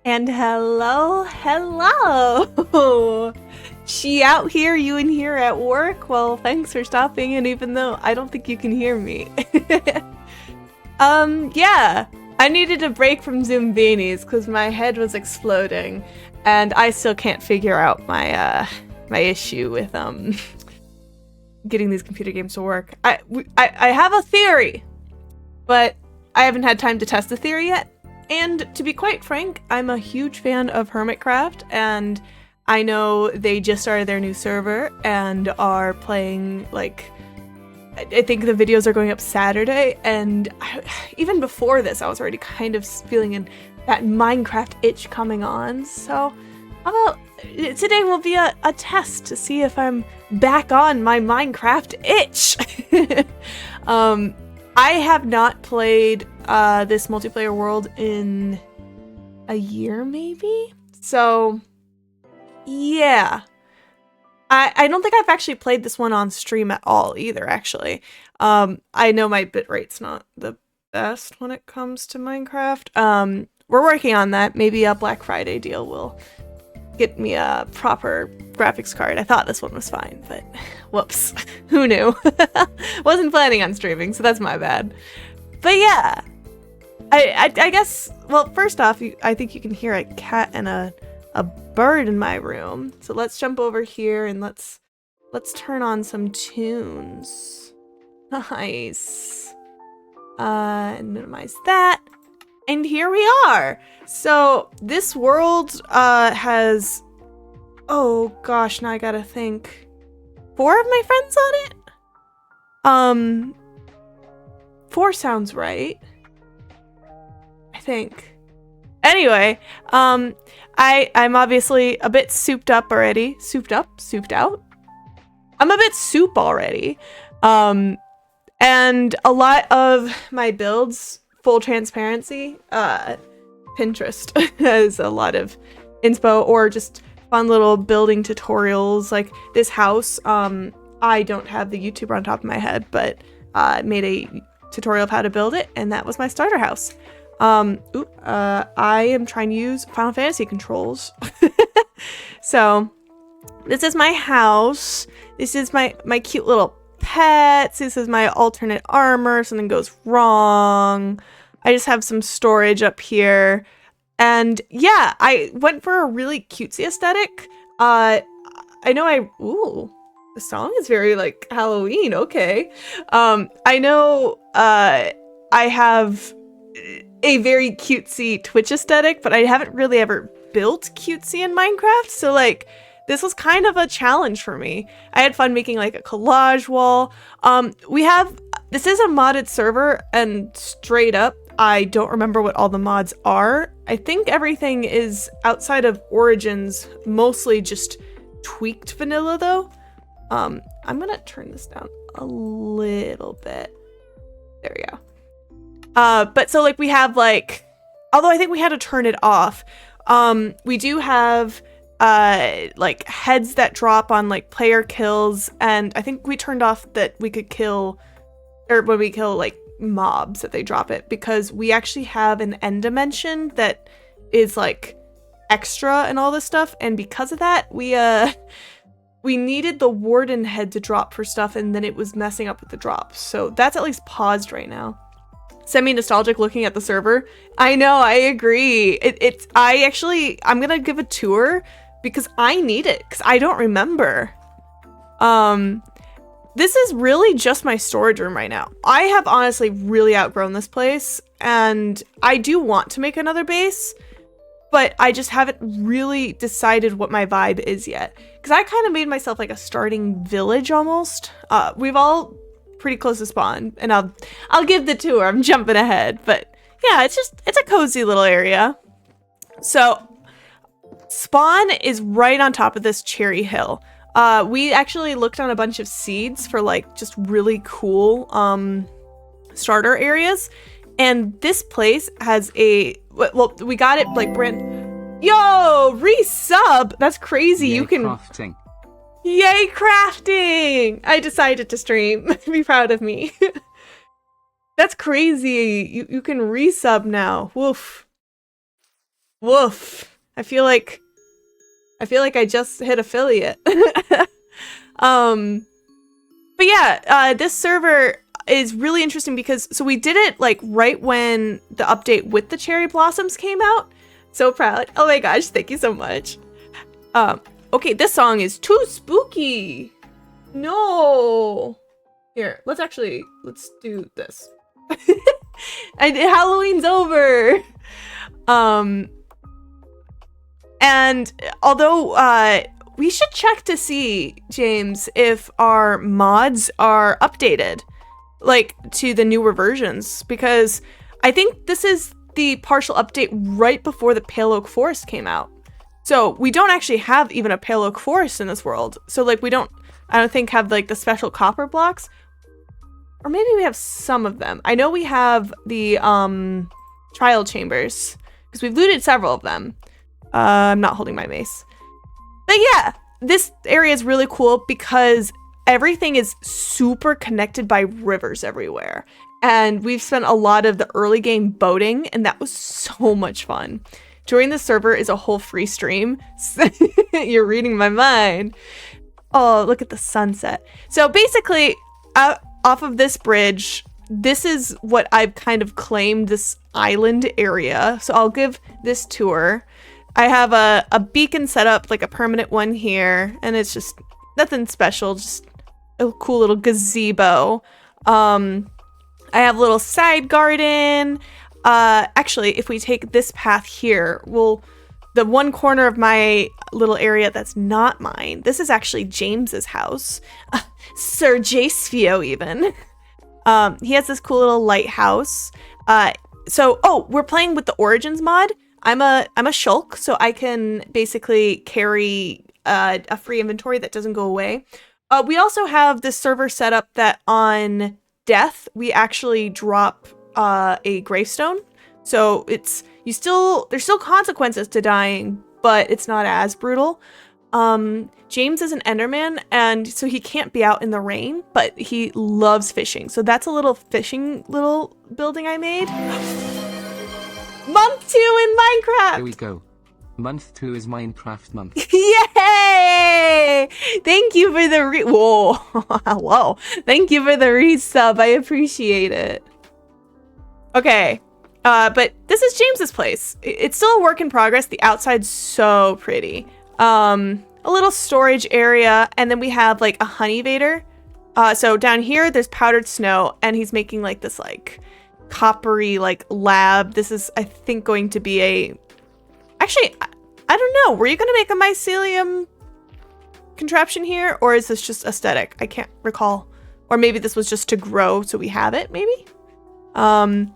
And hello. She out here, you in here at work? Well, thanks for stopping, and even though I don't think you can hear me. Yeah. I needed a break from Zoom beanies because my head was exploding, and I still can't figure out my issue with getting these computer games to work. I have a theory, but I haven't had time to test the theory yet. And to be quite frank, I'm a huge fan of Hermitcraft, and I know they just started their new server and are playing, like, I think the videos are going up Saturday, and even before this, I was already kind of feeling that Minecraft itch coming on. So how about today will be a test to see if I'm back on my Minecraft itch. I have not played this multiplayer world in a year, maybe? So, yeah. I don't think I've actually played this one on stream at all either, actually. I know my bitrate's not the best when it comes to Minecraft. We're working on that. Maybe a Black Friday deal will get me a proper graphics card. I thought this one was fine, but whoops. Who knew? Wasn't planning on streaming, so that's my bad. But yeah, I guess, well, first off, I think you can hear a cat and a bird in my room. So let's jump over here and let's turn on some tunes. Nice. And minimize that. And here we are. So this world has, oh gosh, now I gotta think. 4 of my friends on it? 4 sounds right. I think. Anyway, I'm obviously a bit souped up already. Souped up? Souped out? I'm a bit soup already. And a lot of my builds, full transparency, Pinterest has a lot of inspo or just fun little building tutorials. Like this house, I don't have the YouTuber on top of my head, but I made a tutorial of how to build it, and that was my starter house. I am trying to use Final Fantasy controls. So this is my house. This is my cute little pets. This is my alternate armor. Something goes wrong. I just have some storage up here. And yeah, I went for a really cutesy aesthetic. I know ooh, the song is very like Halloween. Okay. I know, I have a very cutesy Twitch aesthetic, but I haven't really ever built cutesy in Minecraft. So like, this was kind of a challenge for me. I had fun making like a collage wall. This is a modded server, and straight up, I don't remember what all the mods are. I think everything is outside of Origins, mostly just tweaked vanilla though. I'm gonna turn this down a little bit. There we go. But so like we have like, although I think we had to turn it off. We do have like heads that drop on like player kills, and I think we turned off that we could kill, or when we kill like mobs that they drop it, because we actually have an end dimension that is like extra and all this stuff, and because of that we needed the warden head to drop for stuff, and then it was messing up with the drops. So that's at least paused right now. semi-nostalgic looking at the server. I know, I agree. I'm gonna give a tour because I need it, because I don't remember. This is really just my storage room right now. I have honestly really outgrown this place, and I do want to make another base, but I just haven't really decided what my vibe is yet. Because I kind of made myself like a starting village almost. We've all pretty close to spawn, and I'll give the tour. I'm jumping ahead, but yeah, it's a cozy little area. So spawn is right on top of this cherry hill. We actually looked on a bunch of seeds for like just really cool starter areas, and this place has well, we got it like yo, resub. That's crazy. Yay, you can crafting. Yay, crafting! I decided to stream. Be proud of me. That's crazy. You can resub now. Woof. Woof. I feel like I just hit affiliate. But yeah, this server is really interesting because so we did it like right when the update with the cherry blossoms came out. So proud. Oh my gosh, thank you so much. Okay, this song is too spooky. No. Here, let's do this. Halloween's over. And although we should check to see, James, if our mods are updated, like to the newer versions, because I think this is the partial update right before the Pale Oak Forest came out. So we don't actually have even a Pale Oak Forest in this world. So like I don't think have like the special copper blocks. Or maybe we have some of them. I know we have the trial chambers because we've looted several of them. I'm not holding my mace. But yeah, this area is really cool because everything is super connected by rivers everywhere. And we've spent a lot of the early game boating, and that was so much fun. Joining the server is a whole free stream. You're reading my mind. Oh, look at the sunset. So basically, off of this bridge, this is what I've kind of claimed this island area. So I'll give this tour. I have a beacon set up, like a permanent one here, and it's just nothing special, just a cool little gazebo. I have a little side garden. Actually, if we take this path here, the one corner of my little area that's not mine, this is actually James's house. Sir Jacefio even. He has this cool little lighthouse. We're playing with the Origins mod. I'm a shulk, so I can basically carry a free inventory that doesn't go away. We also have this server set up that on death, we actually drop a gravestone. So there's still consequences to dying, but it's not as brutal. James is an Enderman, and so he can't be out in the rain, but he loves fishing. So that's a little fishing little building I made. Month 2 in Minecraft! Here we go. Month 2 is Minecraft month. Yay! Thank you for the whoa. Whoa. Thank you for the resub. I appreciate it. Okay. But this is James's place. It's still a work in progress. The outside's so pretty. A little storage area, and then we have like a honey vader. So down here there's powdered snow, and he's making like this like coppery like lab. This is, I think, going to be actually, I don't know. Were you going to make a mycelium contraption here, or is this just aesthetic? I can't recall. Or maybe this was just to grow so we have it, maybe? And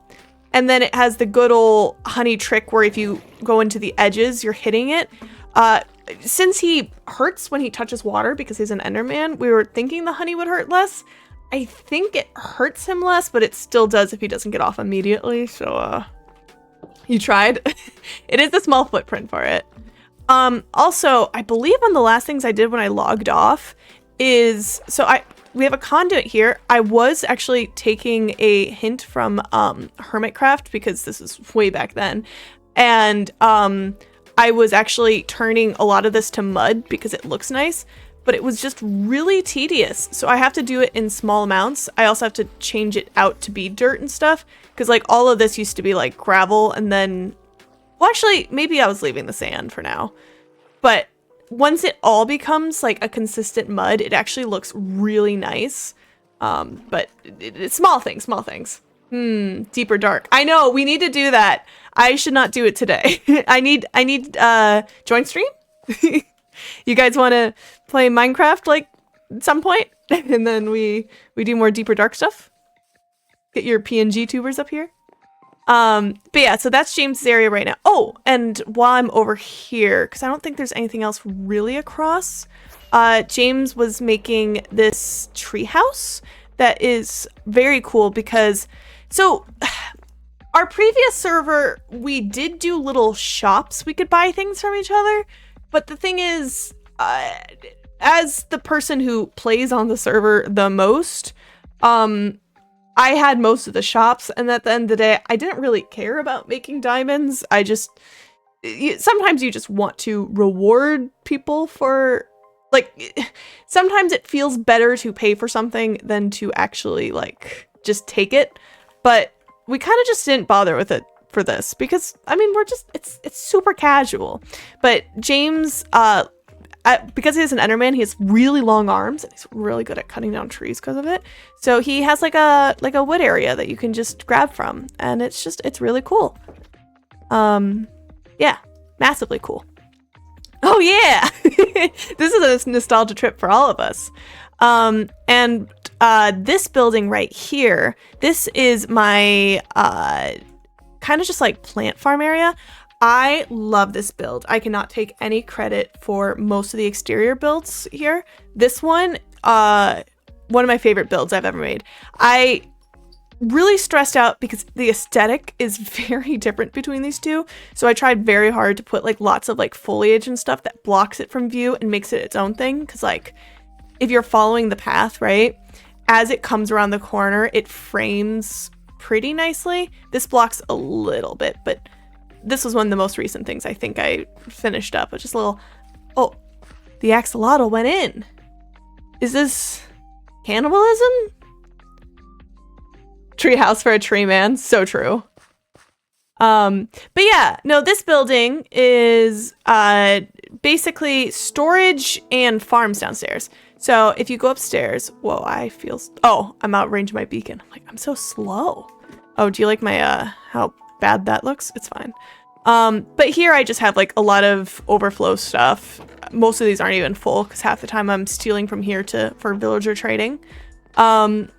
then it has the good old honey trick where if you go into the edges, you're hitting it. Since he hurts when he touches water because he's an Enderman, we were thinking the honey would hurt less. I think it hurts him less, but it still does if he doesn't get off immediately. So, you tried. It is a small footprint for it. Also, I believe one of the last things I did when I logged off is, we have a conduit here. I was actually taking a hint from Hermitcraft because this is way back then. And I was actually turning a lot of this to mud because it looks nice. but it was just really tedious. So I have to do it in small amounts. I also have to change it out to be dirt and stuff, because like all of this used to be like gravel, and then, well, actually, maybe I was leaving the sand for now. But once it all becomes like a consistent mud, it actually looks really nice. But it's small things, small things. Deeper dark. I know, we need to do that. I should not do it today. I need join stream? You guys want to play Minecraft like at some point? And then we do more deeper dark stuff? Get your PNG tubers up here? But yeah, so that's James's area right now. Oh, and while I'm over here, because I don't think there's anything else really across, James was making this treehouse that is very cool because, so our previous server, we did do little shops we could buy things from each other, but the thing is, as the person who plays on the server the most, I had most of the shops, and at the end of the day, I didn't really care about making diamonds. I just, sometimes you just want to reward people for, like, sometimes it feels better to pay for something than to actually, like, just take it. But we kind of just didn't bother with it for this because, I mean, we're just, it's super casual. But James, because he has an Enderman, he has really long arms, and he's really good at cutting down trees because of it. So he has like a wood area that you can just grab from, and it's really cool. Yeah, massively cool. Oh yeah, this is a nostalgia trip for all of us. And this building right here, this is my kind of just like plant farm area. I love this build. I cannot take any credit for most of the exterior builds here. This one of my favorite builds I've ever made. I really stressed out because the aesthetic is very different between these two. So I tried very hard to put like lots of like foliage and stuff that blocks it from view and makes it its own thing. Cause like if you're following the path, right, as it comes around the corner, it frames pretty nicely. This blocks a little bit, but this was one of the most recent things I think I finished up. It's just a little, oh, the axolotl went in. Is this cannibalism? Treehouse for a tree man, so true. But yeah, no, this building is basically storage and farms downstairs. So if you go upstairs, whoa, oh, I'm outranged my beacon. I'm like, I'm so slow. Oh, do you like my, how bad that looks? It's fine. But here I just have like a lot of overflow stuff. Most of these aren't even full because half the time I'm stealing from here for villager trading. And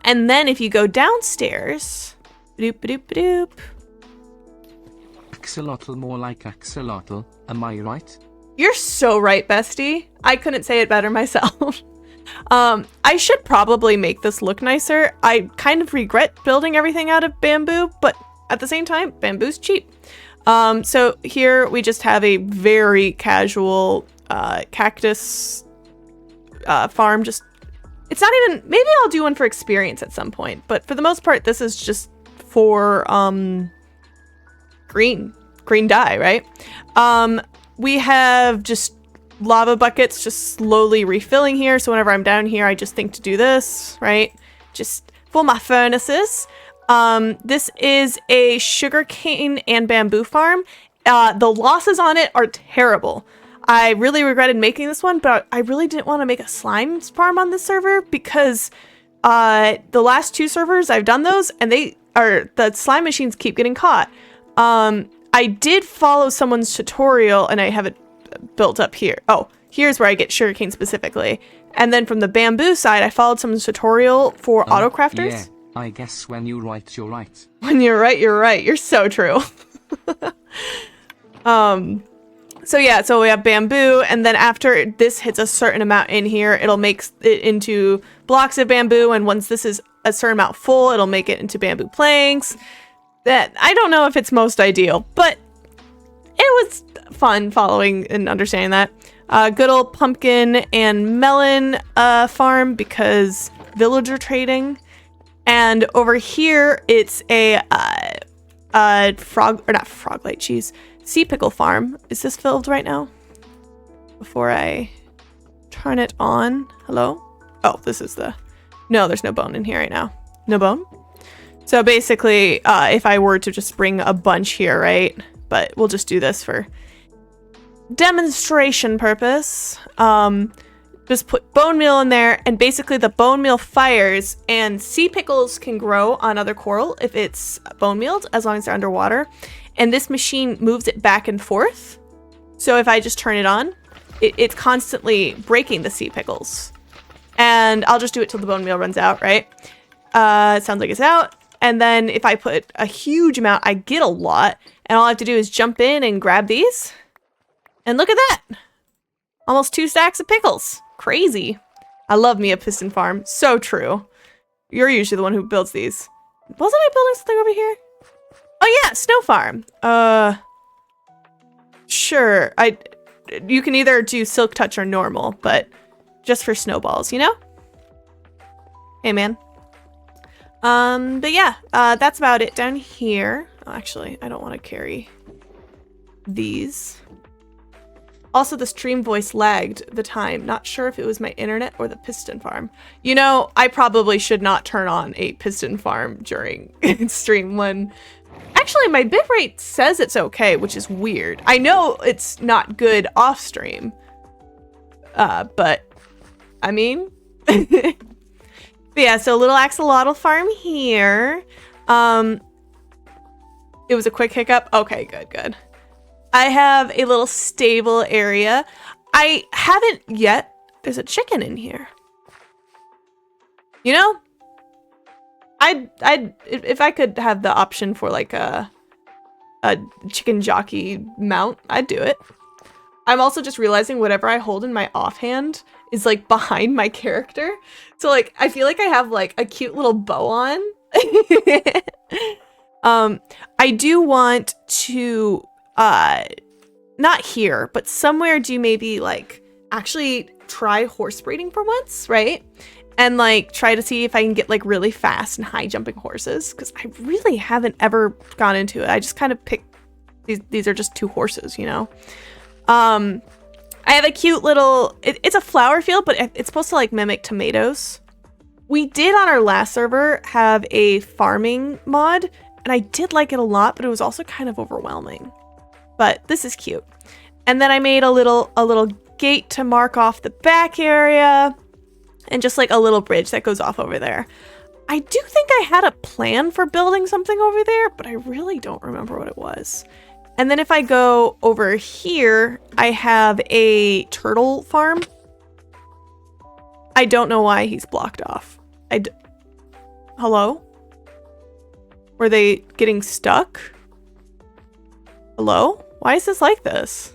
then if you go downstairs, doop. Axolotl, more like axolotl, am I right? You're so right, bestie. I couldn't say it better myself. I should probably make this look nicer. I kind of regret building everything out of bamboo, but at the same time, bamboo's cheap. So here we just have a very casual cactus farm. Just, it's not even, maybe I'll do one for experience at some point, but for the most part, this is just for green dye, right? We have just lava buckets just slowly refilling here. So whenever I'm down here, I just think to do this, right? Just for my furnaces. This is a sugarcane and bamboo farm. The losses on it are terrible. I really regretted making this one, but I really didn't want to make a slime farm on this server because the last two servers I've done those and the slime machines keep getting caught. I did follow someone's tutorial and I have it built up here. Oh, here's where I get sugarcane specifically. And then from the bamboo side, I followed someone's tutorial for auto crafters. Yeah. I guess when you're right, you're right. When you're right, you're right. You're so true. So yeah, so we have bamboo, and then after this hits a certain amount in here, it'll make it into blocks of bamboo, and once this is a certain amount full, it'll make it into bamboo planks. That I don't know if it's most ideal, but it was fun following and understanding that. Good old pumpkin and melon farm because villager trading. And over here, it's a sea pickle farm. Is this filled right now? Before I turn it on. Hello? Oh, this is the... No, there's no bone in here right now. No bone? So basically, if I were to just bring a bunch here, right? But we'll just do this for demonstration purpose. Just put bone meal in there, and basically the bone meal fires, and sea pickles can grow on other coral if it's bone mealed, as long as they're underwater. And this machine moves it back and forth. So if I just turn it on, it's constantly breaking the sea pickles. And I'll just do it till the bone meal runs out, right? It sounds like it's out. And then if I put a huge amount, I get a lot. And all I have to do is jump in and grab these. And look at that. Almost 2 stacks of pickles. Crazy. I love me a piston farm. So true. You're usually the one who builds these. Wasn't I building something over here? Oh yeah, snow farm. Sure. You can either do silk touch or normal, but just for snowballs, you know? Hey man. But yeah, that's about it down here. Oh, actually, I don't want to carry these. Also, the stream voice lagged the time. Not sure if it was my internet or the piston farm. You know, I probably should not turn on a piston farm during stream when... Actually, my bitrate says it's okay, which is weird. I know it's not good off stream. But, I mean... But yeah, so little axolotl farm here. It was a quick hiccup. Okay, good. I have a little stable area. I haven't yet. There's a chicken in here. You know, if I could have the option for like a chicken jockey mount, I'd do it. I'm also just realizing whatever I hold in my offhand is like behind my character. So like, I feel like I have like a cute little bow on. I do want to, not here, but somewhere do maybe like actually try horse breeding for once, right? And like try to see if I can get like really fast and high jumping horses, because I really haven't ever gone into it. I just kind of pick these are just 2 horses, you know? I have a cute little, it's a flower field, but it's supposed to like mimic tomatoes. We did on our last server have a farming mod, and I did like it a lot, but it was also kind of overwhelming. But this is cute. And then I made a little gate to mark off the back area, and just like a little bridge that goes off over there. I do think I had a plan for building something over there, but I really don't remember what it was. And then if I go over here, I have a turtle farm. I don't know why he's blocked off. Hello? Were they getting stuck? Hello? Why is this like this?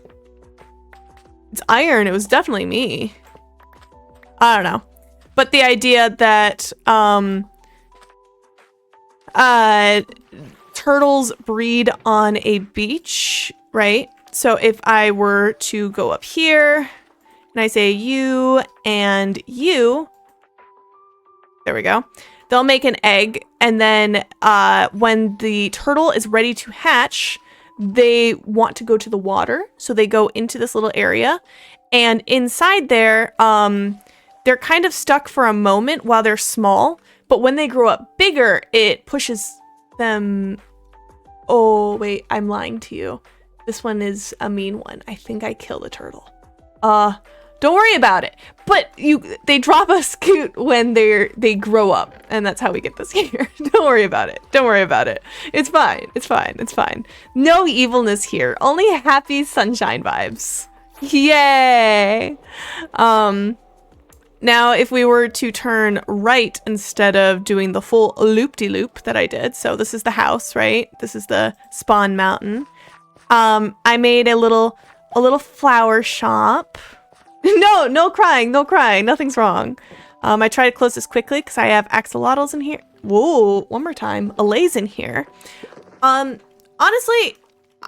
It's iron. It was definitely me. I don't know. But the idea that turtles breed on a beach, right? So if I were to go up here and I say you and you, there we go. They'll make an egg, and then when the turtle is ready to hatch, they want to go to the water. So they go into this little area, and inside there, they're kind of stuck for a moment while they're small, but when they grow up bigger, it pushes them. Oh, wait, I'm lying to you. This one is a mean one. I think I killed a turtle. Don't worry about it. But they drop us cute when they grow up, and that's how we get this here. Don't worry about it. Don't worry about it. It's fine. It's fine. It's fine. No evilness here. Only happy sunshine vibes. Yay! Now, if we were to turn right instead of doing the full loop-de-loop that I did, so this is the house, right? This is the spawn mountain. I made a little flower shop. No crying, no crying. Nothing's wrong. I try to close this quickly because I have axolotls in here. Whoa, one more time. Allays in here. Honestly,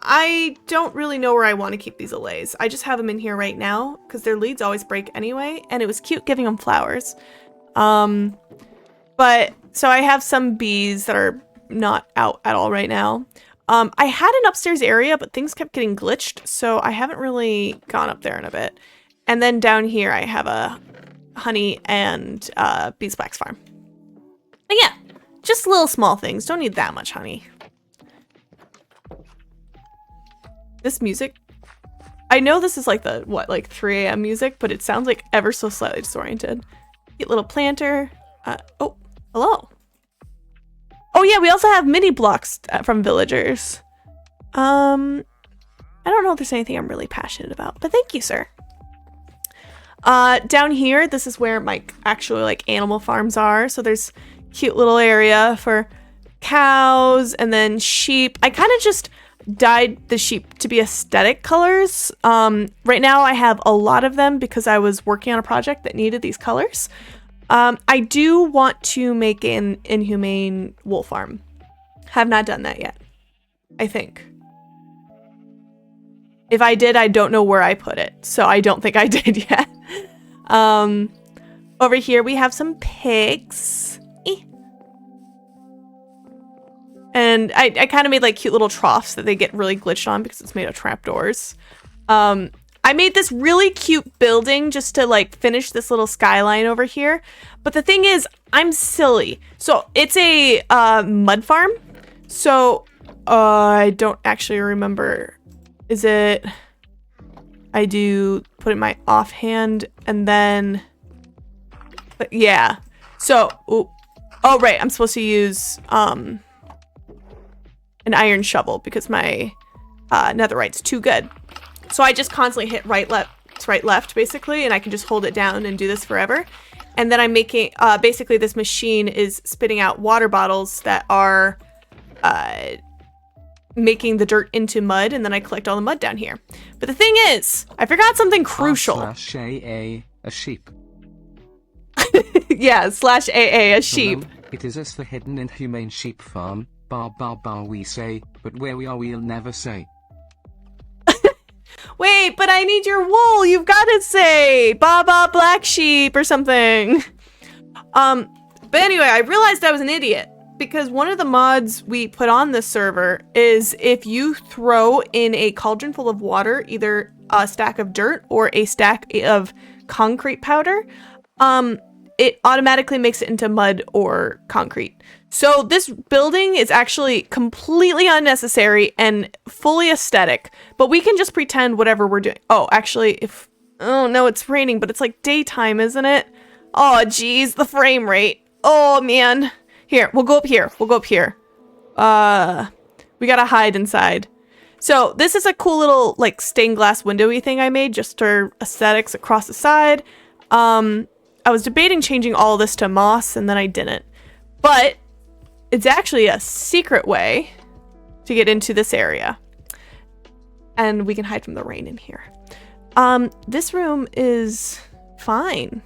I don't really know where I want to keep these allays. I just have them in here right now because their leads always break anyway, and it was cute giving them flowers. But so I have some bees that are not out at all right now. I had an upstairs area, but things kept getting glitched, so I haven't really gone up there in a bit. And then down here I have a honey and beeswax farm. But yeah, just little small things. Don't need that much honey. This music, I know this is like the, what, like 3 a.m. music, but it sounds like ever so slightly disoriented. Cute little planter. Oh, hello. Oh yeah, we also have mini blocks from villagers. I don't know if there's anything I'm really passionate about, but thank you, sir. Down here, this is where my actual like animal farms are. So there's cute little area for cows and then sheep. I kind of just dyed the sheep to be aesthetic colors. Right now I have a lot of them because I was working on a project that needed these colors. I do want to make an inhumane wool farm. Have not done that yet, I think. If I did, I don't know where I put it, so I don't think I did yet. Over here we have some pigs. And I kind of made like cute little troughs that they get really glitched on because it's made of trapdoors. I made this really cute building just to like finish this little skyline over here. But the thing is, I'm silly. So it's a mud farm. So I don't actually remember. Is it, I do put it in my offhand and then, but yeah. So, oh right, I'm supposed to use an iron shovel because my netherite's too good. So I just constantly hit right, left, basically, and I can just hold it down and do this forever. And then I'm making, basically this machine is spitting out water bottles that are making the dirt into mud, and then I collect all the mud down here. But the thing is, I forgot something crucial. /AA, a sheep. Yeah, /AA, a sheep. Hello, it is us the hidden inhumane sheep farm. Bar bar bar we say, but where we are we'll never say. Wait, but I need your wool. You've got to say Baba Black Sheep or something. But anyway, I realized I was an idiot because one of the mods we put on this server is if you throw in a cauldron full of water, either a stack of dirt or a stack of concrete powder, it automatically makes it into mud or concrete. So this building is actually completely unnecessary and fully aesthetic, but we can just pretend whatever we're doing. Oh, actually, oh no, it's raining, but it's like daytime, isn't it? Oh, geez, the frame rate. Oh, man. Here, we'll go up here. We'll go up here. We gotta hide inside. So this is a cool little like stained glass windowy thing I made just for aesthetics across the side. I was debating changing all this to moss and then I didn't, but it's actually a secret way to get into this area. And we can hide from the rain in here. This room is fine.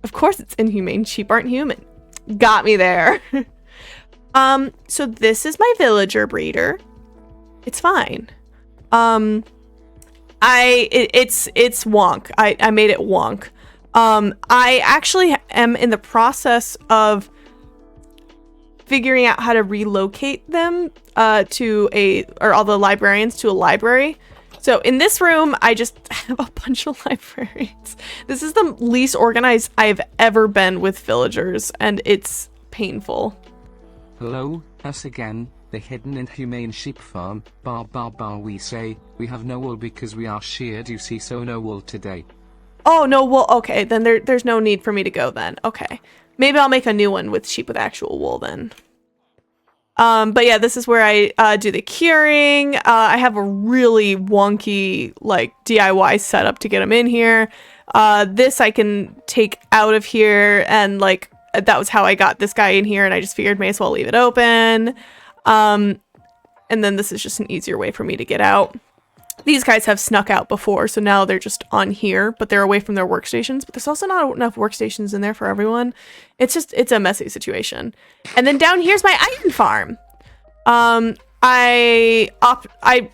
Of course it's inhumane. Sheep aren't human. Got me there. So this is my villager breeder. It's fine. It's wonk. I made it wonk. I actually am in the process of figuring out how to relocate them or all the librarians to a library. So in this room, I just have a bunch of librarians. This is the least organized I've ever been with villagers, and it's painful. Hello, us again, the hidden inhumane sheep farm. Bar bar bar we say, we have no wool because we are sheared, you see, so no wool today. Oh, no wool. Okay, then there's no need for me to go then. Okay. Maybe I'll make a new one with sheep with actual wool then. But yeah, this is where I do the curing. I have a really wonky like DIY setup to get them in here. This I can take out of here, and like that was how I got this guy in here, and I just figured may as well leave it open. And then this is just an easier way for me to get out. These guys have snuck out before, so now they're just on here, but they're away from their workstations. But there's also not enough workstations in there for everyone. It's a messy situation. And then down here's my iron farm. I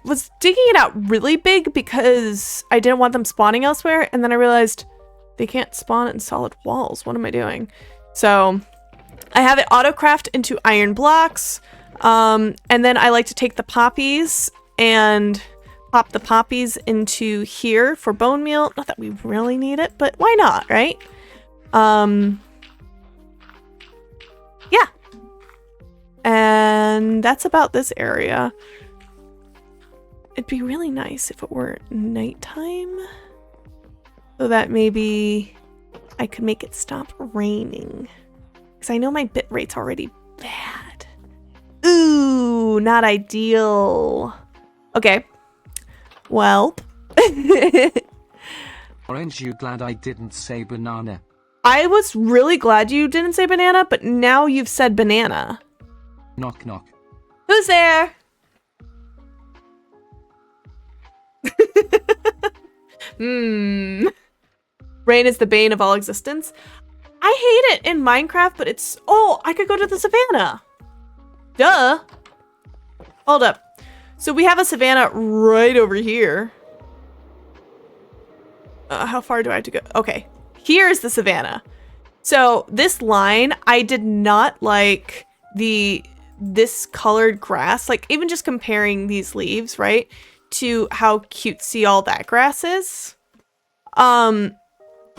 was digging it out really big because I didn't want them spawning elsewhere, and then I realized they can't spawn in solid walls. What am I doing? So I have it auto-craft into iron blocks, and then I like to take the poppies and pop the poppies into here for bone meal. Not that we really need it, but why not, right? Yeah. And that's about this area. It'd be really nice if it were nighttime, so that maybe I could make it stop raining. Because I know my bit rate's already bad. Ooh, not ideal. Okay. Well. Orange, you glad I didn't say banana? I was really glad you didn't say banana, but now you've said banana. Knock knock. Who's there? Rain is the bane of all existence. I hate it in Minecraft, but it's... Oh, I could go to the savannah. Duh. Hold up. So we have a savannah right over here. How far do I have to go? Okay. Here's the savannah. So this line, I did not like this colored grass. Like, even just comparing these leaves, right, to how cutesy all that grass is.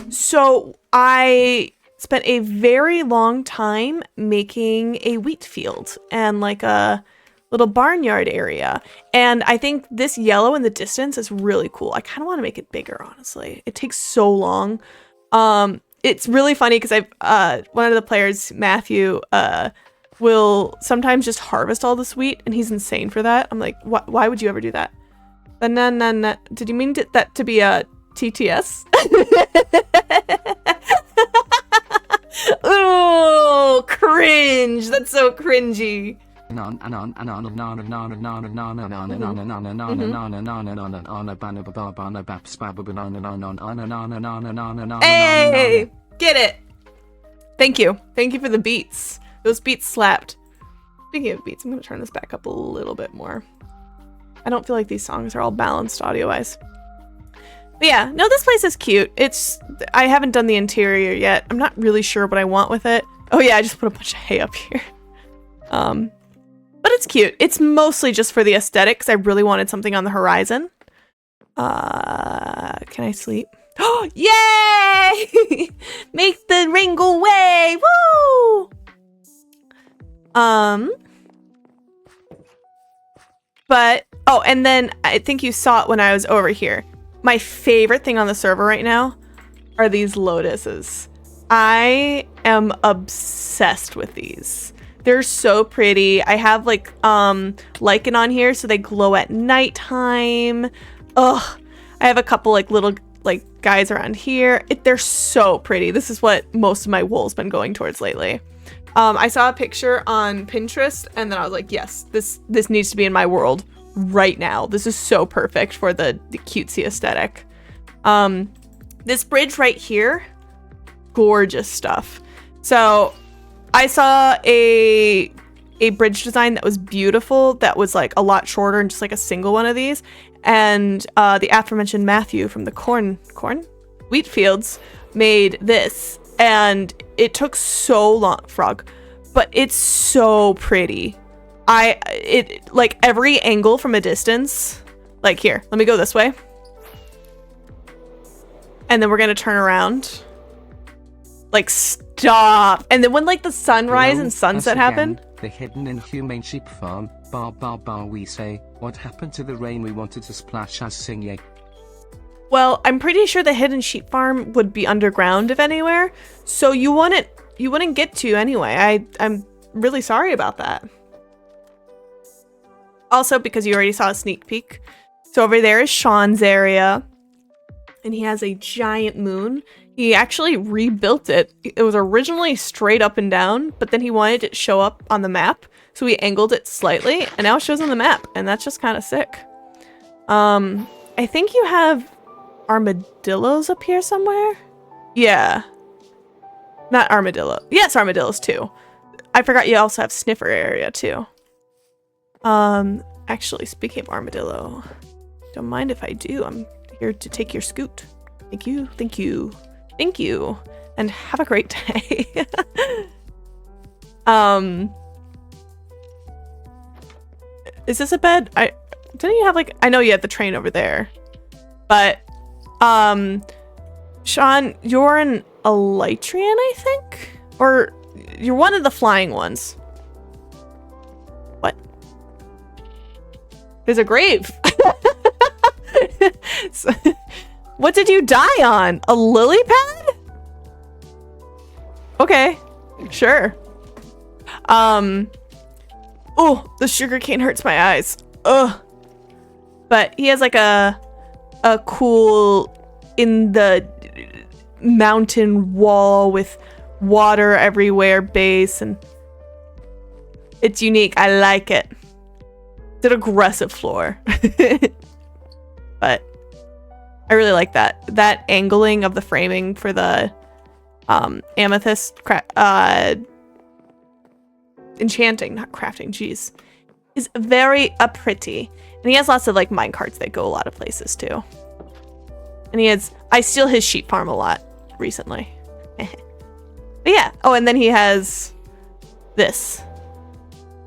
So I spent a very long time making a wheat field and like a little barnyard area. And I think this yellow in the distance is really cool. I kind of want to make it bigger, honestly. It takes so long. It's really funny because one of the players, Matthew, will sometimes just harvest all this wheat, and he's insane for that. I'm like, why would you ever do that? Banana. Did you mean that to be a TTS? Ooh, cringe. That's so cringy. Hey, get it. Thank you. Thank you for the beats. Those beats slapped. Speaking of beats, I'm going to turn this back up a little bit more. I don't feel like these songs are all balanced audio-wise. But yeah, no, this place is cute. I haven't done the interior yet. I'm not really sure what I want with it. Oh yeah, I just put a bunch of hay up here. But it's cute. It's mostly just for the aesthetic, because I really wanted something on the horizon. Can I sleep? Oh, yay! Make the ring go away! Woo! But, oh, and then I think you saw it when I was over here. My favorite thing on the server right now are these lotuses. I am obsessed with these. They're so pretty. I have like lichen on here so they glow at nighttime. Ugh. I have a couple like little like guys around here. They're so pretty. This is what most of my wool's been going towards lately. I saw a picture on Pinterest and then I was like, yes, this needs to be in my world right now. This is so perfect for the cutesy aesthetic. This bridge right here, gorgeous stuff. So I saw a bridge design that was beautiful, that was like a lot shorter and just like a single one of these. And the aforementioned Matthew from the wheat fields made this, and it took so long, frog, but it's so pretty. It like every angle from a distance, like here, let me go this way. And then we're gonna turn around. Like, stop. And then when like the sunrise and sunset happen. The hidden inhumane sheep farm, we say, what happened to the rain we wanted to splash as sing ye? Well, I'm pretty sure the hidden sheep farm would be underground if anywhere. So you wouldn't get to anyway. I'm really sorry about that. Also, because you already saw a sneak peek. So over there is Sean's area. And he has a giant moon. He actually rebuilt it. It was originally straight up and down, but then he wanted it to show up on the map. So he angled it slightly, and now it shows on the map. And that's just kind of sick. I think you have armadillos up here somewhere? Yeah. Not armadillo. Yes, armadillos too. I forgot you also have sniffer area too. Actually, speaking of armadillo, don't mind if I do. I'm here to take your scoot. Thank you, thank you, thank you, and have a great day. Is this a bed? Didn't you have like, I know you had the train over there, but Sean, you're an Elytrian, I think? Or you're one of the flying ones. What? There's a grave. So, what did you die on? A lily pad? Okay, sure. Oh, the sugarcane hurts my eyes. Ugh. But he has like a cool in the mountain wall with water everywhere base, and it's unique. I like it. It's an aggressive floor. But I really like that angling of the framing for the amethyst enchanting, not crafting, jeez, is very pretty. And he has lots of like mine carts that go a lot of places too. And I steal his sheep farm a lot recently. But yeah. Oh, and then he has this.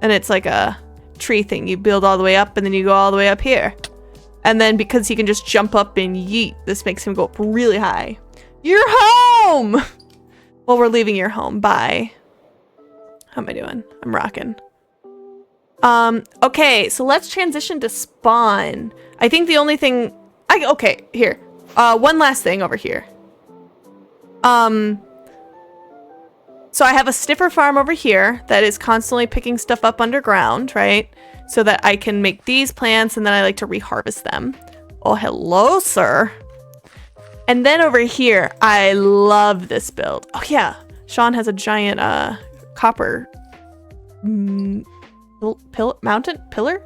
And it's like a tree thing. You build all the way up and then you go all the way up here. And then because he can just jump up and yeet, this makes him go up really high. You're home! Well, we're leaving your home. Bye. How am I doing? I'm rocking. Okay, so let's transition to spawn. I think the only thing... Okay, here. One last thing over here. So I have a sniffer farm over here that is constantly picking stuff up underground, right? So that I can make these plants and then I like to reharvest them. Oh, hello, sir. And then over here, I love this build. Oh yeah, Sean has a giant copper mountain pillar?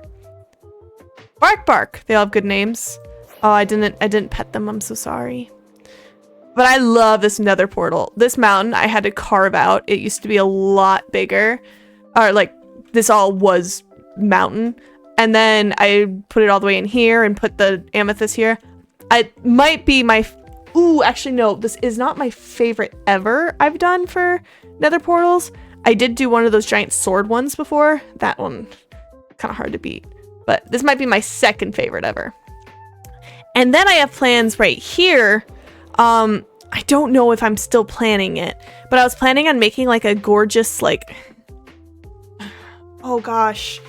Bark. They all have good names. Oh, I didn't pet them. I'm so sorry. But I love this nether portal. This mountain I had to carve out. It used to be a lot bigger. Or like this all was mountain. And then I put it all the way in here and put the amethyst here. It might be my... Ooh, actually no. This is not my favorite ever I've done for nether portals. I did do one of those giant sword ones before. That one, kind of hard to beat. But this might be my second favorite ever. And then I have plans right here. I don't know if I'm still planning it, but I was planning on making like a gorgeous, like, oh gosh,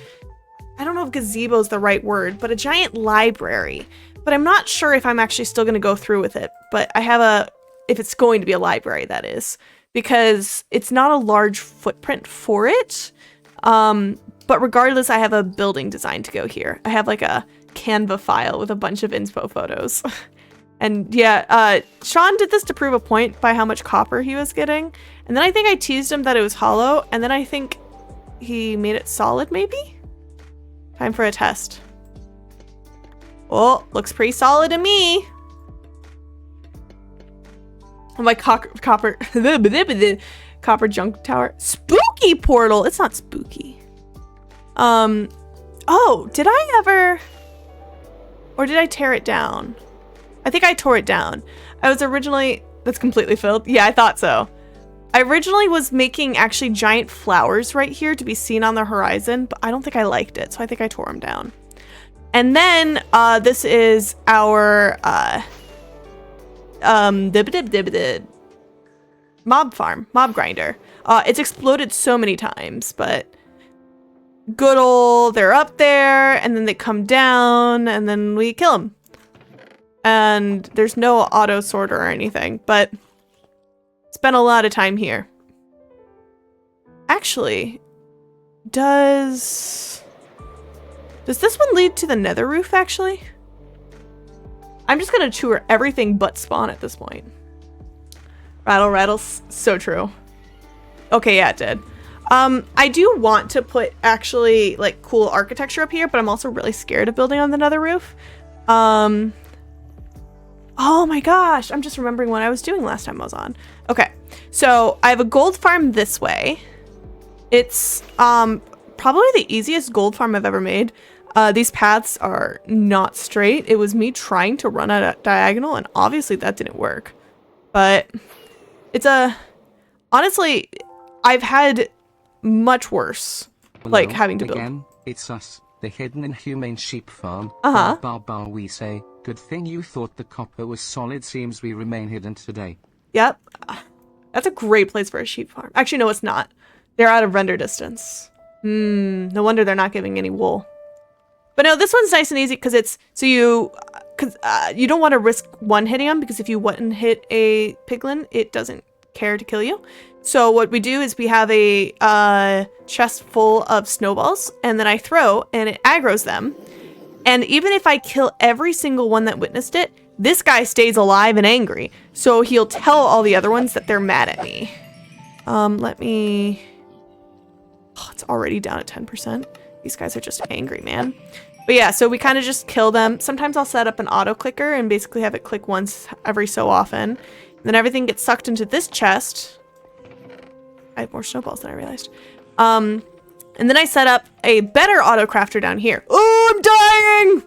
I don't know if gazebo is the right word, but a giant library. But I'm not sure if I'm actually still going to go through with it. But I have if it's going to be a library, that is, because it's not a large footprint for it. But regardless, I have a building design to go here. I have like a Canva file with a bunch of inspo photos. And yeah, Sean did this to prove a point by how much copper he was getting. And then I think I teased him that it was hollow. And then I think he made it solid, maybe? Time for a test. Oh, looks pretty solid to me. Oh, my copper junk tower. Spooky portal. It's not spooky. Oh, did I ever... Or did I tear it down? I think I tore it down. I was originally... That's completely filled. Yeah, I thought so. I originally was making actually giant flowers right here to be seen on the horizon, but I don't think I liked it, so I think I tore them down. And then this is our mob farm, mob grinder. It's exploded so many times, but good old, they're up there and then they come down and then we kill them. And there's no auto sorter or anything, but spent a lot of time here. Actually, does this one lead to the nether roof, actually? I'm just gonna tour everything but spawn at this point. Rattle, so true. Okay, yeah, it did. I do want to put actually like cool architecture up here, but I'm also really scared of building on the nether roof. Oh my gosh, I'm just remembering what I was doing last time I was on. Okay, so I have a gold farm this way. It's probably the easiest gold farm I've ever made. These paths are not straight. It was me trying to run a diagonal, and obviously that didn't work. But it's honestly, I've had much worse, Hello, like having to build. Again, it's us, the hidden inhumane sheep farm. We say, good thing you thought the copper was solid, seems we remain hidden today. Yep. That's a great place for a sheep farm. Actually, no, it's not. They're out of render distance. No wonder they're not giving any wool. But no, this one's nice and easy because it's, so you don't want to risk one hitting them, because if you one hit a piglin, it doesn't care to kill you. So what we do is we have a chest full of snowballs, and then I throw, and it aggroes them. And even if I kill every single one that witnessed it, this guy stays alive and angry. So he'll tell all the other ones that they're mad at me. Let me... Oh, it's already down at 10%. These guys are just angry, man. But yeah, so we kind of just kill them. Sometimes I'll set up an auto clicker and basically have it click once every so often. And then everything gets sucked into this chest. I have more snowballs than I realized. And then I set up a better auto crafter down here. Oh, I'm dying!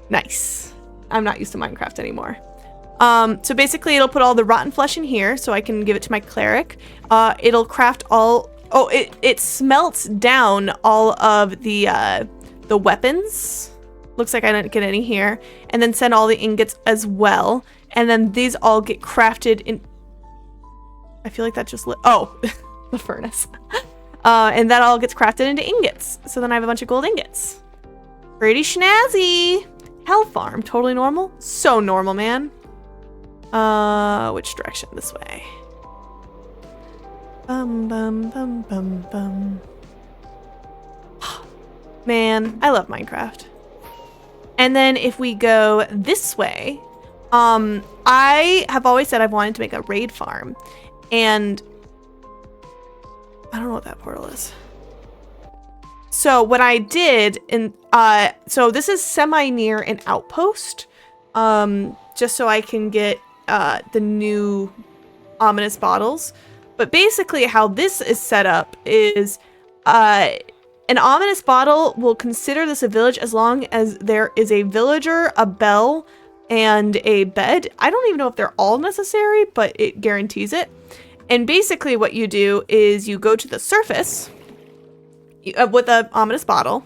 Nice. I'm not used to Minecraft anymore. So basically it'll put all the rotten flesh in here so I can give it to my cleric. It'll craft all... Oh, it smelts down all of the weapons. Looks like I didn't get any here. And then send all the ingots as well. And then these all get crafted in... I feel like that just lit... Oh, the furnace. And that all gets crafted into ingots. So then I have a bunch of gold ingots. Pretty schnazzy. Hell farm, totally normal. So normal, man. Which direction? This way. Bum, bum, bum, bum, bum. Man, I love Minecraft. And then if we go this way, I have always said I've wanted to make a raid farm. And I don't know what that portal is. So what I did, so this is semi-near an outpost, just so I can get the new ominous bottles. But basically how this is set up is an ominous bottle will consider this a village as long as there is a villager, a bell, and a bed. I don't even know if they're all necessary, but it guarantees it. And basically what you do is you go to the surface with an ominous bottle,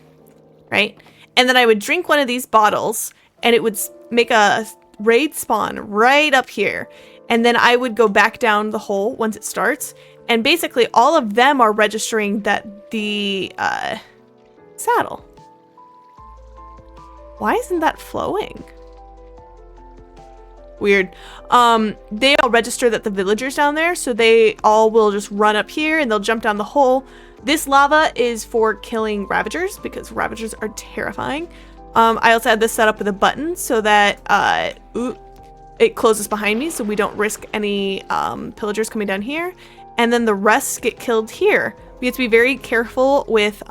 right? And then I would drink one of these bottles and it would make a raid spawn right up here. And then I would go back down the hole once it starts. And basically all of them are registering that the saddle. Why isn't that flowing? Weird. They all register that the villagers down there, so they all will just run up here and they'll jump down the hole. This lava is for killing ravagers because ravagers are terrifying. I also had this set up with a button so that it closes behind me so we don't risk any pillagers coming down here. And then the rest get killed here. We have to be very careful with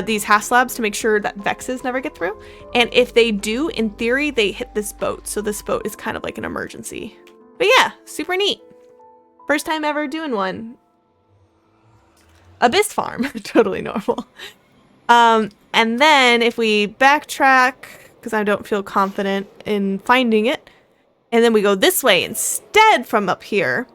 these half slabs to make sure that vexes never get through. And if they do, in theory, they hit this boat. So this boat is kind of like an emergency. But yeah, super neat. First time ever doing one. Abyss farm, totally normal. And then if we backtrack, because I don't feel confident in finding it, and then we go this way instead from up here,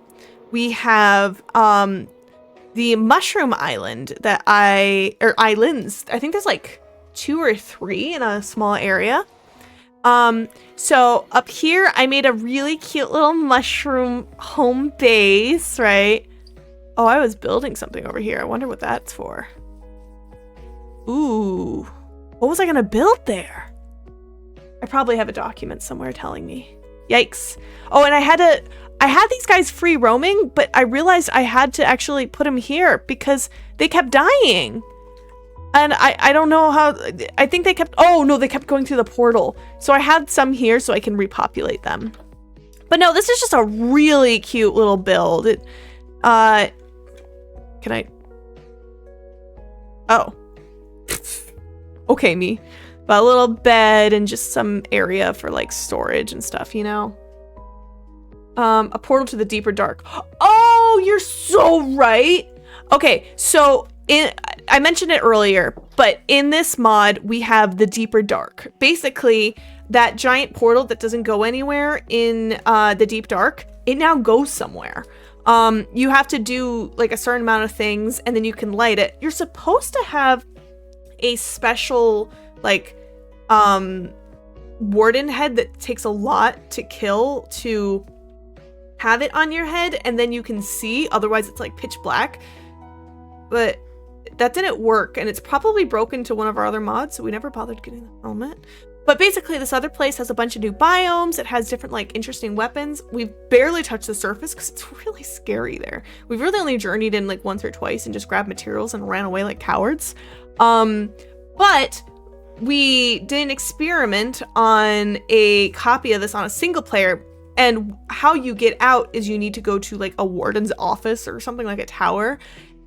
we have the mushroom island that islands. I think there's like 2 or 3 in a small area. So up here, I made a really cute little mushroom home base, right? Oh, I was building something over here. I wonder what that's for. Ooh, what was I gonna build there? I probably have a document somewhere telling me. Yikes. Oh, and I had these guys free roaming, but I realized I had to actually put them here because they kept dying. And I don't know how, I think they kept, oh no, they kept going through the portal. So I had some here so I can repopulate them. But no, this is just a really cute little build. Can I? Oh. Okay, me. But a little bed and just some area for like storage and stuff, you know? A portal to the deeper dark. Oh, you're so right. Okay, so I mentioned it earlier, but in this mod, we have the deeper dark. Basically, that giant portal that doesn't go anywhere in the deep dark, it now goes somewhere. You have to do like a certain amount of things and then you can light it. You're supposed to have a special like warden head that takes a lot to kill to have it on your head, and then you can see, otherwise it's like pitch black. But that didn't work, and it's probably broken to one of our other mods, so we never bothered getting the helmet. But basically this other place has a bunch of new biomes. It has different like interesting weapons. We've barely touched the surface because it's really scary there. We've really only journeyed in like once or twice and just grabbed materials and ran away like cowards. But we did an experiment on a copy of this on a single player, and how you get out is you need to go to like a warden's office or something like a tower,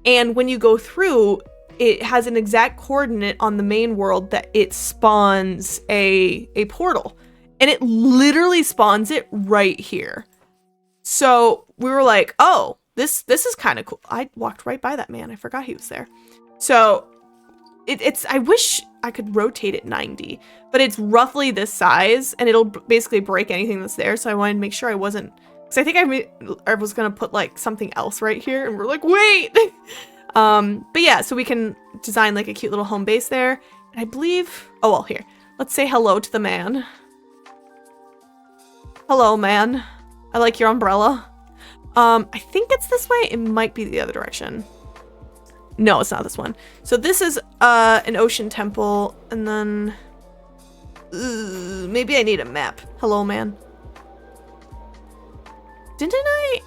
and when you go through, it has an exact coordinate on the main world that it spawns a portal, and it literally spawns it right here. So we were like, oh, this is kind of cool. I walked right by that man. I forgot he was there. So it's I wish I could rotate it 90, but it's roughly this size and it'll basically break anything that's there. So I wanted to make sure I wasn't, because I think I was gonna put like something else right here, and we're like, wait. But yeah, so we can design like a cute little home base there. And I believe, oh well, here, let's say hello to the man. Hello, man. I like your umbrella. I think it's this way. It might be the other direction. No, it's not this one. So this is an ocean temple, and then maybe I need a map. Hello, man. Didn't I?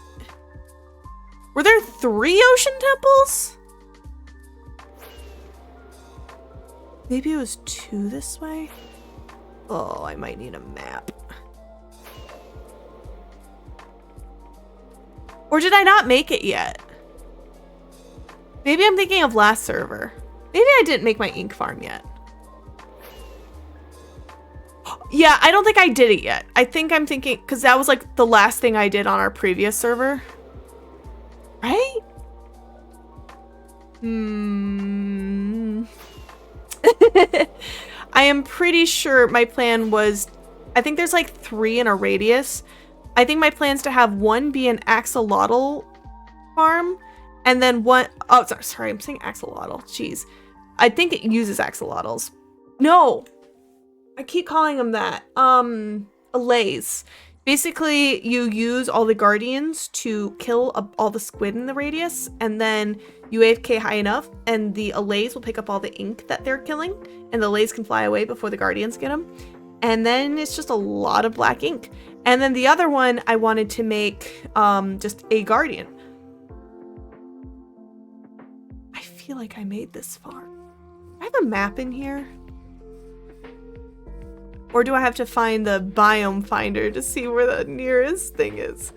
Were there 3 ocean temples? Maybe it was 2 this way. Oh, I might need a map. Or did I not make it yet? Maybe I'm thinking of last server. Maybe I didn't make my ink farm yet. Yeah, I don't think I did it yet. I think I'm thinking, because that was like the last thing I did on our previous server. Right? I am pretty sure my plan was, I think there's like 3 in a radius. I think my plan is to have 1 be an axolotl farm, and then 1, oh, sorry, I'm saying axolotl. Jeez. I think it uses axolotls. No, I keep calling them that. Allays. Basically, you use all the guardians to kill all the squid in the radius, and then you AFK high enough, and the allays will pick up all the ink that they're killing, and the allays can fly away before the guardians get them. And then it's just a lot of black ink. And then the other one, I wanted to make just a guardian. I feel like I made this far. I have a map in here. Or do I have to find the biome finder to see where the nearest thing is?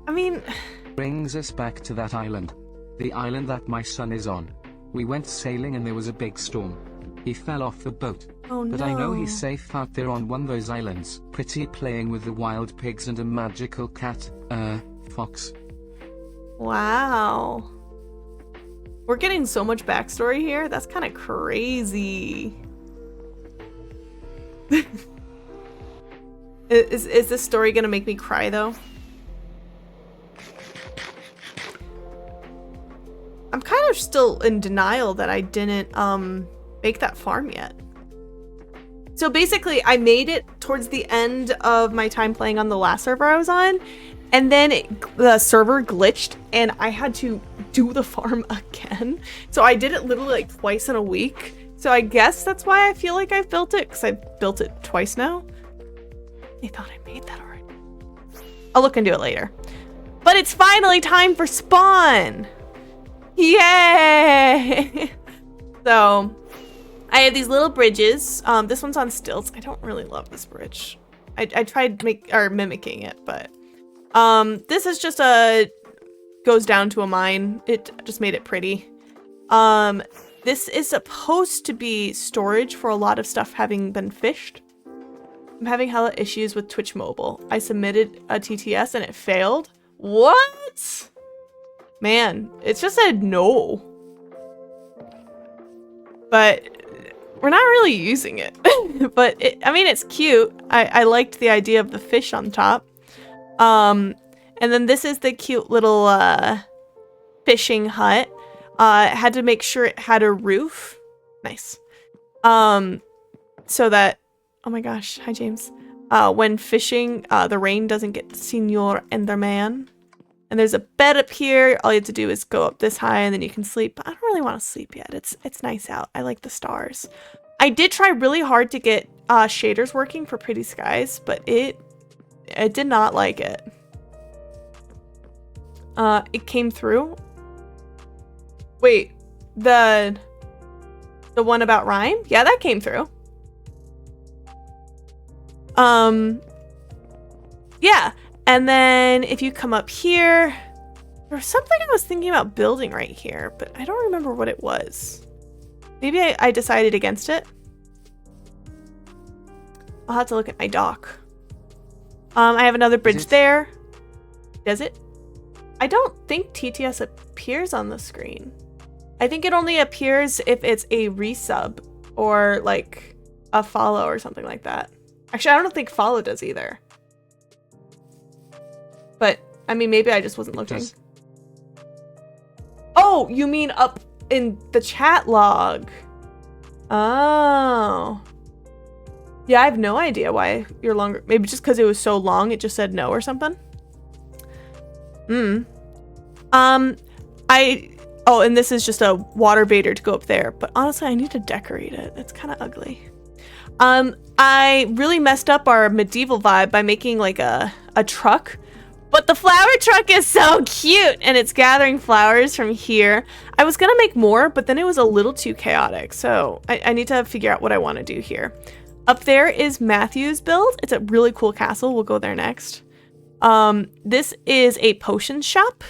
I mean... Brings us back to that island. The island that my son is on. We went sailing and there was a big storm. He fell off the boat. Oh no. But I know he's safe out there on one of those islands. Pretty playing with the wild pigs and a magical cat, fox. Wow. We're getting so much backstory here. That's kind of crazy. Is this story gonna make me cry though? I'm kind of still in denial that I didn't make that farm yet. So basically I made it towards the end of my time playing on the last server I was on, and then the server glitched and I had to do the farm again. So I did it literally like twice in a week. So I guess that's why I feel like I've built it, because I've built it twice now. I thought I made that already. I'll look into it later. But it's finally time for spawn! Yay! So, I have these little bridges. This one's on stilts. I don't really love this bridge. I tried mimicking it, but this is just goes down to a mine. It just made it pretty. This is supposed to be storage for a lot of stuff having been fished. I'm having hella issues with Twitch Mobile. I submitted a TTS and it failed. What? Man, it's just said no. But we're not really using it. But I mean, it's cute. I liked the idea of the fish on top. And And then this is the cute little fishing hut. Had to make sure it had a roof. Nice. So that, oh my gosh, hi James. When fishing, the rain doesn't get Senor Enderman. And there's a bed up here. All you have to do is go up this high and then you can sleep. But I don't really want to sleep yet. It's nice out. I like the stars. I did try really hard to get shaders working for Pretty Skies, but it did not like it. It came through. Wait, the one about Rhyme? Yeah, that came through. Yeah. And then if you come up here, there's something I was thinking about building right here, but I don't remember what it was. Maybe I decided against it. I'll have to look at my dock. I have another bridge there. Does it? I don't think TTS appears on the screen. I think it only appears if it's a resub or like a follow or something like that. Actually, I don't think follow does either. But, I mean, maybe I just wasn't looking. Oh, you mean up in the chat log. Oh. Yeah, I have no idea why you're longer. Maybe just because it was so long, it just said no or something. Oh, and this is just a water baiter to go up there. But honestly, I need to decorate it. It's kind of ugly. I really messed up our medieval vibe by making like a truck. But the flower truck is so cute and it's gathering flowers from here. I was gonna make more, but then it was a little too chaotic. So I need to figure out what I want to do here. Up there is Matthew's build. It's a really cool castle. We'll go there next. This is a potion shop.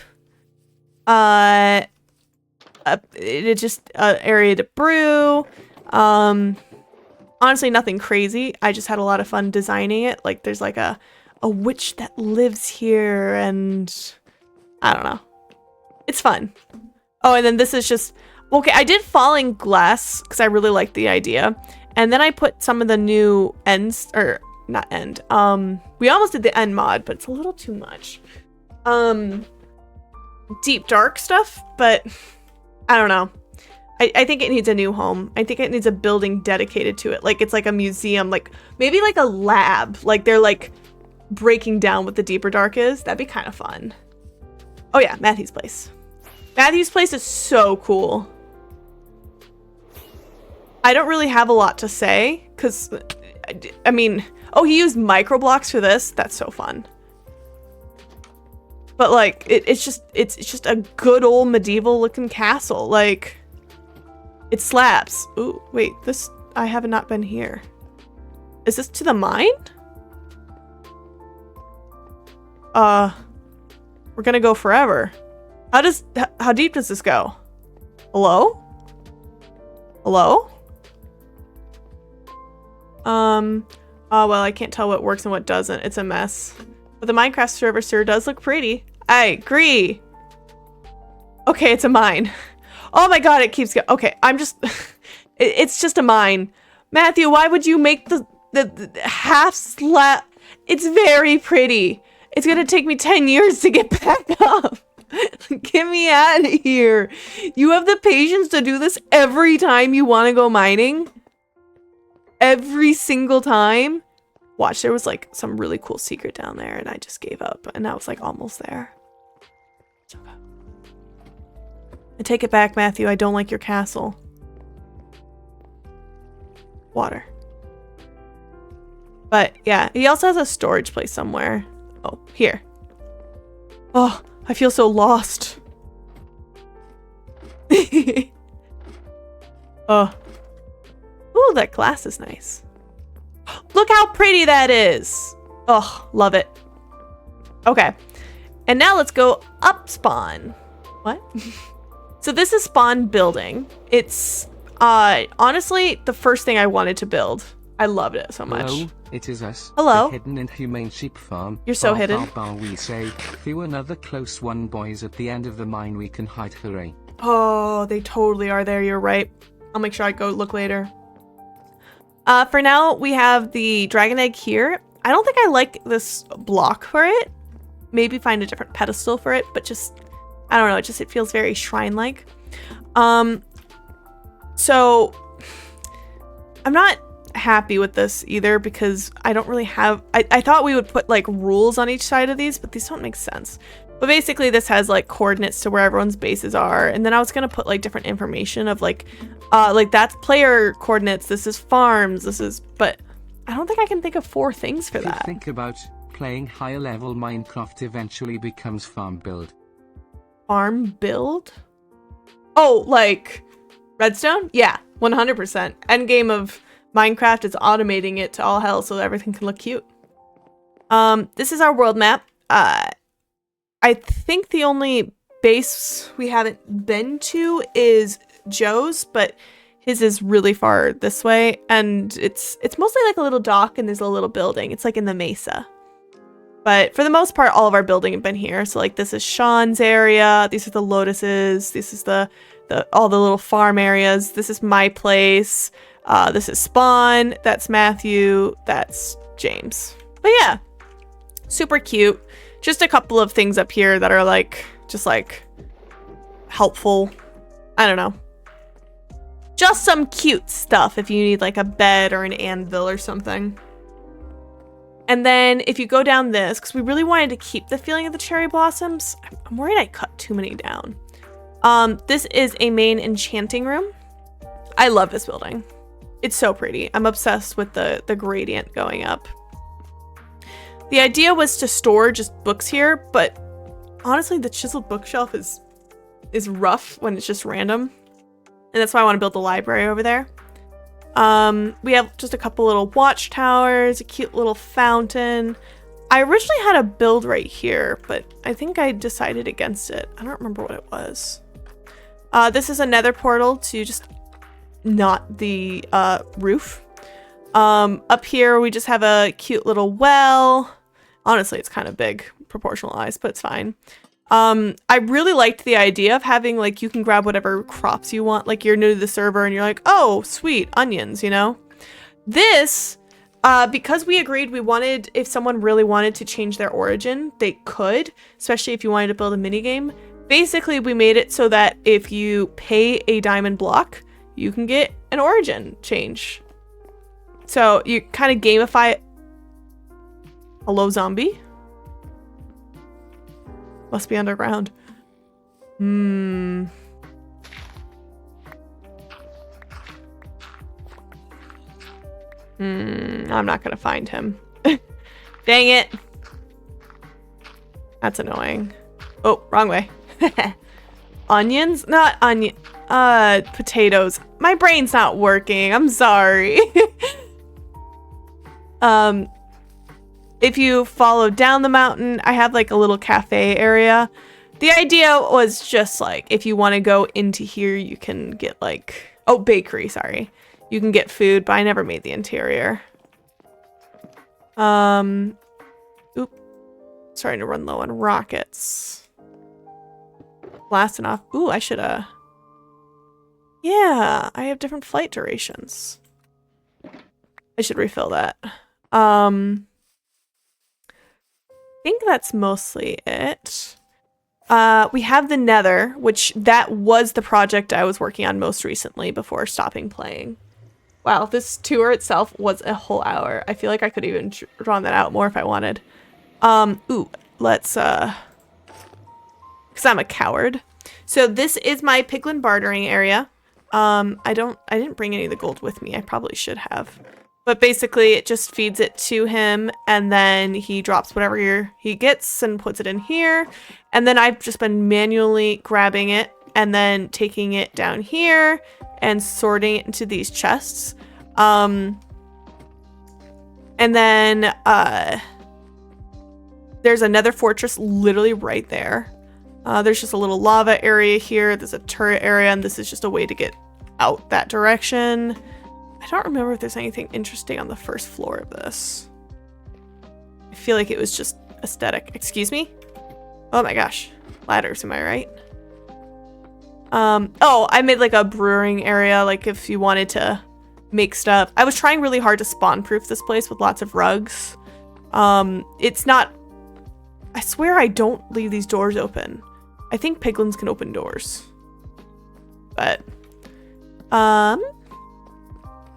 It's just an area to brew. Honestly, nothing crazy. I just had a lot of fun designing it. Like there's like a witch that lives here and I don't know. It's fun. Oh, and then this is just, okay, I did falling glass because I really liked the idea. And then I put some of the new ends, or not end. We almost did the end mod, but it's a little too much. Deep dark stuff, but I don't know. I think it needs a new home. I think it needs a building dedicated to it. Like it's like a museum, like maybe like a lab. Like they're like breaking down what the deeper dark is. That'd be kind of fun. Oh yeah, Matthew's place. Matthew's place is so cool. I don't really have a lot to say because I mean, oh, he used micro blocks for this. That's so fun. But like it's just a good old medieval looking castle. Like it slaps. Ooh, wait, this I have not been here. Is this to the mine? We're gonna go forever. How deep does this go? Hello? Hello? Oh well, I can't tell what works and what doesn't. It's a mess. But the Minecraft server sure does look pretty. I agree. Okay, it's a mine. Oh my god, it keeps going. Okay, I'm just it's just a mine. Matthew, why would you make the half slab? It's very pretty. It's gonna take me 10 years to get back up. Get me out of here. You have the patience to do this every time you want to go mining? Every single time? Watch, there was like some really cool secret down there and I just gave up and I was like almost there. It's okay. I take it back, Matthew. I don't like your castle. Water. But yeah, he also has a storage place somewhere. Oh, here. Oh, I feel so lost. Oh. Ooh, that glass is nice. Look how pretty that is. Oh, love it. Okay. And now let's go up spawn. What? So this is spawn building. It's honestly the first thing I wanted to build. I loved it so much. Hello, it is us. Hello. The hidden inhumane sheep farm. You're so hidden. We say, few another close one, boys. At the end of the mine we can hide. Hooray. Oh, they totally are there. You're right. I'll make sure I go look later. For now, we have the dragon egg here. I don't think I like this block for it. maybe find a different pedestal for it, but just, I don't know, it feels very shrine-like. So I'm not happy with this either because I don't really have, I thought we would put like rules on each side of these, but these don't make sense. But basically this has like coordinates to where everyone's bases are, and then I was gonna put like different information of like that's player coordinates, this is farms, this is, but I don't think I can think of 4 things for that. Think about playing higher level Minecraft eventually becomes farm build. Farm build? Oh, like redstone? Yeah, 100%. Endgame of Minecraft is automating it to all hell so that everything can look cute. This is our world map. I think the only base we haven't been to is Joe's, but his is really far this way, and it's mostly like a little dock and there's a little building. It's like in the mesa. But for the most part, all of our building have been here. So like this is Sean's area, these are the lotuses, this is the all the little farm areas, this is my place, this is Spawn, that's Matthew, that's James. But yeah, super cute. Just a couple of things up here that are like, just like helpful. I don't know. Just some cute stuff if you need like a bed or an anvil or something. And then if you go down this, because we really wanted to keep the feeling of the cherry blossoms, I'm worried I cut too many down. This is a main enchanting room. I love this building. It's so pretty. I'm obsessed with the gradient going up. The idea was to store just books here, but honestly, the chiseled bookshelf is rough when it's just random. And that's why I want to build the library over there. We have just a couple little watchtowers, a cute little fountain. I originally had a build right here, but I think I decided against it. I don't remember what it was. This is a nether portal to just not the roof. Up here, we just have a cute little well. Honestly, it's kind of big, proportionalized, but it's fine. I really liked the idea of having, like, you can grab whatever crops you want. Like, you're new to the server and you're like, oh, sweet, onions, you know? This, because we agreed we wanted, if someone really wanted to change their origin, they could, especially if you wanted to build a minigame. Basically, we made it so that if you pay a diamond block, you can get an origin change. So you kind of gamify it. Hello, zombie? Must be underground. I'm not gonna find him. Dang it. That's annoying. Oh, wrong way. Onions? Not onion. Potatoes. My brain's not working. I'm sorry. If you follow down the mountain, I have like a little cafe area. The idea was just like, if you want to go into here, you can get like, oh, bakery, sorry. You can get food, but I never made the interior. Oop. Starting to run low on rockets. Blasting off. Ooh, I should, yeah, I have different flight durations. I should refill that. I think that's mostly it. We have the Nether, which that was the project I was working on most recently before stopping playing. Wow, this tour itself was a whole hour. I feel like I could even drawn that out more if I wanted. Ooh, let's, because I'm a coward. So this is my piglin bartering area. I didn't bring any of the gold with me. I probably should have. But basically, it just feeds it to him, and then he drops whatever he gets and puts it in here. And then I've just been manually grabbing it and then taking it down here and sorting it into these chests. And then there's another fortress literally right there. There's just a little lava area here. There's a turret area, and this is just a way to get out that direction. I don't remember if there's anything interesting on the first floor of this. I feel like it was just aesthetic. Excuse me? Oh my gosh. Ladders, am I right? Oh, I made like a brewing area, like if you wanted to make stuff. I was trying really hard to spawn proof this place with lots of rugs. It's not I swear I don't leave these doors open. I think piglins can open doors. But, and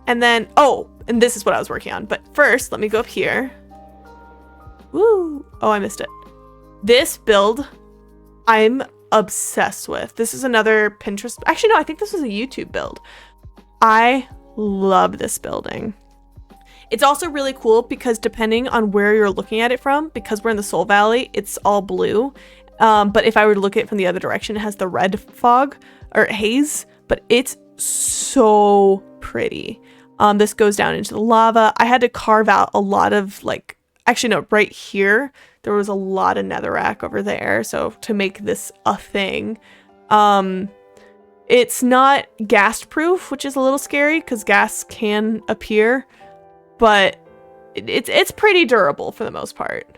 then, oh, and this is what I was working on. But first, let me go up here. Woo. Oh, I missed it. This build, I'm obsessed with. This is another Pinterest. Actually, no, I think this was a YouTube build. I love this building. It's also really cool because depending on where you're looking at it from, because we're in the Soul Valley, it's all blue. But if I were to look at it from the other direction, it has the red fog or haze, but it's so pretty. This goes down into the lava. I had to carve out a lot of like, actually no, right here, there was a lot of netherrack over there. So to make this a thing, it's not gas proof, which is a little scary because gas can appear, but it's pretty durable for the most part.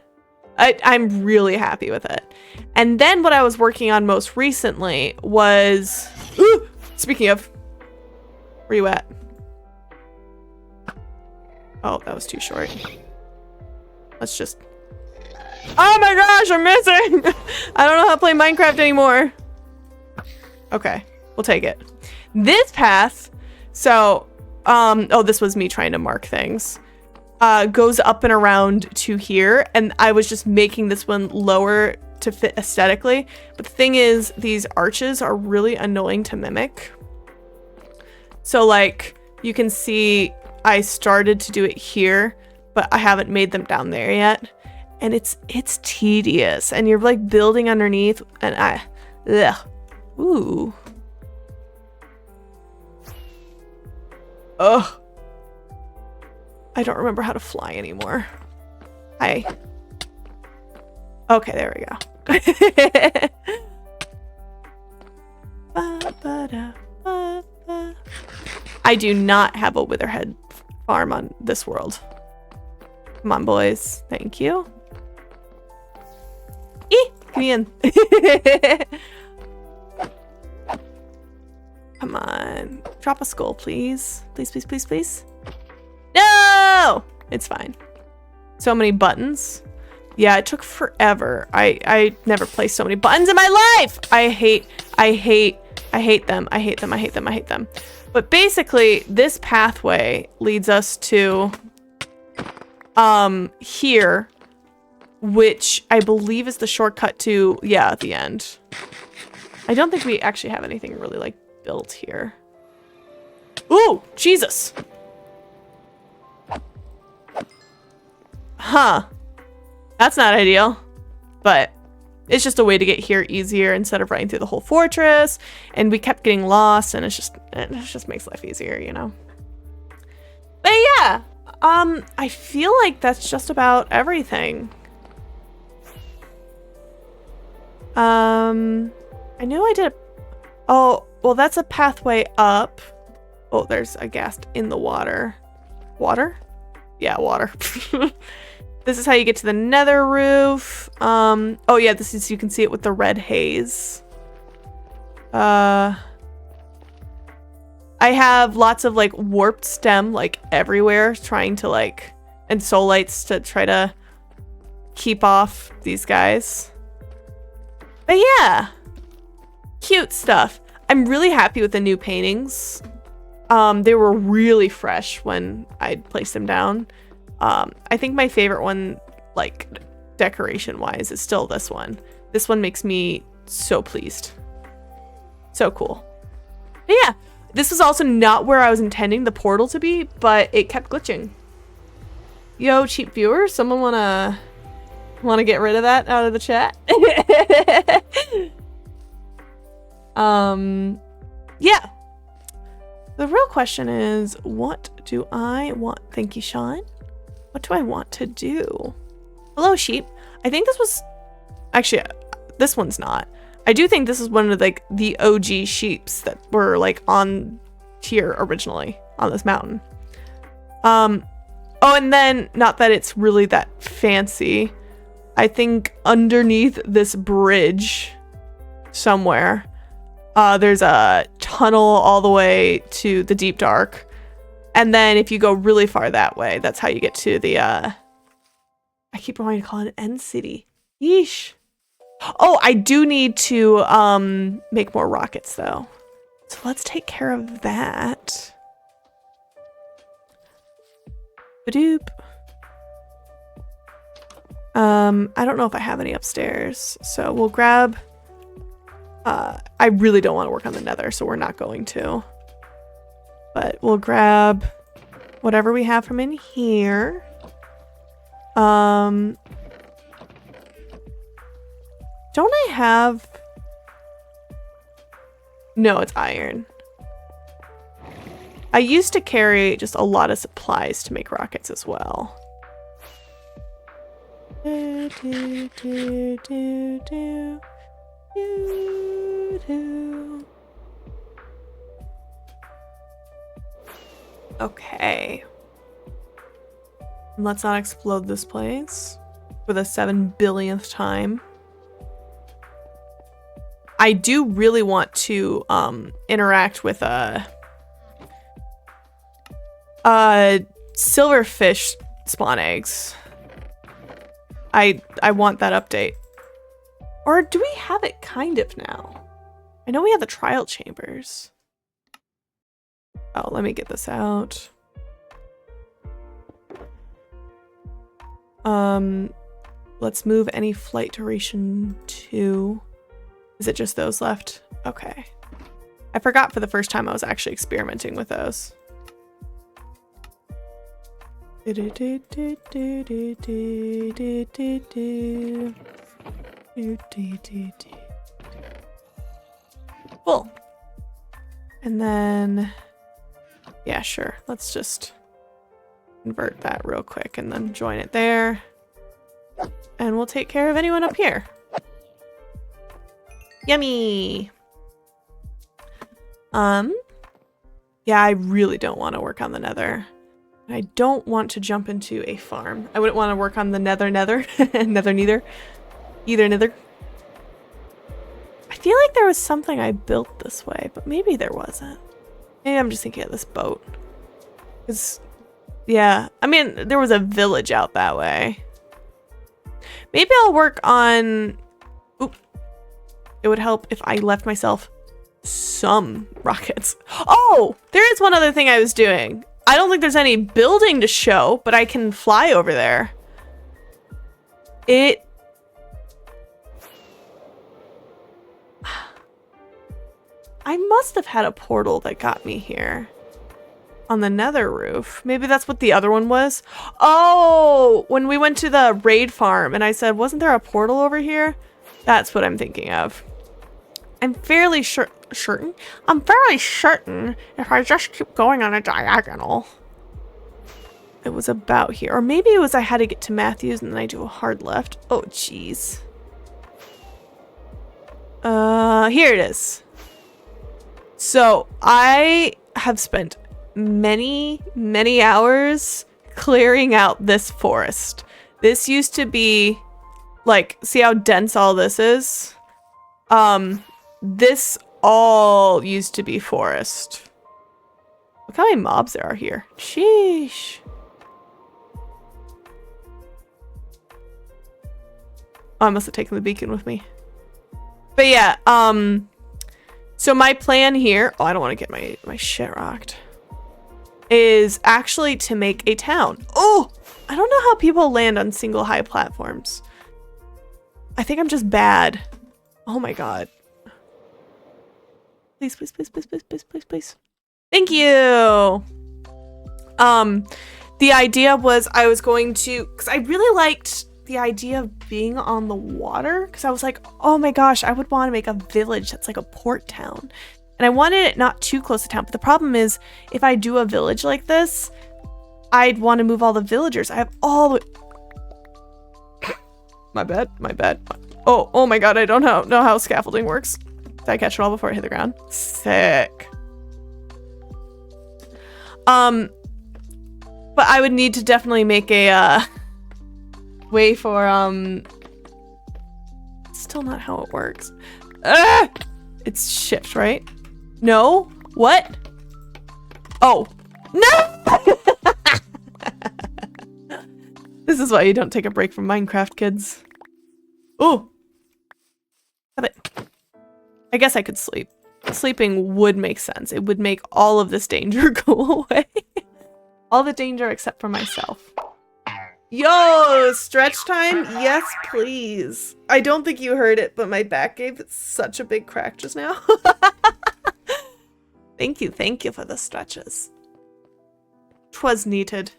I'm really happy with it. And then what I was working on most recently was, ooh, speaking of, where you at? Oh, that was too short. Let's just, oh my gosh, I'm missing. I don't know how to play Minecraft anymore. Okay, we'll take it. This path, so, oh, this was me trying to mark things. Goes up and around to here, and I was just making this one lower to fit aesthetically. But the thing is, these arches are really annoying to mimic. So like, you can see I started to do it here, but I haven't made them down there yet. And it's tedious, and you're like building underneath, and ugh. Ooh. Ugh. I don't remember how to fly anymore. Hi. Okay, there we go. I do not have a witherhead farm on this world. Come on, boys. Thank you. Give me in. Come on. Drop a skull, please. Please, please, please, please. No! It's fine. So many buttons. Yeah, it took forever. I never placed so many buttons in my life! I hate them. I hate them. But basically, this pathway leads us to here, which I believe is the shortcut to, yeah, the end. I don't think we actually have anything really like built here. Ooh, Jesus. Huh. That's not ideal, but it's just a way to get here easier instead of running through the whole fortress. And we kept getting lost, and it just makes life easier, you know. But yeah, I feel like that's just about everything. I knew I did. Oh, well, that's a pathway up. Oh, there's a ghast in the water. Water? Yeah, water. This is how you get to the nether roof. Oh yeah, this is, you can see it with the red haze. I have lots of like warped stem like everywhere, trying to like, and soul lights to try to keep off these guys. But yeah, cute stuff. I'm really happy with the new paintings. They were really fresh when I placed them down. I think my favorite one, like decoration wise, is still this one. This one makes me so pleased. So cool. But yeah, this was also not where I was intending the portal to be, but it kept glitching. Yo, cheap viewers, someone wanna get rid of that out of the chat? Yeah. The real question is, what do I want? Thank you, Sean. What do I want to do? Hello, sheep. I think this was, actually, this one's not. I do think this is one of like the OG sheeps that were like on here originally on this mountain. Oh, and then, not that it's really that fancy, I think underneath this bridge somewhere, there's a tunnel all the way to the deep dark. And then if you go really far that way, that's how you get to the, I keep wanting to call it an end city. Yeesh. Oh, I do need to make more rockets though. So let's take care of that. Badoop. I don't know if I have any upstairs, so we'll grab. I really don't want to work on the Nether, so we're not going to. But we'll grab whatever we have from in here. Don't I have... No, it's iron. I used to carry just a lot of supplies to make rockets as well. Okay. Let's not explode this place for the 7 billionth time. I do really want to interact with silverfish spawn eggs. I want that update. Or do we have it kind of now? I know we have the trial chambers. Oh, let me get this out. Let's move any flight duration to... Is it just those left? Okay. I forgot for the first time I was actually experimenting with those. Cool. And then, yeah, sure. Let's just convert that real quick and then join it there. And we'll take care of anyone up here. Yummy. Yeah, I really don't want to work on the Nether. I don't want to jump into a farm. I wouldn't want to work on the nether. Nether neither. Either nether. I feel like there was something I built this way, but maybe there wasn't. Maybe I'm just thinking of this boat. Because, yeah, I mean, there was a village out that way. Maybe I'll work on... Oop. It would help if I left myself some rockets. Oh, there is one other thing I was doing. I don't think there's any building to show, but I can fly over there. I must have had a portal that got me here. On the Nether roof. Maybe that's what the other one was. Oh, when we went to the raid farm and I said, wasn't there a portal over here? That's what I'm thinking of. I'm fairly certain. I'm fairly certain if I just keep going on a diagonal. It was about here. Or maybe it was I had to get to Matthews and then I do a hard left. Oh, jeez. Here it is. So I have spent many, many hours clearing out this forest. This used to be like, see how dense all this is? This all used to be forest. Look how many mobs there are here. Sheesh. Oh, I must have taken the beacon with me. But yeah, so my plan here, oh, I don't want to get my shit rocked, is actually to make a town. Oh, I don't know how people land on single high platforms. I think I'm just bad. Oh my god. Please, please, please, please, please, please, please, please. Thank you. The idea was I was going to, because I really liked the idea of being on the water, because I was like, oh my gosh, I would want to make a village that's like a port town. And I wanted it not too close to town. But the problem is, if I do a village like this, I'd want to move all the villagers. I have all the... My bad, my bad. Oh my god, I don't know how scaffolding works. Did I catch it all before I hit the ground? Sick. But I would need to definitely make a way for still not how it works. It's shift, right? No? What? Oh. No! This is why you don't take a break from Minecraft, kids. Oh! Stop it. I guess I could sleep. Sleeping would make sense. It would make all of this danger go away. All the danger except for myself. Yo, stretch time? Yes, please. I don't think you heard it, but my back gave such a big crack just now. Thank you for the stretches. 'Twas needed.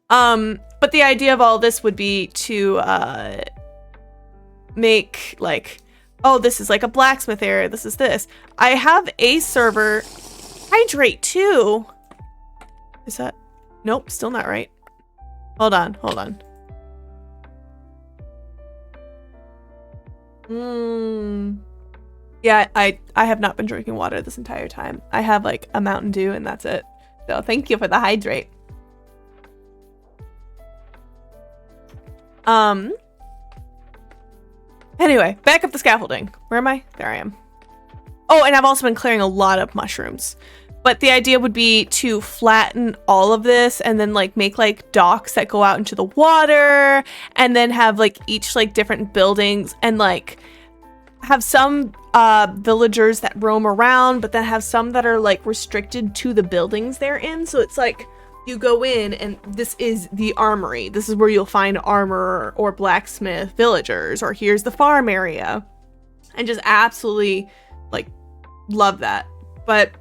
But the idea of all this would be to make like, oh, this is like a blacksmith area. This is this. I have a server. Hydrate too. Is that? Nope, still not right. Hold on, hold on. Yeah, I have not been drinking water this entire time. I have like a Mountain Dew and that's it. So thank you for the hydrate. Anyway, back up the scaffolding. Where am I? There I am. Oh, and I've also been clearing a lot of mushrooms. But the idea would be to flatten all of this and then like make like docks that go out into the water and then have like each like different buildings and like have some villagers that roam around, but then have some that are like restricted to the buildings they're in. So it's like you go in and this is the armory. This is where you'll find armor or blacksmith villagers, or here's the farm area. And just absolutely like love that. But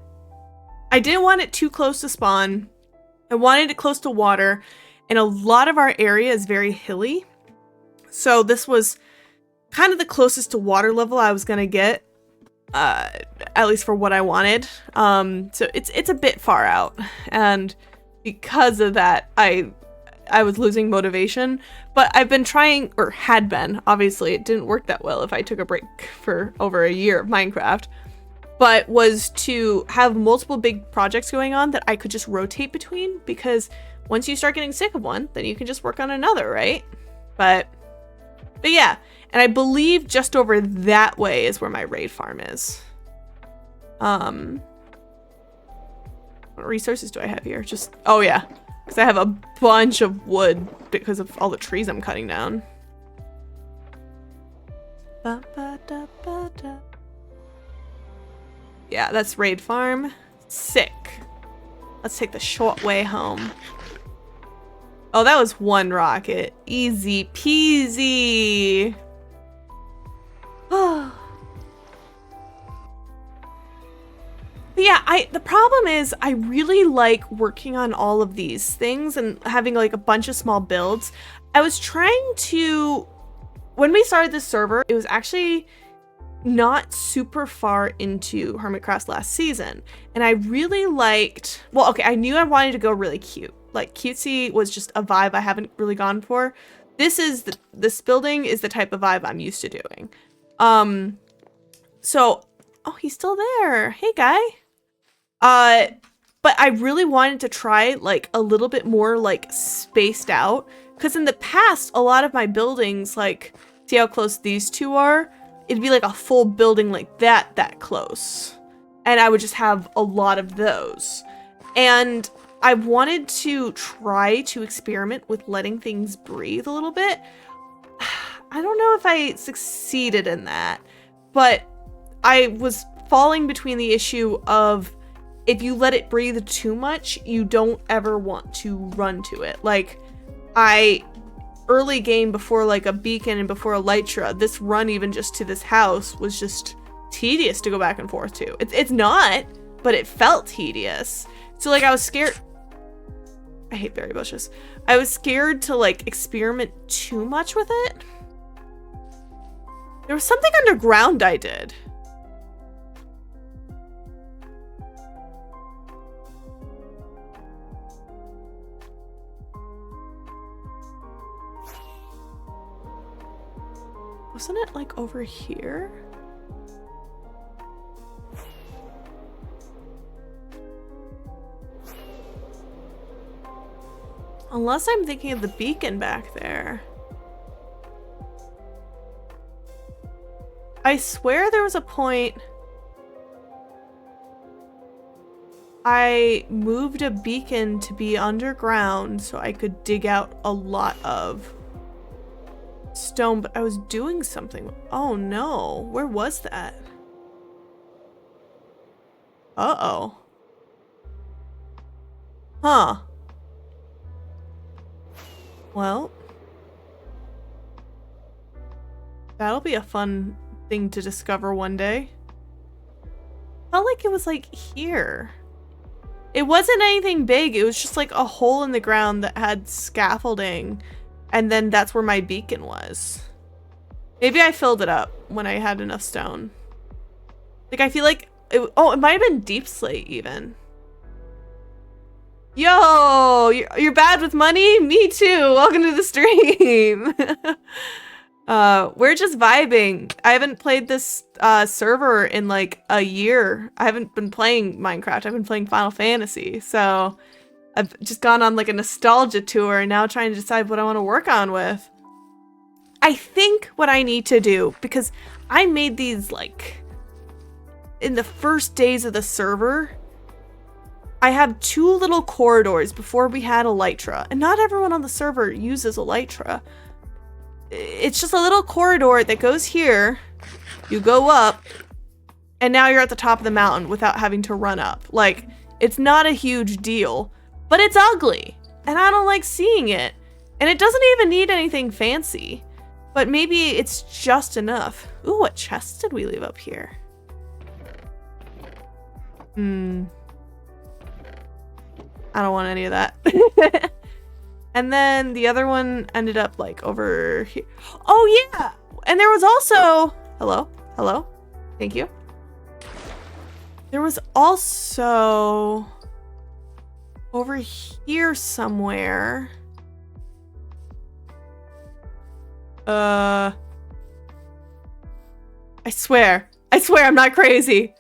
I didn't want it too close to spawn. I wanted it close to water, and a lot of our area is very hilly. So this was kind of the closest to water level I was gonna get, at least for what I wanted. So it's a bit far out, and because of that, I was losing motivation. But I've been trying, or had been. Obviously, it didn't work that well if I took a break for over a year of Minecraft. But was to have multiple big projects going on that I could just rotate between, because once you start getting sick of one, then you can just work on another, right? But yeah, and I believe just over that way is where my raid farm is. What resources do I have here? Just, oh yeah, because I have a bunch of wood because of all the trees I'm cutting down. Ba-ba-da-ba-da. Yeah, that's raid farm. Sick. Let's take the short way home. Oh, that was one rocket. Easy peasy. Oh. Yeah, the problem is I really like working on all of these things and having like a bunch of small builds. I was trying to, when we started this server, it was actually not super far into Hermitcraft last season, and I really liked, well, okay, I knew I wanted to go really cute. Like cutesy was just a vibe I haven't really gone for. This building is the type of vibe I'm used to doing. So, oh, he's still there. Hey, guy. But I really wanted to try like a little bit more like spaced out, because in the past, a lot of my buildings, like, see how close these two are? It'd be like a full building like that close. And I would just have a lot of those. And I wanted to try to experiment with letting things breathe a little bit. I don't know if I succeeded in that, but I was falling between the issue of if you let it breathe too much, you don't ever want to run to it. Like, early game, before like a beacon and before elytra, this run even just to this house was just tedious to go back and forth to. It's not, but it felt tedious. So like I was scared. I hate berry bushes. I was scared to like experiment too much with it. There was something underground I did. Wasn't it like over here? Unless I'm thinking of the beacon back there. I swear there was a point I moved a beacon to be underground so I could dig out a lot of. stone, but I was doing something. Oh no, where was that? Uh-oh. Huh. Well, that'll be a fun thing to discover one day. Felt like it was like here. It wasn't anything big, it was just like a hole in the ground that had scaffolding, and then that's where my beacon was. Maybe I filled it up when I had enough stone. Like I feel like it might have been deep slate even. Yo, you're bad with money? Me too. Welcome to the stream. We're just vibing. I haven't played this server in like a year. I haven't been playing Minecraft. I've been playing Final Fantasy. So I've just gone on like a nostalgia tour and now trying to decide what I want to work on with. I think what I need to do, because I made these like in the first days of the server, I have 2 little corridors before we had Elytra, and not everyone on the server uses Elytra. It's just a little corridor that goes here, you go up, and now you're at the top of the mountain without having to run up. Like, it's not a huge deal, but it's ugly, and I don't like seeing it. And it doesn't even need anything fancy, but maybe it's just enough. Ooh, what chests did we leave up here? I don't want any of that. And then the other one ended up like over here. Oh yeah! And there was also, hello, thank you. There was also over here somewhere. I swear I'm not crazy.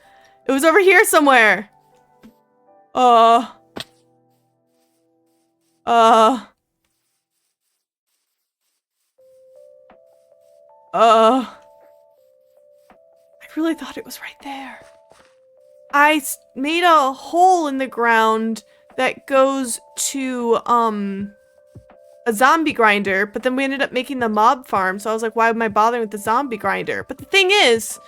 It was over here somewhere. I really thought it was right there. I made a hole in the ground that goes to, a zombie grinder, but then we ended up making the mob farm, so I was like, why am I bothering with the zombie grinder? But the thing is,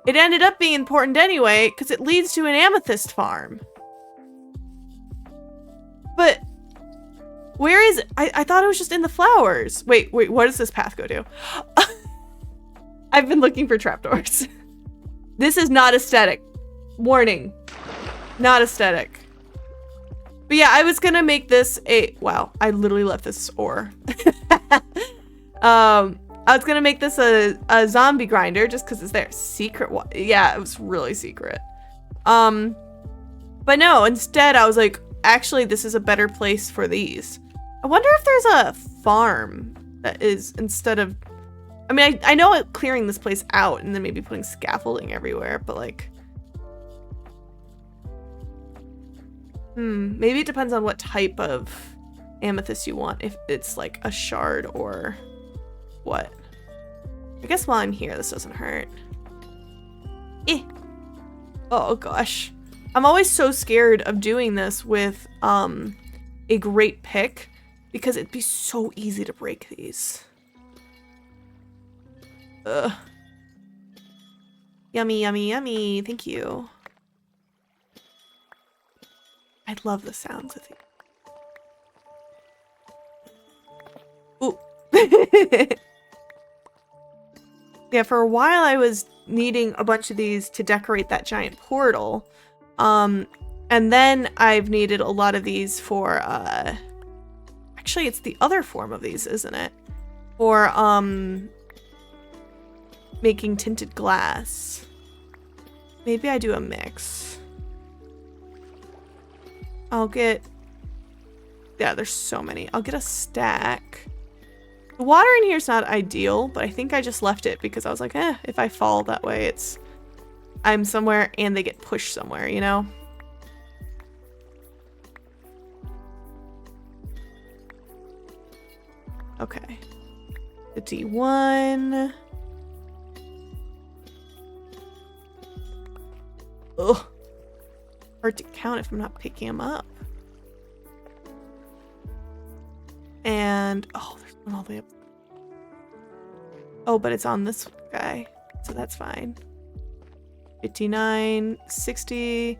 it ended up being important anyway, because it leads to an amethyst farm. But where is it? I thought it was just in the flowers. Wait, what does this path go to? I've been looking for trapdoors. This is not aesthetic. Warning. Not aesthetic. But yeah, I was gonna make this a... Wow, I literally left this ore. I was gonna make this a zombie grinder just because it's there. Secret... Yeah, it was really secret. But no, instead I was like, actually, this is a better place for these. I wonder if there's a farm that is instead of... I mean, I know clearing this place out and then maybe putting scaffolding everywhere, but like... maybe it depends on what type of amethyst you want, if it's like a shard or what. I guess while I'm here, this doesn't hurt. Oh gosh. I'm always so scared of doing this with a great pick because it'd be so easy to break these. Ugh. Yummy, yummy, yummy. Thank you. I love the sounds of these. Ooh. Yeah, for a while I was needing a bunch of these to decorate that giant portal. And then I've needed a lot of these for, actually it's the other form of these, isn't it? For, making tinted glass. Maybe I do a mix. I'll get... Yeah, there's so many. I'll get a stack. The water in here is not ideal, but I think I just left it because I was like, if I fall that way, it's... I'm somewhere and they get pushed somewhere, you know? Okay. The D1. Ugh. Hard to count if I'm not picking them up. And, oh, there's one all the way up. Oh, but it's on this guy, so that's fine. 59, 60,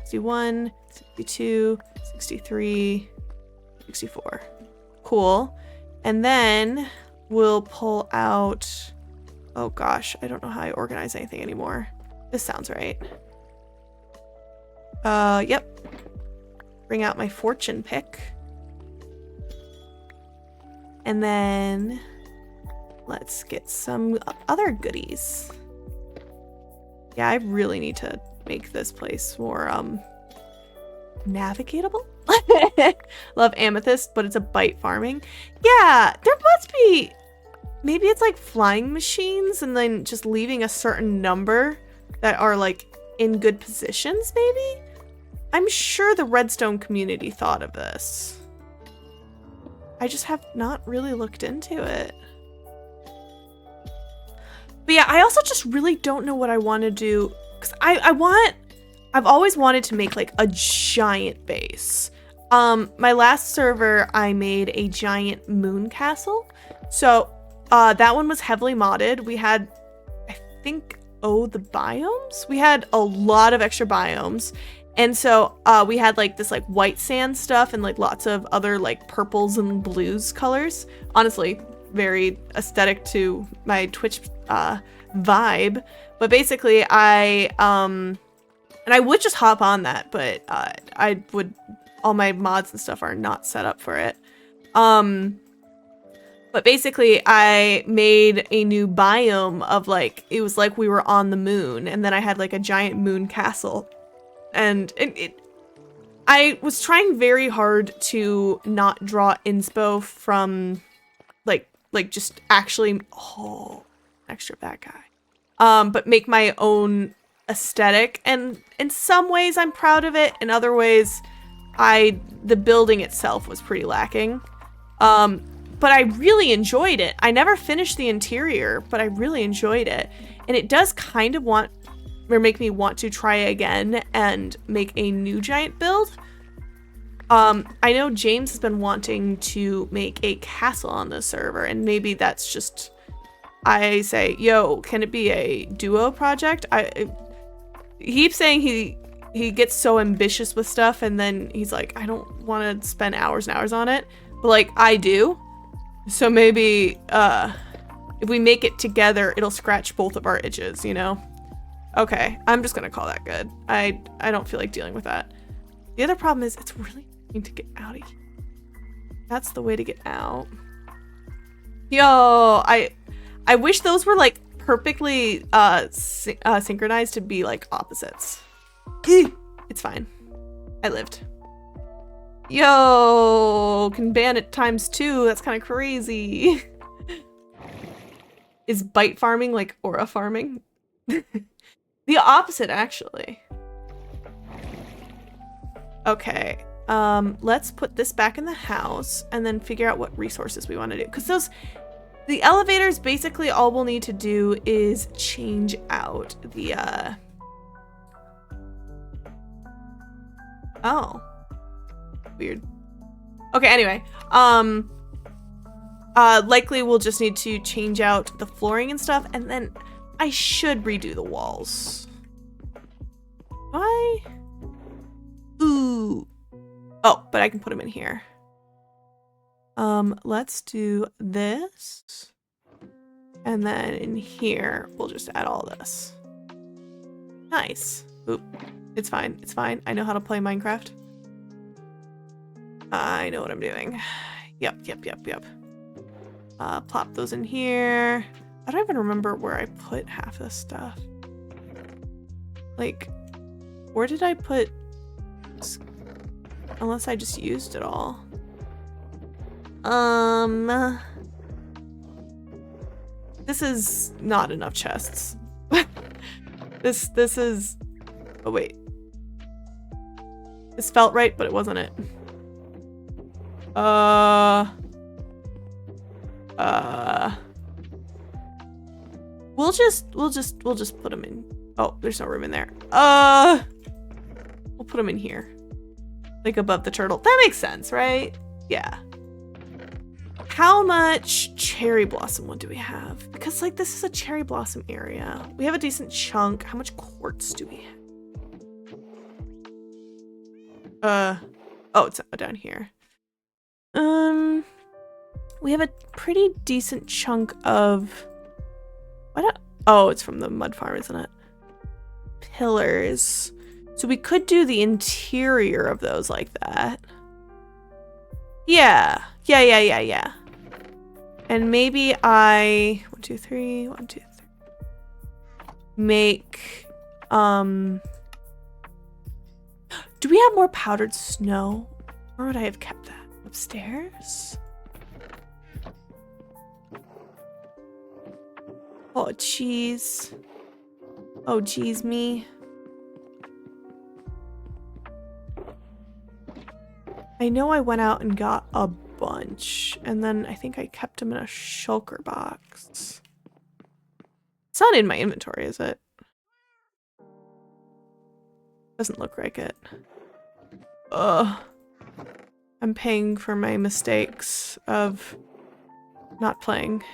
61, 62, 63, 64. Cool. And then we'll pull out... Oh gosh, I don't know how I organize anything anymore. This sounds right. Yep. Bring out my fortune pick. And then let's get some other goodies. Yeah, I really need to make this place more navigatable. Love amethyst, but it's a bite farming. Yeah, there must be, maybe it's like flying machines and then just leaving a certain number that are like in good positions, maybe? I'm sure the redstone community thought of this. I just have not really looked into it. But yeah, I also just really don't know what I want to do. Because I've always wanted to make like a giant base. My last server, I made a giant moon castle. So that one was heavily modded. We had, I think, the biomes? We had a lot of extra biomes. And so we had like this like white sand stuff and like lots of other like purples and blues colors. Honestly, very aesthetic to my Twitch vibe. But basically and I would just hop on that, but all my mods and stuff are not set up for it. But basically I made a new biome of like, it was like we were on the moon, and then I had like a giant moon castle. And I was trying very hard to not draw inspo from like just actually, extra bad guy. But make my own aesthetic, and in some ways I'm proud of it. In other ways, the building itself was pretty lacking. But I really enjoyed it. I never finished the interior, but I really enjoyed it. And it does kind of make me want to try again and make a new giant build. I know James has been wanting to make a castle on the server, and maybe that's just, I say, yo, can it be a duo project? He keeps saying he gets so ambitious with stuff, and then he's like, I don't want to spend hours and hours on it, but like I do. So maybe if we make it together, it'll scratch both of our itches, you know? Okay, I'm just gonna call that good. I don't feel like dealing with that. The other problem is it's really annoying to get out of here. That's the way to get out. Yo, I wish those were like perfectly synchronized to be like opposites. It's fine. I lived. Yo, can ban it ×2. That's kind of crazy. Is bite farming like aura farming? The opposite, actually. Okay, let's put this back in the house and then figure out what resources we want to do. Because the elevators, basically all we'll need to do is change out the, oh. Weird. Okay, anyway, likely we'll just need to change out the flooring and stuff, and then I should redo the walls. Why? Ooh. Oh, but I can put them in here. Let's do this. And then in here, we'll just add all this. Nice. Oop. It's fine. It's fine. I know how to play Minecraft. I know what I'm doing. Yep. Plop those in here. I don't even remember where I put half this stuff. Like, where did I put... Unless I just used it all. This is not enough chests. This is... Oh, wait. This felt right, but it wasn't it. We'll just put them in. Oh, there's no room in there. We'll put them in here. Like above the turtle. That makes sense, right? Yeah. How much cherry blossom wood do we have? Because like this is a cherry blossom area. We have a decent chunk. How much quartz do we have? Oh, it's down here. We have a pretty decent chunk of what? Oh, it's from the mud farm, isn't it? Pillars. So we could do the interior of those like that. Yeah. Yeah. And maybe I 1, 2, 3, 1, 2, 3. Make do we have more powdered snow? Where would I have kept that? Upstairs? Oh jeez. Oh jeez me. I know I went out and got a bunch, and then I think I kept them in a shulker box. It's not in my inventory, is it? Doesn't look like it. Ugh. I'm paying for my mistakes of not playing.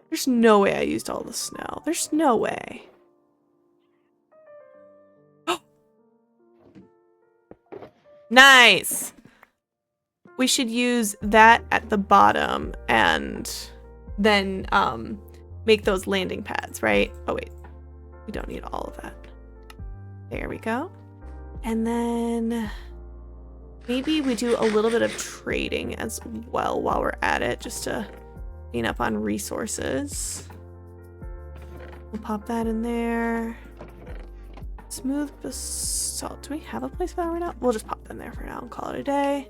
There's no way I used all the snow. There's no way. Nice! We should use that at the bottom and then make those landing pads, right? Oh wait, we don't need all of that. There we go. And then maybe we do a little bit of trading as well while we're at it, just to clean up on resources. We'll pop that in there. Smooth basalt. Do we have a place for that right now? We'll just pop it in there for now and call it a day.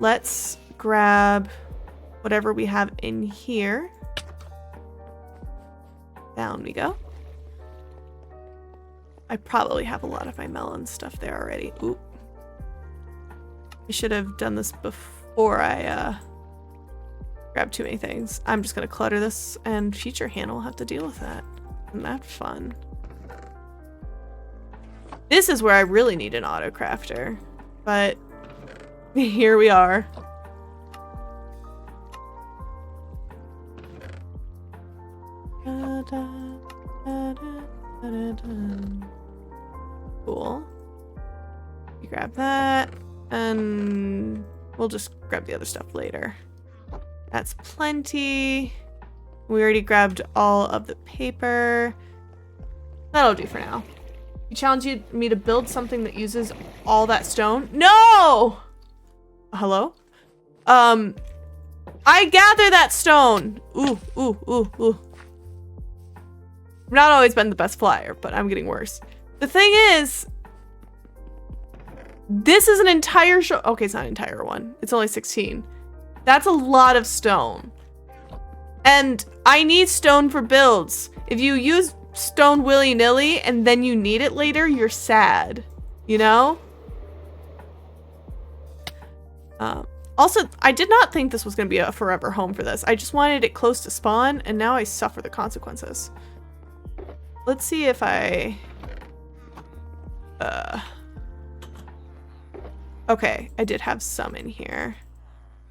Let's grab whatever we have in here. Down we go. I probably have a lot of my melon stuff there already. Oop. I should have done this before I grabbed too many things. I'm just gonna clutter this, and future Hannah will have to deal with that. Isn't that fun? This is where I really need an auto crafter, but here we are. Cool. You grab that, and we'll just grab the other stuff later. That's plenty. We already grabbed all of the paper. That'll do for now. You challenge me to build something that uses all that stone? No! Hello? I gather that stone. Ooh. I've not always been the best flyer, but I'm getting worse. The thing is, this is an entire show. Okay, it's not an entire one. It's only 16. That's a lot of stone. And I need stone for builds. If you use stone willy-nilly and then you need it later, you're sad. You know? Also, I did not think this was going to be a forever home for this. I just wanted it close to spawn, and now I suffer the consequences. Let's see if I... Okay, I did have some in here.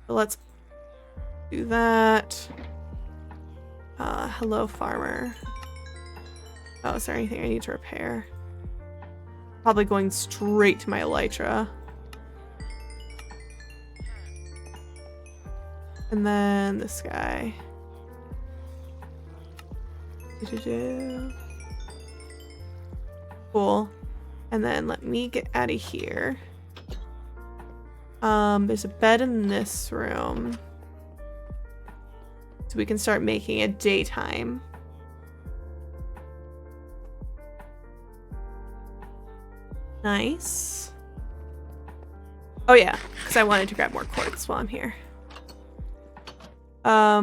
So let's do that. Hello, farmer. Oh, is there anything I need to repair? Probably going straight to my elytra. And then this guy. Cool. And then let me get out of here. There's a bed in this room. So we can start making it daytime. Nice. Oh yeah, because I wanted to grab more quartz while I'm here. Oh.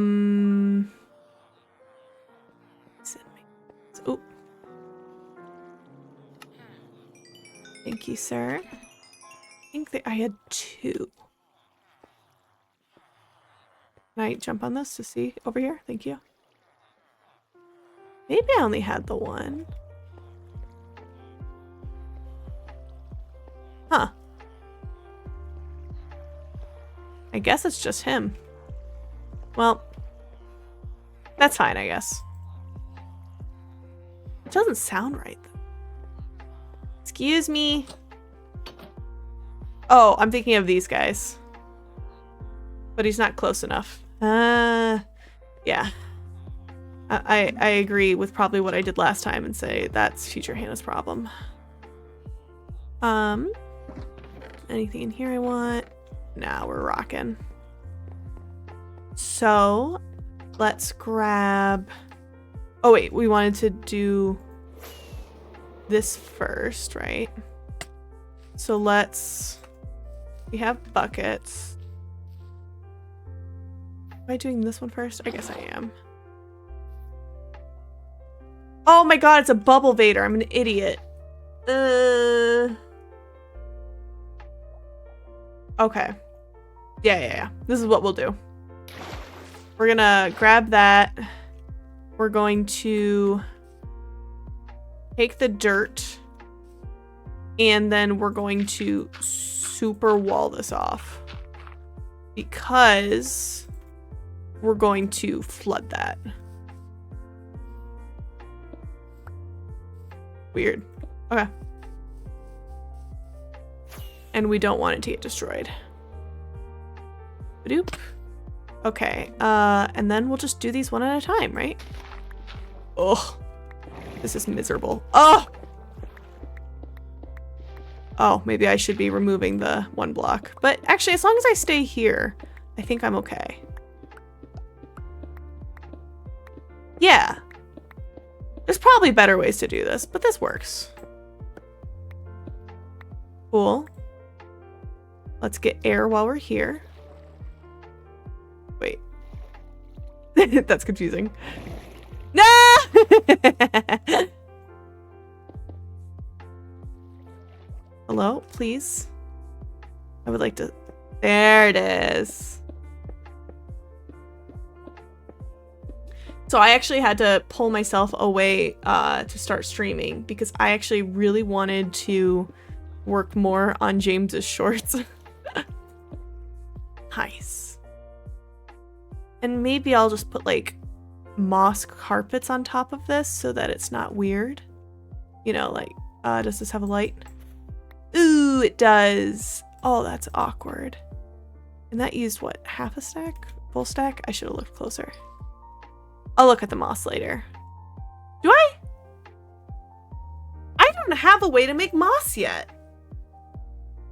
Thank you, sir. I think that I had 2. Can I jump on this to see over here? Thank you. Maybe I only had the 1. Huh. I guess it's just him. Well, that's fine, I guess. It doesn't sound right, though. Excuse me. Oh, I'm thinking of these guys. But he's not close enough. Yeah. I agree with probably what I did last time and say that's future Hannah's problem. Anything in here I want? Nah, we're rocking. So, let's grab... Oh wait, we wanted to do this first, right? So let's... We have buckets. Am I doing this one first? I guess I am. Oh my god, it's a bubble vader. I'm an idiot. Okay. Yeah. This is what we'll do. We're gonna grab that. We're going to take the dirt. And then we're going to super wall this off. Because we're going to flood that. Weird. Okay. And we don't want it to get destroyed. Badoop. Okay. And then we'll just do these one at a time, right? Ugh. This is miserable. Oh! Oh, maybe I should be removing the one block. But actually, as long as I stay here, I think I'm okay. Yeah. There's probably better ways to do this, but this works. Cool. Let's get air while we're here. Wait. That's confusing. No! Hello, please? I would like to... There it is. So I actually had to pull myself away to start streaming because I actually really wanted to work more on James's shorts. Nice. And maybe I'll just put like moss carpets on top of this so that it's not weird. You know, like, does this have a light? Ooh, it does. Oh, that's awkward. And that used what, half a stack? Full stack? I should have looked closer. I'll look at the moss later. Do I? I don't have a way to make moss yet.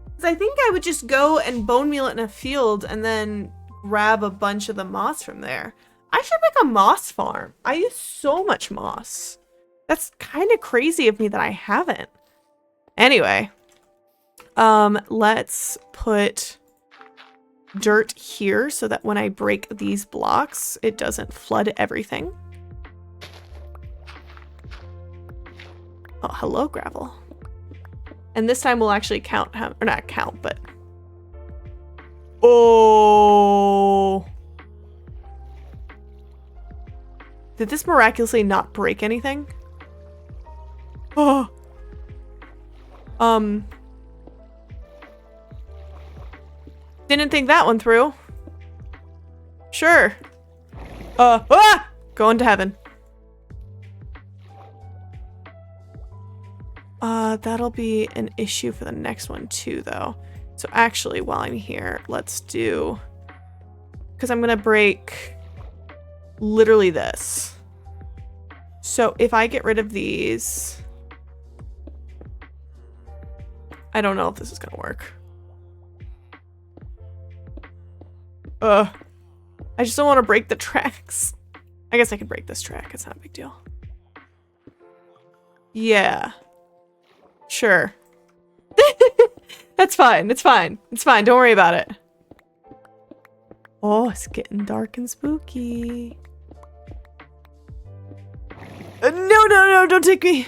Because I think I would just go and bone meal it in a field and then grab a bunch of the moss from there. I should make a moss farm. I use so much moss. That's kind of crazy of me that I haven't. Anyway. Let's put dirt here so that when I break these blocks, it doesn't flood everything. Oh, hello, gravel. And this time we'll actually count how, or not count, but... Oh! Did this miraculously not break anything? Oh! Didn't think that one through. Sure. Going to heaven. That'll be an issue for the next one too, though. So actually, while I'm here, let's do... Because I'm gonna break literally this. So if I get rid of these... I don't know if this is gonna work. I just don't want to break the tracks. I guess I can break this track. It's not a big deal. Yeah. Sure. That's fine. It's fine. It's fine. Don't worry about it. Oh, it's getting dark and spooky. No, don't take me.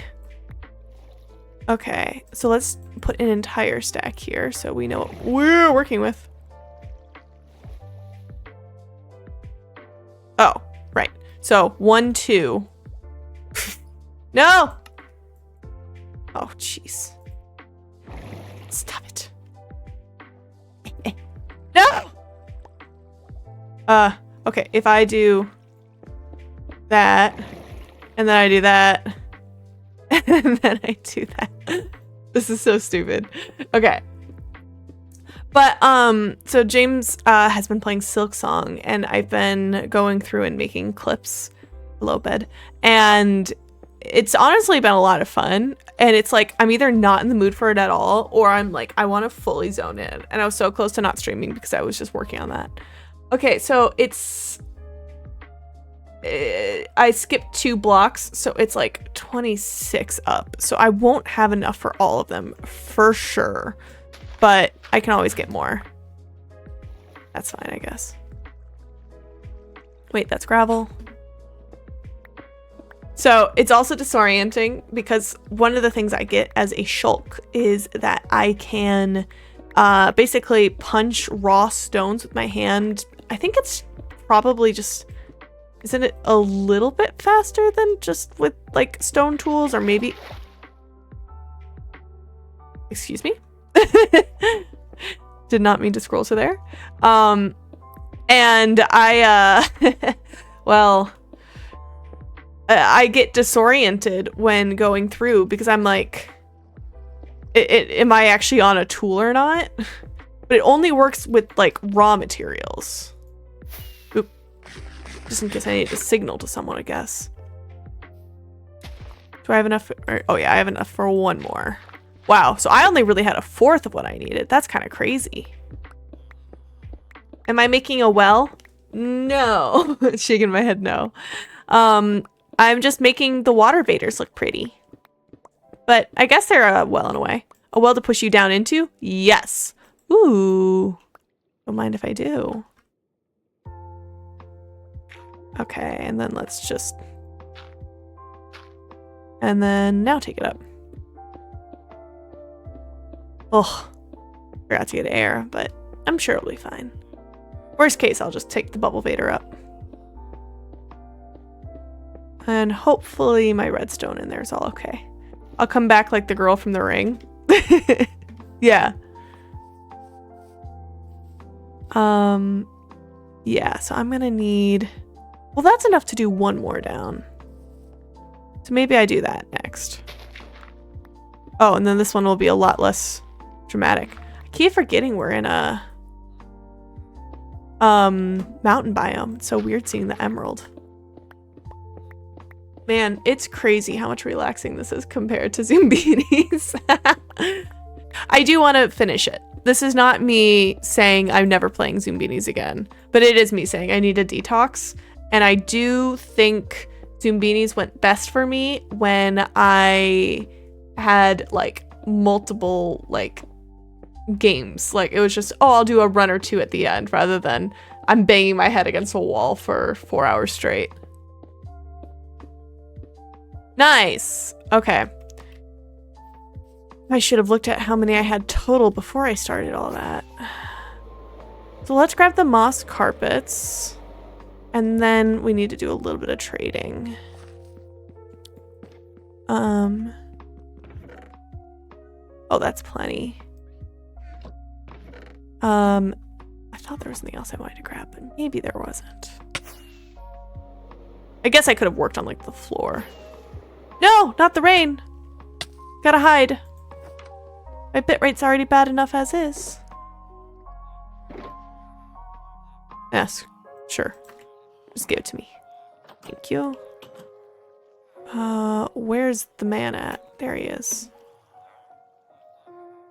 Okay, so let's put an entire stack here so we know what we're working with. Oh, right. So 1, 2. No! Oh, jeez. Stop it. Okay, if I do that, and then I do that, and then I do that. This is so stupid. Okay. But, so James, has been playing Silksong, and I've been going through and making clips. Hello, bed. And it's honestly been a lot of fun. And it's like, I'm either not in the mood for it at all, or I'm like, I want to fully zone in. And I was so close to not streaming because I was just working on that. Okay, so it's... I skipped 2 blocks, so it's like 26 up. So I won't have enough for all of them, for sure. But I can always get more. That's fine, I guess. Wait, that's gravel. So it's also disorienting because one of the things I get as a shulk is that I can basically punch raw stones with my hand. I think it's probably just... Isn't it a little bit faster than just with like stone tools, or maybe... Excuse me? Did not mean to scroll to there. And I, well, I get disoriented when going through because I'm like, am I actually on a tool or not? But it only works with like raw materials. Oop. Just in case I need to signal to someone, I guess. Do I have enough? Oh yeah, I have enough for 1 more. Wow, so I only really had 1/4 of what I needed. That's kind of crazy. Am I making a well? No. Shaking my head no. I'm just making the water vaders look pretty. But I guess they're a well in a way. A well to push you down into? Yes. Ooh. Don't mind if I do. Okay, and then let's just... And then now take it up. Oh, forgot to get air, but I'm sure it'll be fine. Worst case, I'll just take the bubble vader up. And hopefully my redstone in there is all okay. I'll come back like the girl from The Ring. Yeah. Yeah, so I'm gonna need... Well, that's enough to do 1 more down. So maybe I do that next. Oh, and then this one will be a lot less dramatic. I keep forgetting we're in a mountain biome. It's so weird seeing the emerald. Man, it's crazy how much relaxing this is compared to Zoombinis. I do want to finish it. This is not me saying I'm never playing Zoombinis again, but it is me saying I need a detox. And I do think Zoombinis went best for me when I had like multiple like games. Like it was just, oh, I'll do a run or 2 at the end rather than I'm banging my head against a wall for 4 hours straight. Nice. Okay. I should have looked at how many I had total before I started all that. So let's grab the moss carpets. And then we need to do a little bit of trading. Oh, that's plenty. I thought there was something else I wanted to grab, but maybe there wasn't. I guess I could have worked on like the floor. No, not the rain. Gotta hide. My bitrate's already bad enough as is. Yes, sure. Just give it to me. Thank you. Where's the man at? There he is.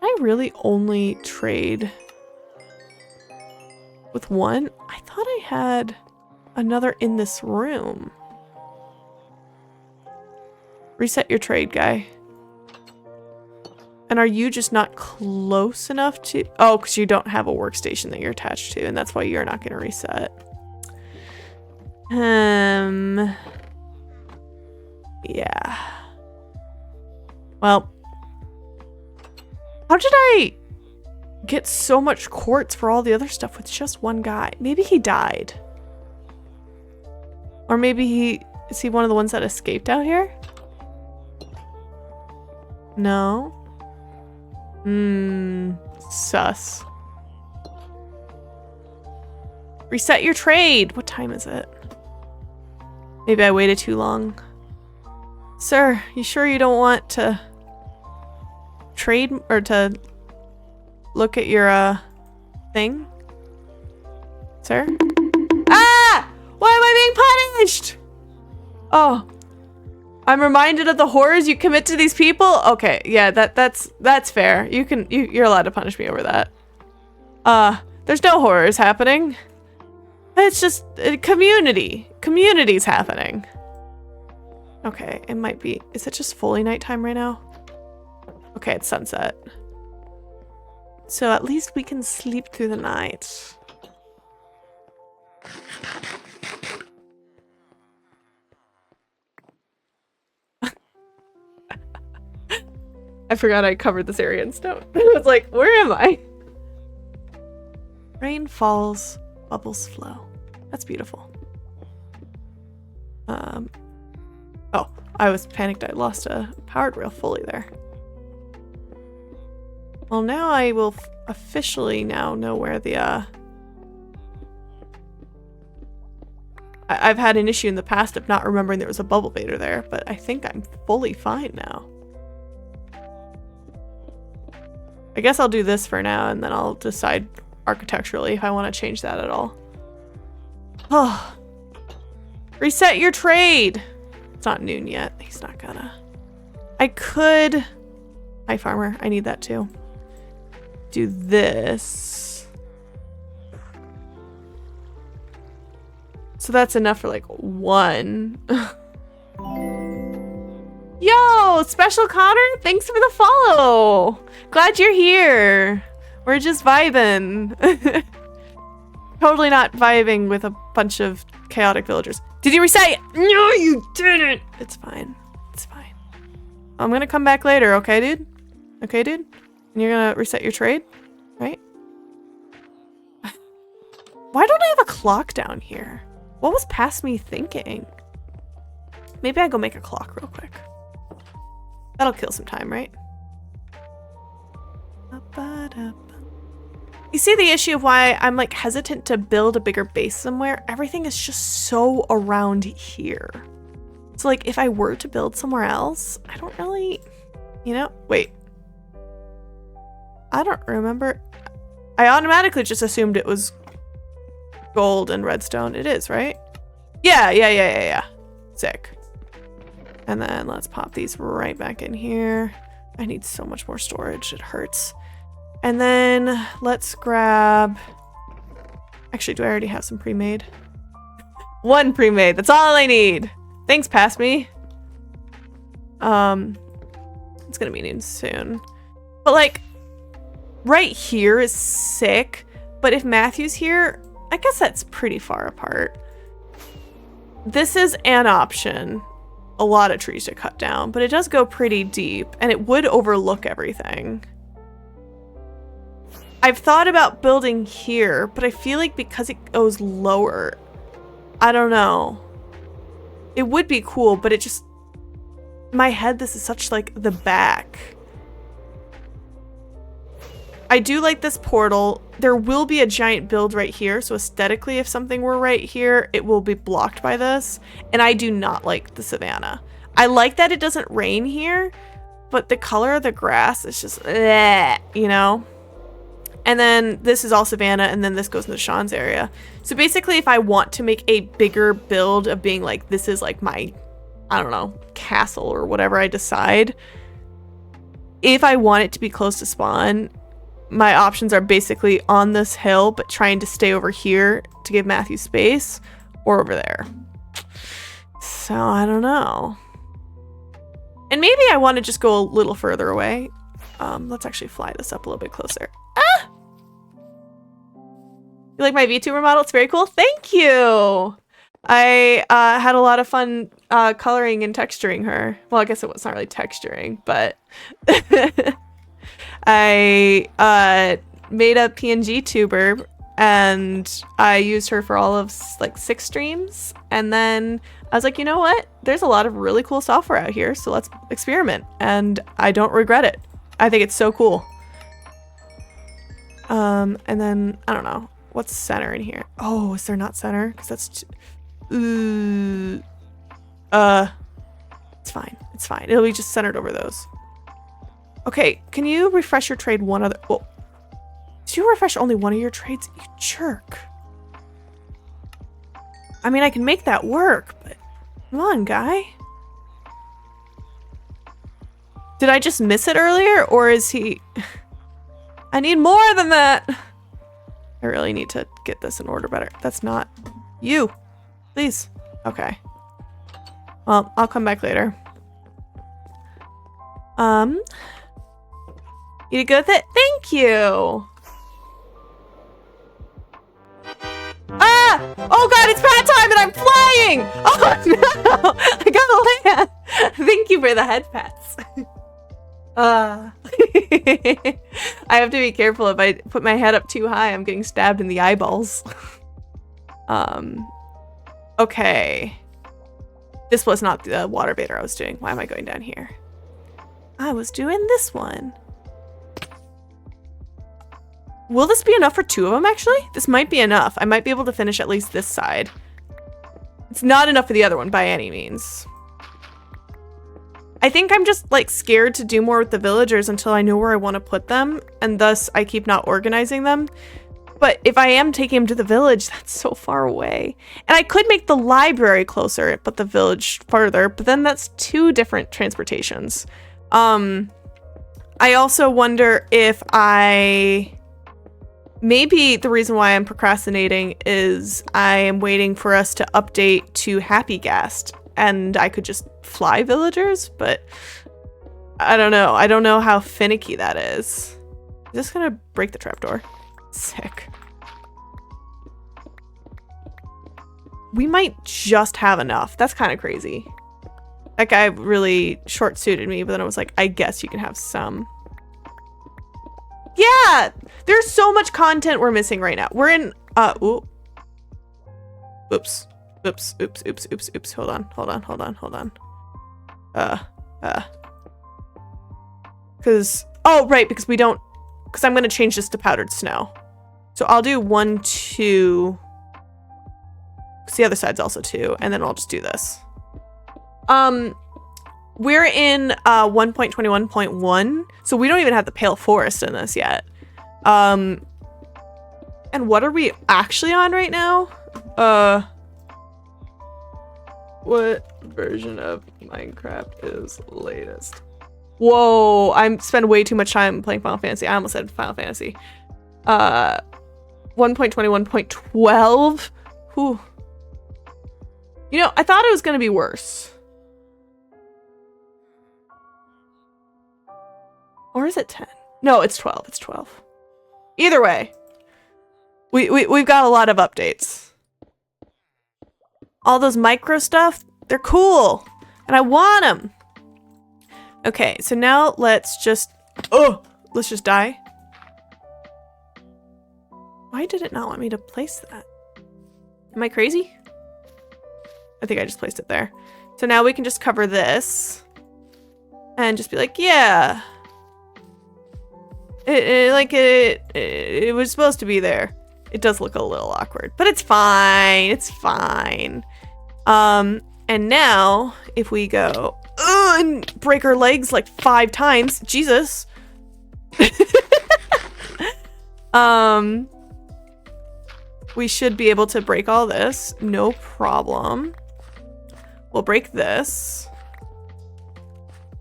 I really only trade with 1? I thought I had another in this room. Reset your trade, guy. And are you just not close enough to... Oh, because you don't have a workstation that you're attached to, and that's why you're not going to reset. Yeah. Well, how did I get so much quartz for all the other stuff with just 1 guy? Maybe he died. Or maybe is he one of the ones that escaped out here? No. Sus. Reset your trade. What time is it? Maybe I waited too long. Sir, you sure you don't want to trade or to look at your thing? Sir? Ah! Why am I being punished? Oh. I'm reminded of the horrors you commit to these people? Okay, yeah, that's fair. You're allowed to punish me over that. There's no horrors happening. It's just community. Community's happening. Okay, it might be. Is it just fully nighttime right now? Okay, it's sunset. So at least we can sleep through the night. I forgot I covered this area in stone. I was like, where am I? Rain falls, bubbles flow. That's beautiful. Oh, I was panicked. I lost a powered rail fully there. Well, now I will officially now know where the, I've had an issue in the past of not remembering there was a bubble vader there, but I think I'm fully fine now. I guess I'll do this for now, and then I'll decide architecturally if I want to change that at all. Oh. Reset your trade! It's not noon yet. He's not gonna. I could... Hi, farmer. I need that too. Do this. So that's enough for like one. Yo, Special Connor, thanks for the follow. Glad you're here. We're just vibing. Totally not vibing with a bunch of chaotic villagers. Did you reset it? No, you didn't. It's fine. It's fine. I'm gonna come back later, okay, dude? Okay, dude? And you're gonna reset your trade, right? Why don't I have a clock down here? What was past me thinking? Maybe I go make a clock real quick. That'll kill some time, right? You see the issue of why I'm like hesitant to build a bigger base somewhere? Everything is just so around here. So like if I were to build somewhere else, I don't really, you know, wait. I don't remember. I automatically just assumed it was gold and redstone. It is, right? Yeah. Sick. And then let's pop these right back in here. I need so much more storage. It hurts. And then let's grab... Actually, do I already have some pre-made? One pre-made. That's all I need. Thanks, pass me. It's gonna be noon soon. But like, right here is sick. But if Matthew's here, I guess that's pretty far apart. This is an option. A lot of trees to cut down, but it does go pretty deep and it would overlook everything. I've thought about building here, but I feel like because it goes lower, I don't know. It would be cool, but it just, in my head, this is such like the back. I do like this portal. There will be a giant build right here, so aesthetically, if something were right here, it will be blocked by this. And I do not like the savanna. I like that it doesn't rain here, but the color of the grass is just, bleh, you know? And then this is all savanna, and then this goes into Sean's area. So basically, if I want to make a bigger build of being like, this is like my, I don't know, castle or whatever I decide, if I want it to be close to spawn, my options are basically on this hill, but trying to stay over here to give Matthew space, or over there. So I don't know. And maybe I want to just go a little further away. Let's actually fly this up a little bit closer. Ah! You like my VTuber model? It's very cool. Thank you. I had a lot of fun coloring and texturing her. Well, I guess it was not really texturing, but I made a PNG tuber and I used her for all of like 6 streams. And then I was like, you know what? There's a lot of really cool software out here, so let's experiment. And I don't regret it. I think it's so cool. And then, I don't know. What's center in here? Oh, is there not center? Because that's it's fine. It's fine. It'll be just centered over those. Okay, can you refresh your trade one other? Oh, did you refresh only one of your trades? You jerk. I mean, I can make that work, but come on, guy. Did I just miss it earlier, or is he... I need more than that. I really need to get this in order better. That's not you. Please. Okay. Well, I'll come back later. You did good with it? Thank you. Ah! Oh god, it's pat time and I'm flying! Oh no! I gotta land! Thank you for the head pats. I have to be careful. If I put my head up too high, I'm getting stabbed in the eyeballs. Okay. This was not the water baiter I was doing. Why am I going down here? I was doing this one. Will this be enough for 2 of them, actually? This might be enough. I might be able to finish at least this side. It's not enough for the other one by any means. I think I'm just like scared to do more with the villagers until I know where I want to put them, and thus I keep not organizing them. But if I am taking them to the village, that's so far away. And I could make the library closer, but the village farther, but then that's 2 different transportations. I also wonder if maybe the reason why I'm procrastinating is I am waiting for us to update to Happy Ghast, and I could just fly villagers, but I don't know. I don't know how finicky that is. I'm just gonna break the trapdoor. Sick. We might just have enough. That's kind of crazy. That guy really short-suited me, but then I was like, I guess you can have some. Yeah! There's so much content we're missing right now. We're in, ooh. Oops. Oops, oops, oops, oops, oops. Hold on. Oh, right, because I'm going to change this to powdered snow. So I'll do 1, 2, because the other side's also 2, and then I'll just do this. We're in 1.21.1, so we don't even have the Pale Forest in this yet. And what are we actually on right now? What version of Minecraft is latest? Whoa, I spend way too much time playing Final Fantasy. I almost said Final Fantasy. 1.21.12. Whew. You know, I thought it was gonna be worse. Or is it 10? No, it's 12. It's 12. Either way, we've got a lot of updates. All those micro stuff, they're cool, and I want them. Okay, so now let's just die. Why did it not want me to place that? Am I crazy? I think I just placed it there. So now we can just cover this and just be like, yeah. It was supposed to be there. It does look a little awkward, but it's fine. It's fine. And now if we go and break our legs like 5 times, Jesus. We should be able to break all this, no problem. We'll break this.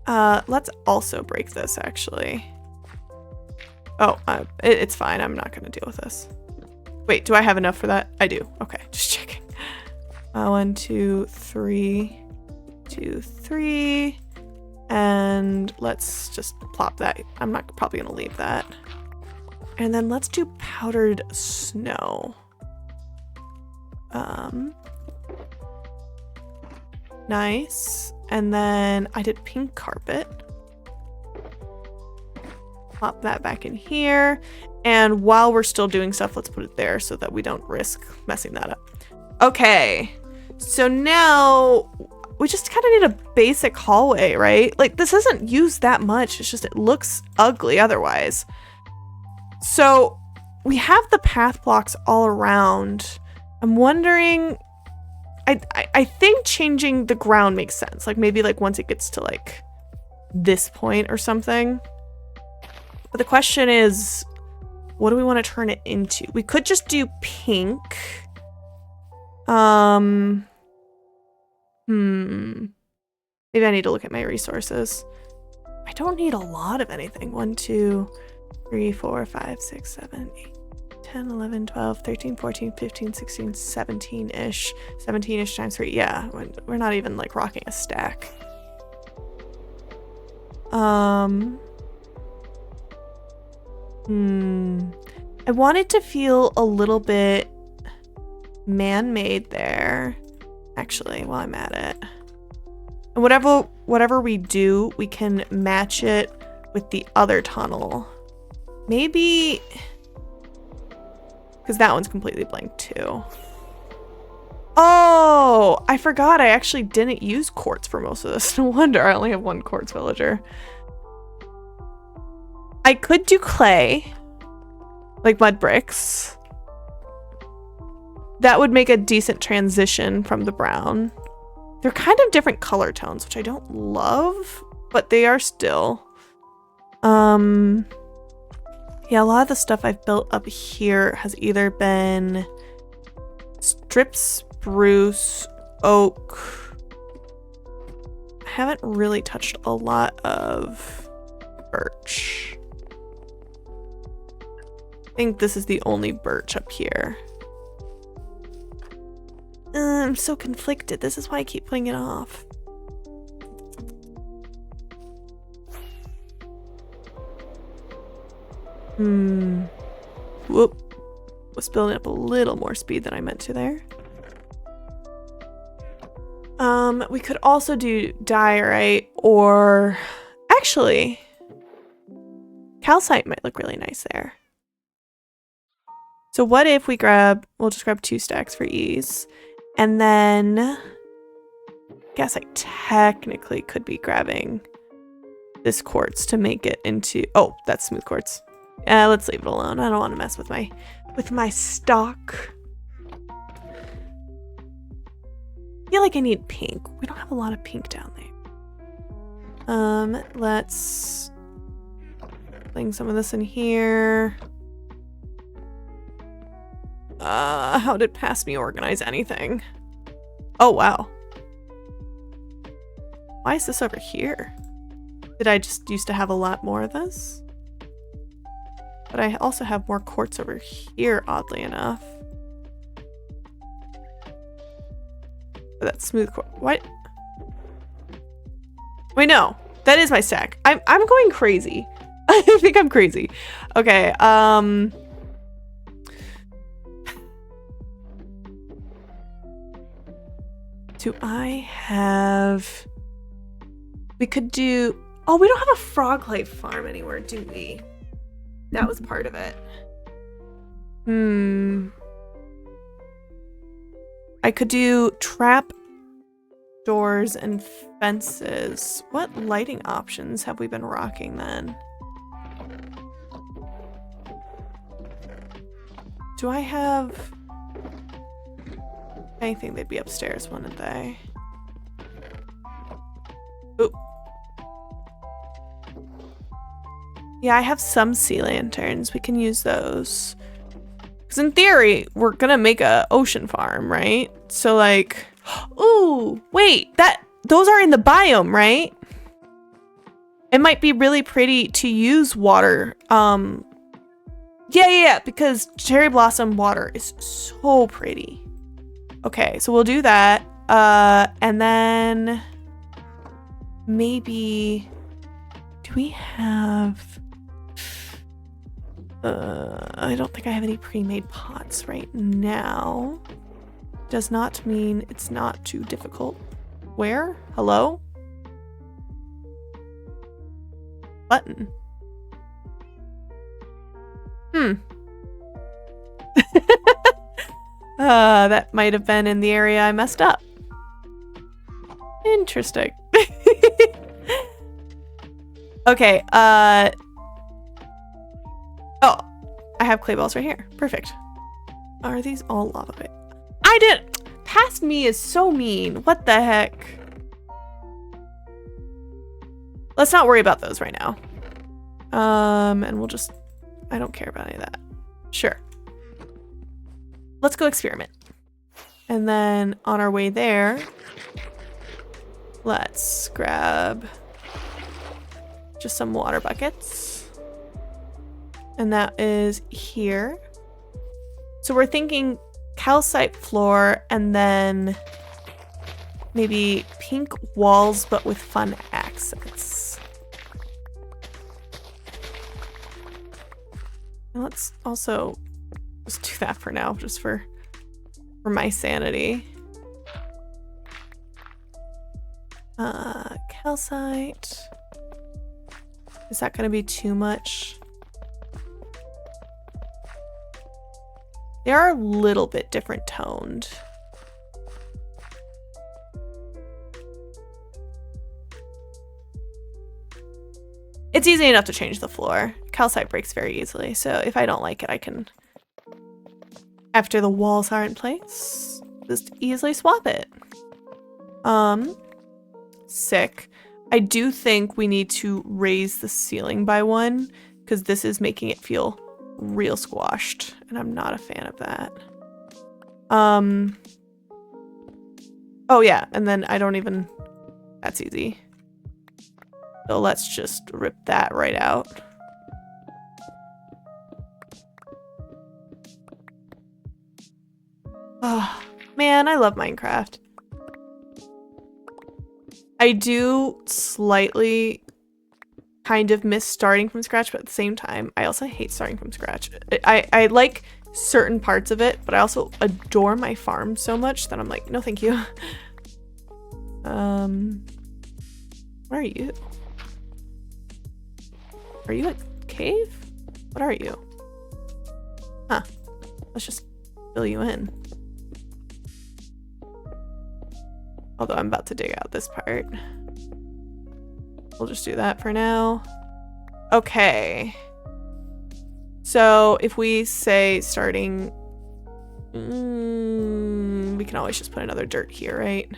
Let's also break this actually. Oh, it's fine. I'm not gonna deal with this. Wait, do I have enough for that? I do. Okay, just checking. 1, 2, 3, 2, 3, and let's just plop that. I'm not probably gonna leave that. And then let's do powdered snow. Nice. And then I did pink carpet. Pop that back in here. And while we're still doing stuff, let's put it there so that we don't risk messing that up. Okay. So now we just kind of need a basic hallway, right? Like this isn't used that much. It's just, it looks ugly otherwise. So we have the path blocks all around. I'm wondering, I think changing the ground makes sense. Like maybe like once it gets to like this point or something. But the question is, what do we want to turn it into? We could just do pink. Maybe I need to look at my resources. I don't need a lot of anything. 1, 2, 3, 4, 5, 6, 7, 8, 10, 11, 12, 13, 14, 15, 16, 17-ish. 17-ish times 3. Yeah, we're not even like rocking a stack. I want it to feel a little bit man-made there, actually, while I'm at it. And whatever we do, we can match it with the other tunnel. Maybe, because that one's completely blank too. Oh, I forgot I actually didn't use quartz for most of this. No wonder I only have 1 quartz villager. I could do clay, like mud bricks. That would make a decent transition from the brown. They're kind of different color tones, which I don't love, but they are still. Yeah, a lot of the stuff I've built up here has either been strip spruce, oak. I haven't really touched a lot of birch. I think this is the only birch up here. I'm so conflicted. This is why I keep putting it off. Whoop. Was building up a little more speed than I meant to there. We could also do diorite, or actually calcite might look really nice there. So what if we'll just grab 2 stacks for ease. And then I guess I technically could be grabbing this quartz to make it into, oh, that's smooth quartz. Let's leave it alone. I don't want to mess with my stock. I feel like I need pink. We don't have a lot of pink down there. Let's fling some of this in here. How did Pass Me organize anything? Oh, wow. Why is this over here? Did I just used to have a lot more of this? But I also have more quartz over here, oddly enough. Oh, that's smooth quartz. What? Wait, no. That is my stack. I'm going crazy. I think I'm crazy. Okay, do I have... We could do... Oh, we don't have a frog life farm anywhere, do we? That was part of it. I could do trap doors and fences. What lighting options have we been rocking then? Do I have... I think they'd be upstairs, wouldn't they? Ooh. Yeah, I have some sea lanterns. We can use those. Because in theory, we're gonna make a ocean farm, right? So like, ooh, wait, those are in the biome, right? It might be really pretty to use water. Yeah, because cherry blossom water is so pretty. Okay, so we'll do that. And then maybe, do we have, I don't think I have any pre-made pots right now. Does not mean it's not too difficult. Where? Hello? Button. That might have been in the area I messed up. Interesting. Okay, oh, I I have clay balls right here. Perfect. Are these all lava pit? I did. Past me is so mean. What the heck? Let's not worry about those right now. And we'll just, I don't care about any of that. Sure. Let's go experiment. And then on our way there, let's grab just some water buckets. And that is here. So we're thinking calcite floor and then maybe pink walls, but with fun accents. And let's also just do that for now, just for my sanity. Calcite. Is that going to be too much? They are a little bit different toned. It's easy enough to change the floor. Calcite breaks very easily, so if I don't like it, I can, after the walls are in place, just easily swap it. Sick. I do think we need to raise the ceiling by 1 because this is making it feel real squashed, and I'm not a fan of that. Oh yeah, and then I don't even, that's easy. So let's just rip that right out. Oh, man, I love Minecraft. I do slightly kind of miss starting from scratch, but at the same time, I also hate starting from scratch. I like certain parts of it, but I also adore my farm so much that I'm like, no, thank you. Where are you? Are you a cave? What are you? Huh. Let's just fill you in. Although I'm about to dig out this part. We'll just do that for now. Okay. So if we say starting, we can always just put another dirt here, right?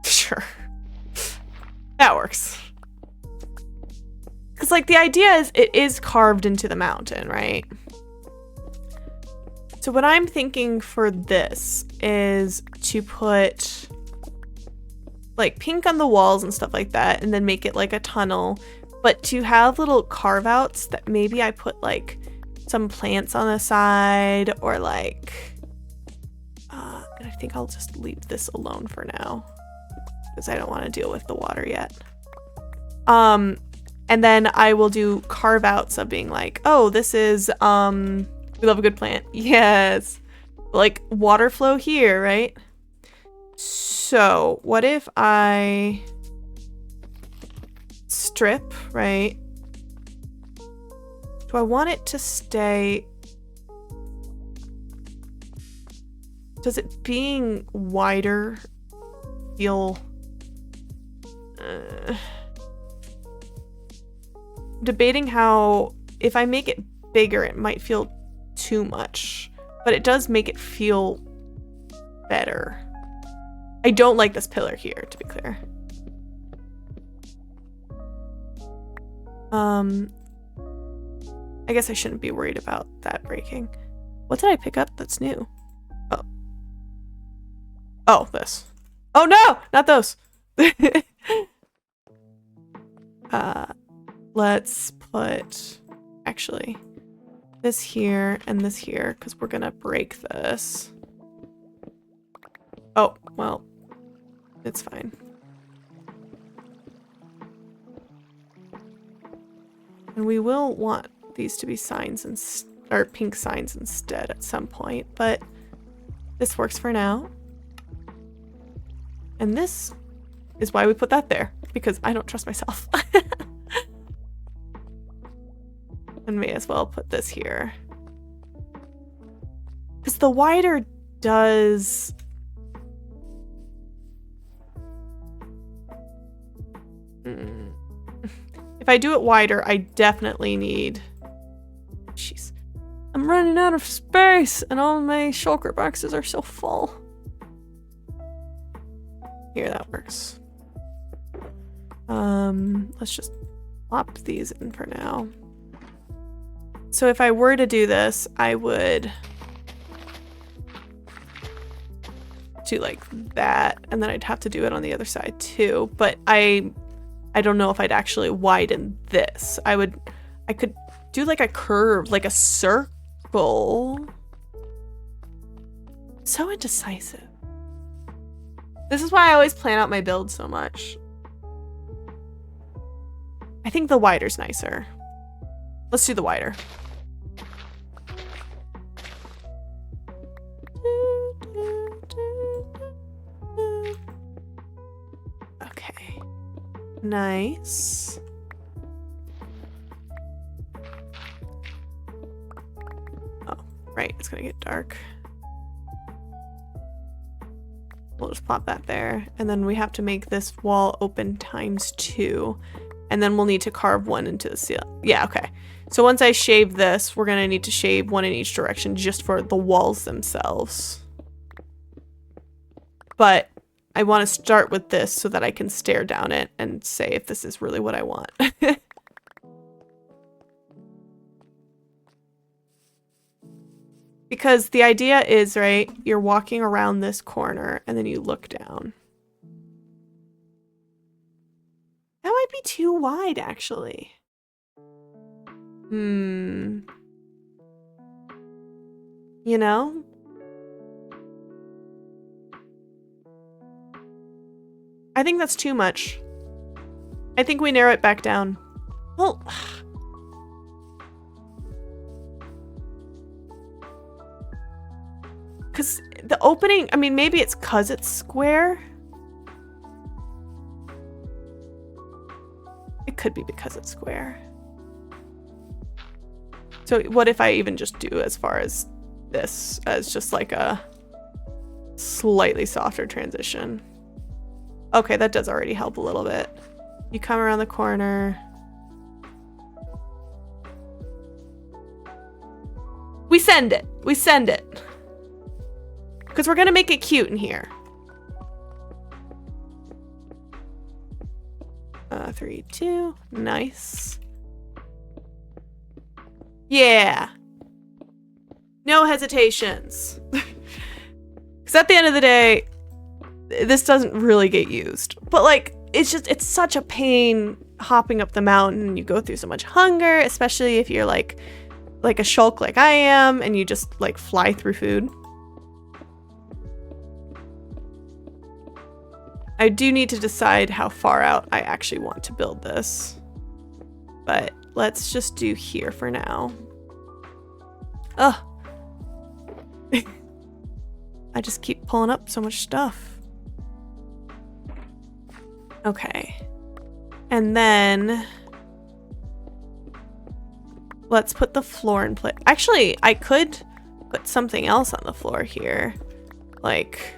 Sure. That works. Because like the idea is it is carved into the mountain, right? So what I'm thinking for this is to put like pink on the walls and stuff like that, and then make it like a tunnel, but to have little carve outs that maybe I put like some plants on the side, or like and I think I'll just leave this alone for now because I don't want to deal with the water yet. And then I will do carve outs of being like, oh, this is we love a good plant. Yes. Like water flow here, right? So what if I strip, right? Do I want it to stay? Does it being wider feel... debating how if I make it bigger, it might feel too much, but it does make it feel better. I don't like this pillar here, to be clear. I guess I shouldn't be worried about that breaking. What did I pick up that's new? Oh. Oh, this. Oh no, not those. Let's put, actually, this here and this here, because we're gonna break this. Oh, well, it's fine. And we will want these to be signs or pink signs instead at some point, but this works for now. And this is why we put that there, because I don't trust myself. And may as well put this here. Because the wider does... If I do it wider, I definitely need jeez. I'm running out of space and all my shulker boxes are so full. Here, that works. Let's just plop these in for now. So if I were to do this, I would do like that, and then I'd have to do it on the other side too. But I don't know if I'd actually widen this. I could do like a curve, like a circle. So indecisive. This is why I always plan out my build so much. I think the wider's nicer. Let's do the wider. Okay. Nice. Oh, right. It's gonna get dark. We'll just plop that there. And then we have to make this wall open ×2. And then we'll need to carve one into the ceiling. Yeah, okay. So once I shave this, we're gonna need to shave one in each direction just for the walls themselves. But I want to start with this so that I can stare down it and say if this is really what I want. Because the idea is, right, you're walking around this corner and then you look down. That might be too wide, actually. You know? I think that's too much. I think we narrow it back down. Well, because the opening, I mean, maybe it's because it's square. It could be because it's square. So what if I even just do as far as this as just like a slightly softer transition? Okay, that does already help a little bit. You come around the corner. We send it. We send it. Because we're going to make it cute in here. 3, 2. Nice. Yeah. No hesitations. Because at the end of the day, this doesn't really get used. But like, it's such a pain hopping up the mountain. You go through so much hunger, especially if you're like a shulk like I am and you just like fly through food. I do need to decide how far out I actually want to build this. But let's just do here for now. Ugh. I just keep pulling up so much stuff. Okay. And then let's put the floor in place. Actually, I could put something else on the floor here. Like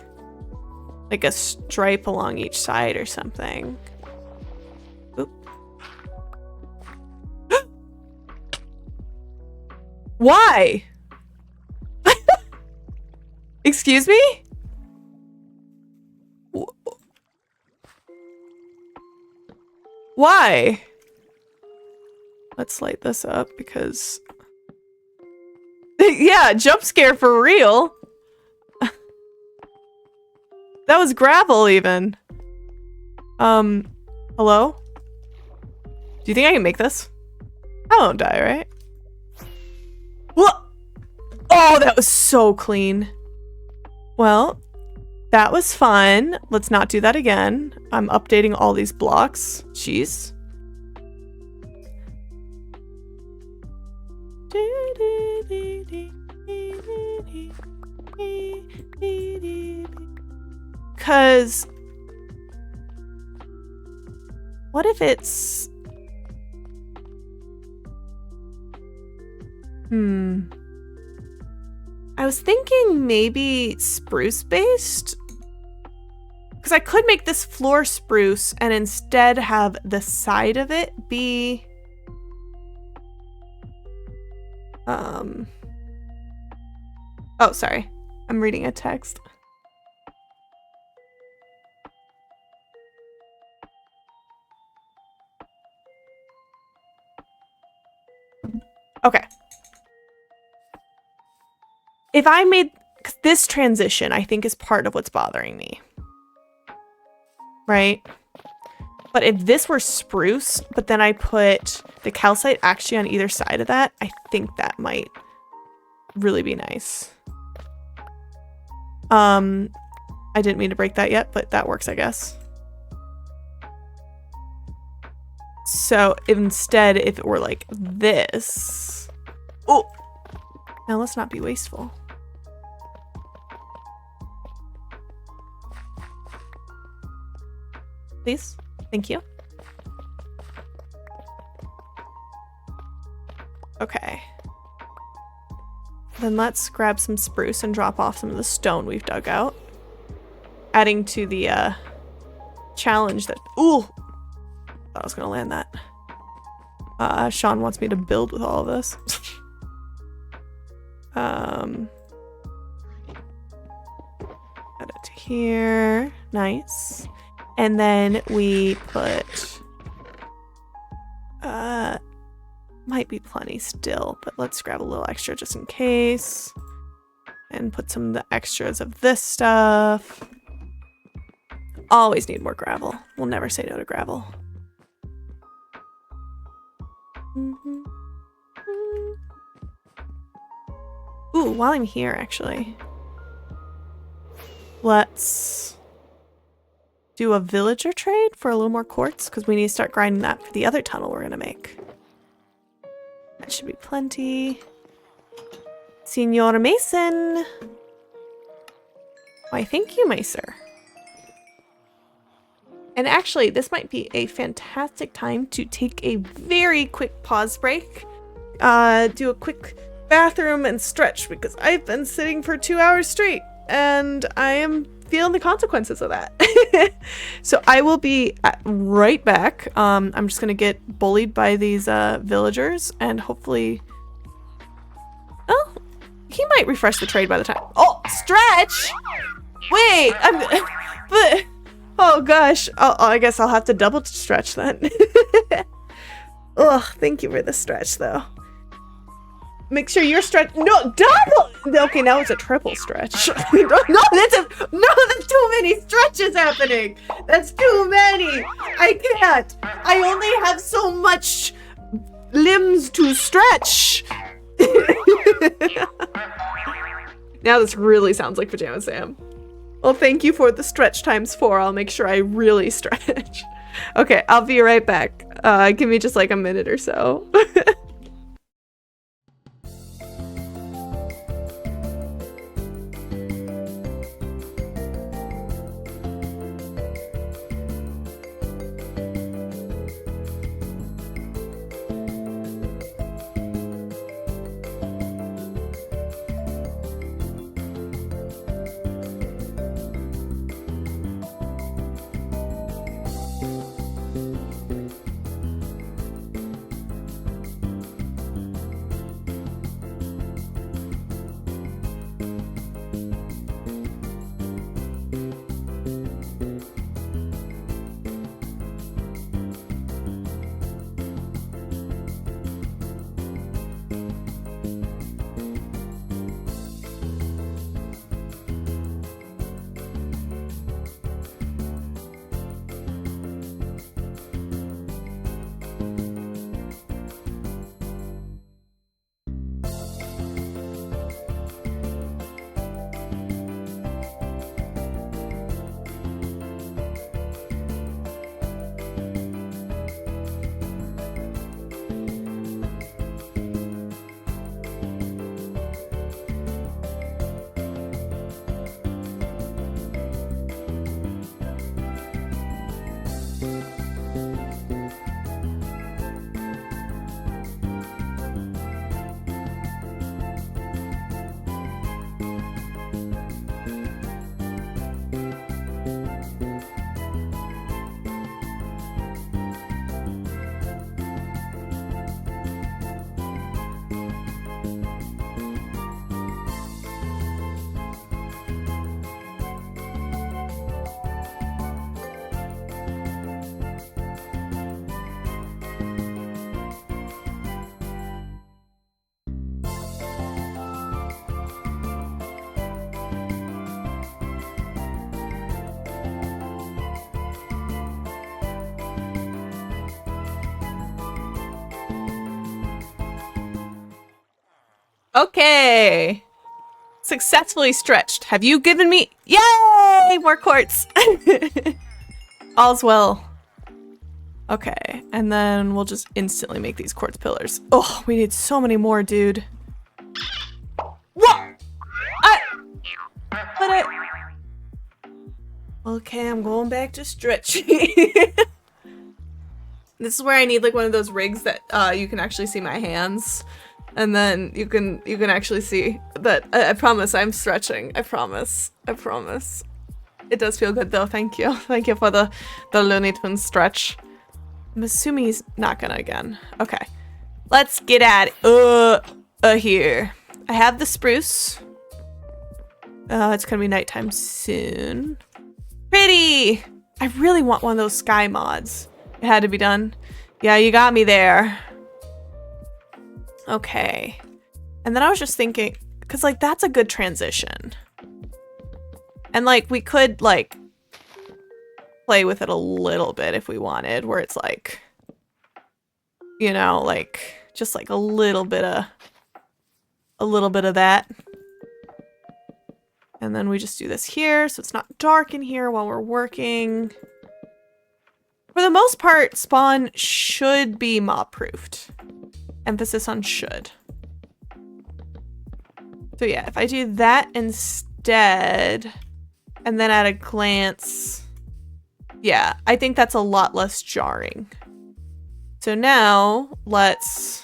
a stripe along each side or something. Oop. Why? Excuse me? Why? Let's light this up because... yeah, jump scare for real. That was gravel even. Hello? Do you think I can make this? I won't die, right? What? Oh, that was so clean. Well, that was fun. Let's not do that again. I'm updating all these blocks. Jeez. Because what if it's I was thinking maybe spruce based, because I could make this floor spruce and instead have the side of it be Oh, sorry. I'm reading a text. Okay. If I made this transition, I think is part of what's bothering me. Right? But if this were spruce, but then I put the calcite actually on either side of that, I think that might really be nice. I didn't mean to break that yet, but that works, I guess. So instead, if it were like this, oh, now let's not be wasteful. Please, thank you. Okay. Then let's grab some spruce and drop off some of the stone we've dug out. Adding to the challenge that, ooh, thought I was gonna land that. Sean wants me to build with all of this. Add it to here, nice. And then we put, might be plenty still, but let's grab a little extra just in case. And put some of the extras of this stuff. Always need more gravel. We'll never say no to gravel. Ooh, while I'm here, actually, let's do a villager trade for a little more quartz, because we need to start grinding that for the other tunnel we're gonna make. That should be plenty. Senor Mason. Why, thank you, Macer. And actually, this might be a fantastic time to take a very quick pause break. Do a quick bathroom and stretch, because I've been sitting for 2 hours straight and I am feeling the consequences of that. So I will be right back. I'm just gonna get bullied by these villagers and hopefully, oh, he might refresh the trade by the time. Oh, stretch! Wait, but oh gosh, I guess I'll have to double stretch then. Ugh, thank you for the stretch though. Make sure you're stretch. No, double. Okay, now it's a triple stretch. No, that's too many stretches happening. That's too many. I can't. I only have so much limbs to stretch. Now this really sounds like Pajama Sam. Well, thank you for the stretch times 4. I'll make sure I really stretch. Okay, I'll be right back. Give me just like a minute or so. Okay. Successfully stretched. Have you given me... Yay! More quartz. All's well. Okay. And then we'll just instantly make these quartz pillars. Oh, we need so many more, dude. What? Okay, I'm going back to stretching. This is where I need like one of those rigs that you can actually see my hands. And then you can actually see that I promise I'm stretching. I promise. I promise. It does feel good though. Thank you. Thank you for the Looney Tunes stretch. I'm assuming he's not gonna again. Okay. Let's get at it. Here. I have the spruce. It's gonna be nighttime soon. Pretty! I really want one of those sky mods. It had to be done. Yeah, you got me there. Okay. And then I was just thinking, because like that's a good transition. And like we could like play with it a little bit if we wanted, where it's like, you know, like just like a little bit of that. And then we just do this here so it's not dark in here while we're working. For the most part, spawn should be mob-proofed. Emphasis on should. So yeah, if I do that instead, and then at a glance, yeah, I think that's a lot less jarring. So now, let's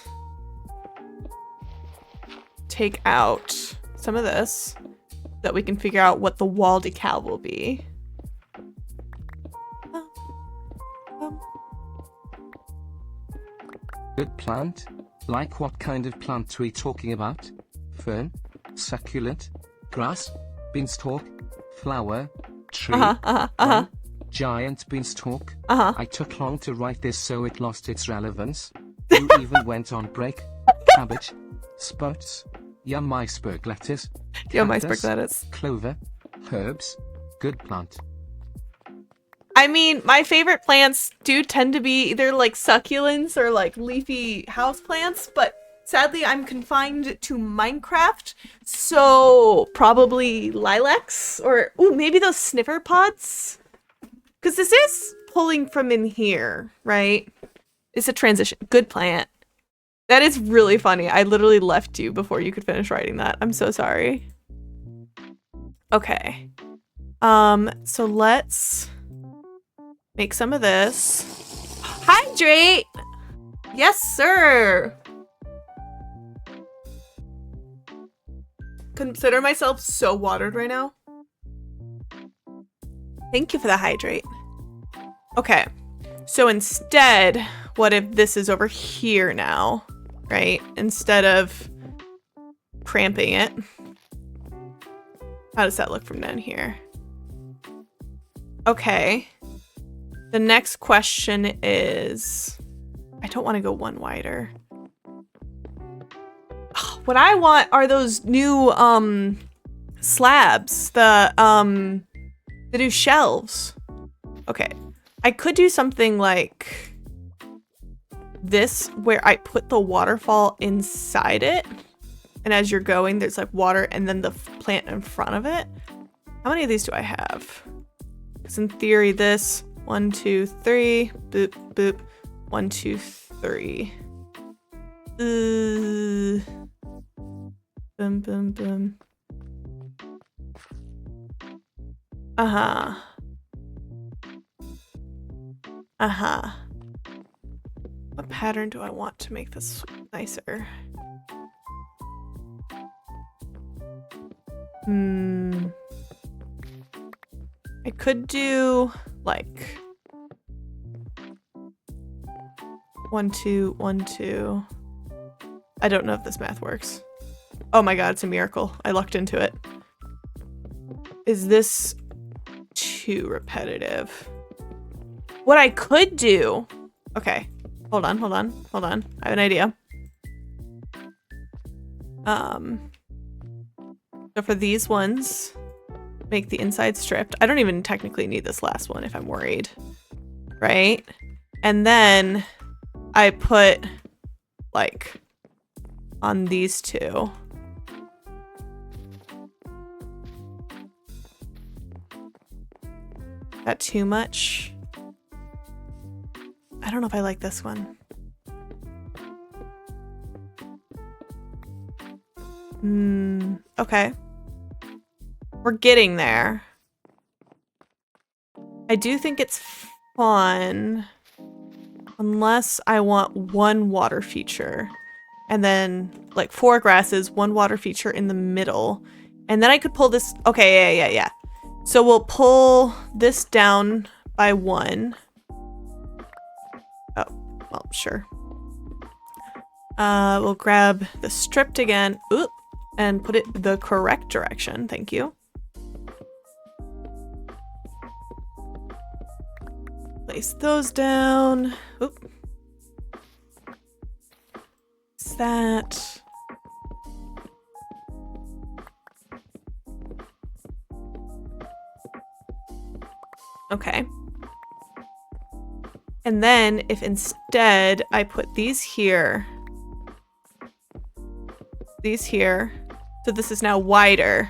take out some of this so that we can figure out what the wall decal will be. Good plant? Like what kind of plant we talking about? Fern? Succulent? Grass? Beanstalk? Flower? Tree? Giant beanstalk? I took long to write this so it lost its relevance. You even went on break. Cabbage? Sprouts? Yum iceberg lettuce? Yum iceberg lettuce. Clover? Herbs? Good plant. I mean, my favorite plants do tend to be either like succulents or like leafy house plants, but sadly I'm confined to Minecraft, so probably lilacs or ooh, maybe those sniffer pods? Because this is pulling from in here, right? It's a transition. Good plant. That is really funny. I literally left you before you could finish writing that. I'm so sorry. Okay. So let's make some of this. Hydrate! Yes, sir! Consider myself so watered right now. Thank you for the hydrate. Okay, so instead, what if this is over here now, right? Instead of cramping it. How does that look from down here? Okay. The next question is, I don't want to go one wider. What I want are those new slabs, the new shelves. Okay, I could do something like this where I put the waterfall inside it, and as you're going there's like water and then the plant in front of it. How many of these do I have? Because in theory this 1, 2, 3, boop, boop, 1, 2, 3. Boom, boom, boom. What pattern do I want to make this nicer? I could do like 1, 2, 1, 2. I don't know if this math works. Oh my god, it's a miracle. I lucked into it. Is this too repetitive? What I could do... Okay, hold on. I have an idea. So for these ones, make the inside stripped. I don't even technically need this last one if I'm worried. Right? And then I put, like, on these two. that too much? I don't know if I like this one. Okay. We're getting there. I do think it's fun. Unless I want one water feature. And then, like, 4 grasses, 1 water feature in the middle. And then I could pull this. Okay, yeah. So we'll pull this down by 1. Oh, well, sure. We'll grab the stripped again. Oop. And put it the correct direction. Thank you. Place those down. Oop. What's that? Okay. And then if instead I put these here, so this is now wider,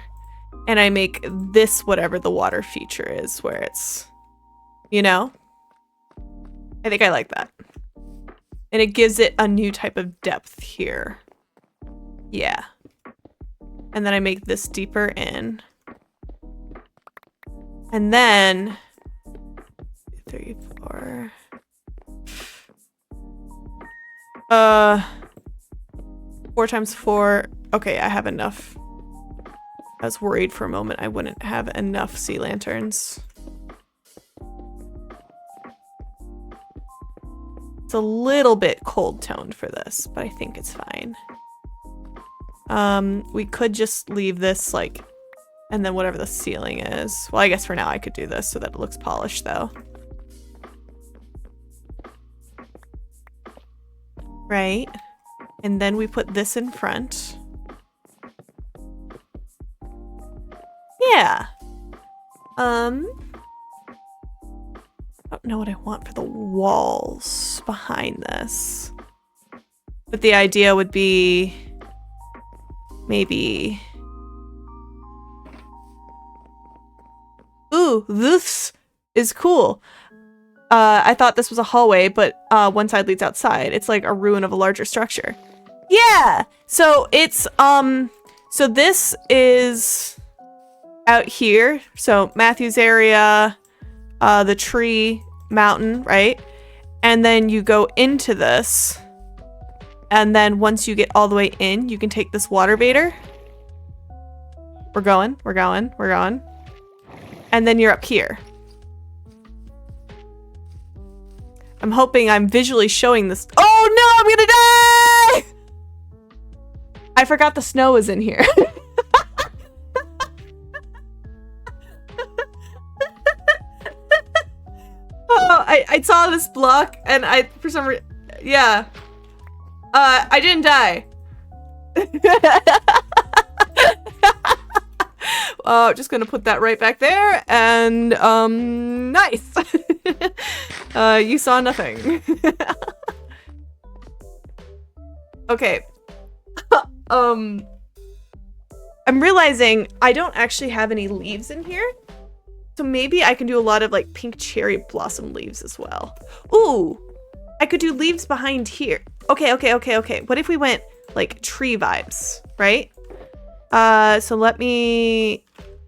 and I make this whatever the water feature is, where it's, you know? I think I like that. And it gives it a new type of depth here. Yeah. And then I make this deeper in. And then 3, 4. 4 times 4. Okay, I have enough. I was worried for a moment I wouldn't have enough sea lanterns. It's a little bit cold toned for this, but I think it's fine. We could just leave this like, and then whatever the ceiling is. Well, I guess for now I could do this so that it looks polished though. Right? And then we put this in front. Yeah. I don't know what I want for the walls behind this. But the idea would be maybe... Ooh, this is cool. I thought this was a hallway, but one side leads outside. It's like a ruin of a larger structure. Yeah! So it's, so this is out here. So Matthew's area, the tree, mountain, right? And then you go into this. And then once you get all the way in, you can take this water baiter. We're going. And then you're up here. I'm hoping I'm visually showing this. Oh no, I'm gonna die! I forgot the snow was in here. Oh, I saw this block and for some reason, yeah. I didn't die. Just gonna put that right back there and, nice. You saw nothing. Okay. I'm realizing I don't actually have any leaves in here. So maybe I can do a lot of like pink cherry blossom leaves as well. Ooh, I could do leaves behind here. Okay. What if we went like tree vibes, right? So let me,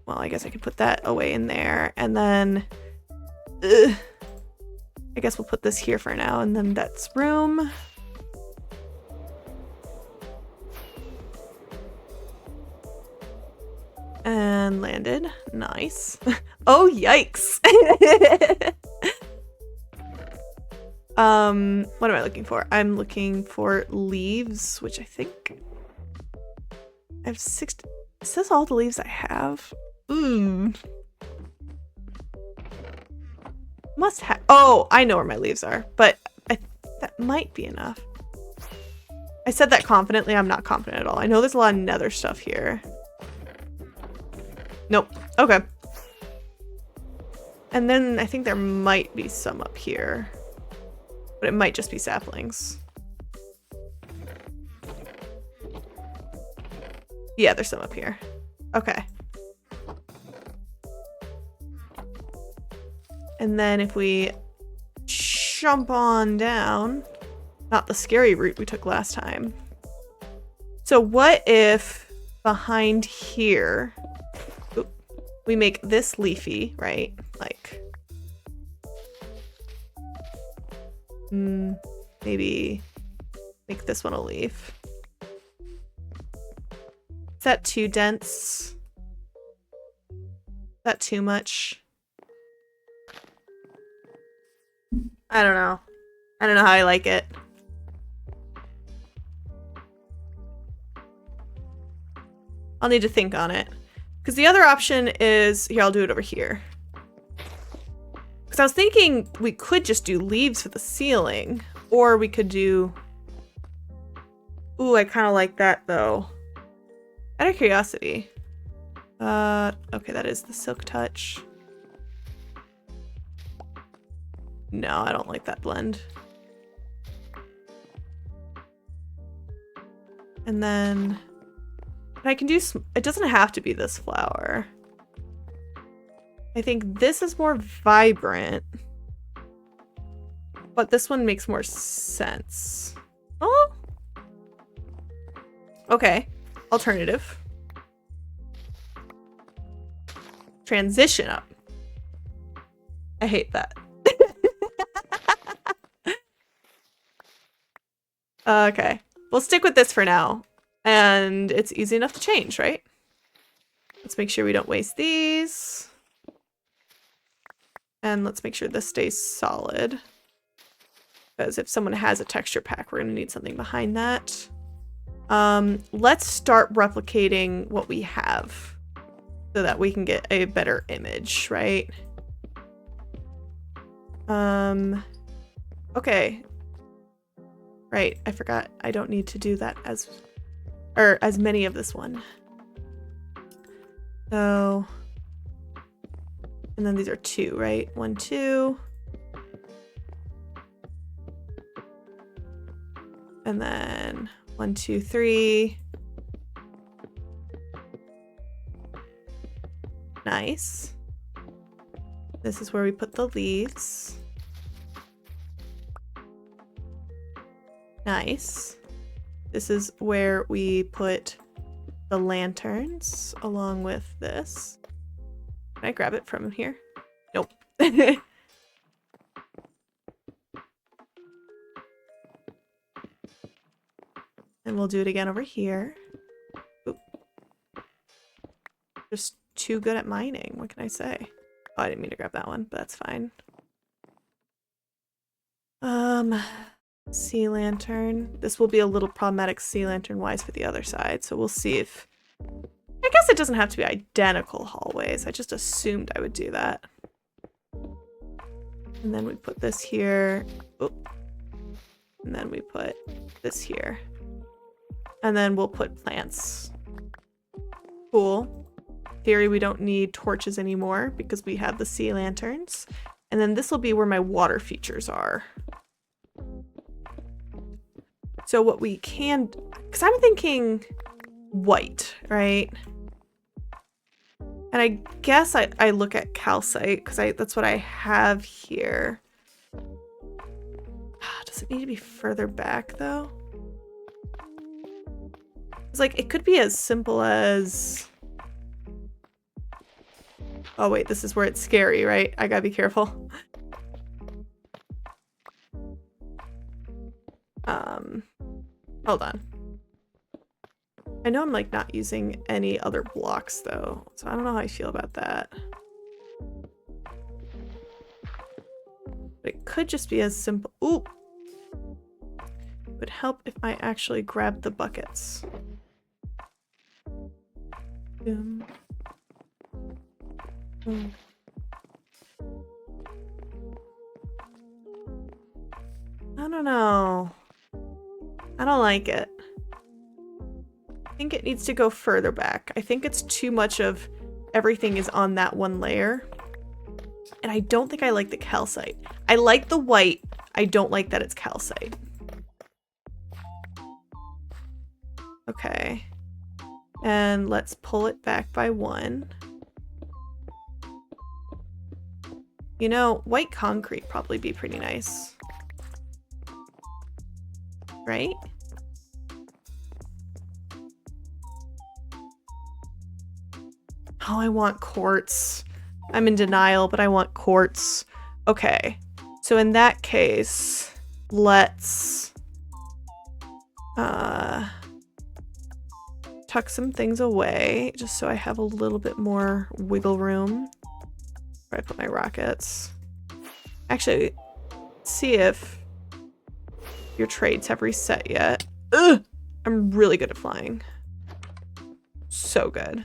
well, I guess I could put that away in there and then, I guess we'll put this here for now and then that's room. And landed. Nice. Oh, yikes. What am I looking for? I'm looking for leaves, which I think I have 60. Is this all the leaves I have? Must have. Oh, I know where my leaves are, but that might be enough. I said that confidently. I'm not confident at all. I know there's a lot of nether stuff here. Nope. Okay. And then I think there might be some up here. But it might just be saplings. Yeah, there's some up here. Okay. And then if we jump on down, not the scary route we took last time. So what if behind here, we make this leafy, right? Like, maybe make this one a leaf. Is that too dense? Is that too much? I don't know. I don't know how I like it. I'll need to think on it. Because the other option is... Here, I'll do it over here. Because I was thinking we could just do leaves for the ceiling. Or we could do... Ooh, I kind of like that, though. Out of curiosity. Okay, that is the silk touch. No, I don't like that blend. And then... I can do... It doesn't have to be this flower. I think this is more vibrant. But this one makes more sense. Oh! Okay. Alternative. Transition up. I hate that. Okay. We'll stick with this for now. And it's easy enough to change, right? Let's make sure we don't waste these. And let's make sure this stays solid. Because if someone has a texture pack, we're going to need something behind that. Let's start replicating what we have so that we can get a better image, right? Okay. Right, I forgot. I don't need to do that as many of this one. So, and then these are 2, right? 1, 2. And then 1, 2, 3. Nice. This is where we put the leaves. Nice. This is where we put the lanterns along with this. Can I grab it from here? Nope. And we'll do it again over here. Oop. Just too good at mining. What can I say? Oh, I didn't mean to grab that one, but that's fine. Sea lantern. This will be a little problematic sea lantern wise for the other side, so we'll see if... I guess it doesn't have to be identical hallways. I just assumed I would do that. And then we put this here. Oop. And then we put this here. And then we'll put plants. Cool. In theory, we don't need torches anymore because we have the sea lanterns. And then this will be where my water features are. So what we can, because I'm thinking white, right? And I guess I look at calcite because that's what I have here. Does it need to be further back though? It's like, it could be as simple as... Oh wait, this is where it's scary, right? I gotta be careful. Hold on. I know I'm like not using any other blocks though, so I don't know how I feel about that. But it could just be as simple. Ooh! It would help if I actually grabbed the buckets. Boom. Boom. I don't know. I don't like it. I think it needs to go further back. I think it's too much of everything is on that one layer. And I don't think I like the calcite. I like the white. I don't like that it's calcite. Okay. And let's pull it back by 1. You know, white concrete probably be pretty nice. Right? Oh, I want quartz. I'm in denial, but I want quartz. Okay. So in that case, let's tuck some things away just so I have a little bit more wiggle room where I put my rockets. Actually, see if your trades have reset yet. Ugh! I'm really good at flying. So good.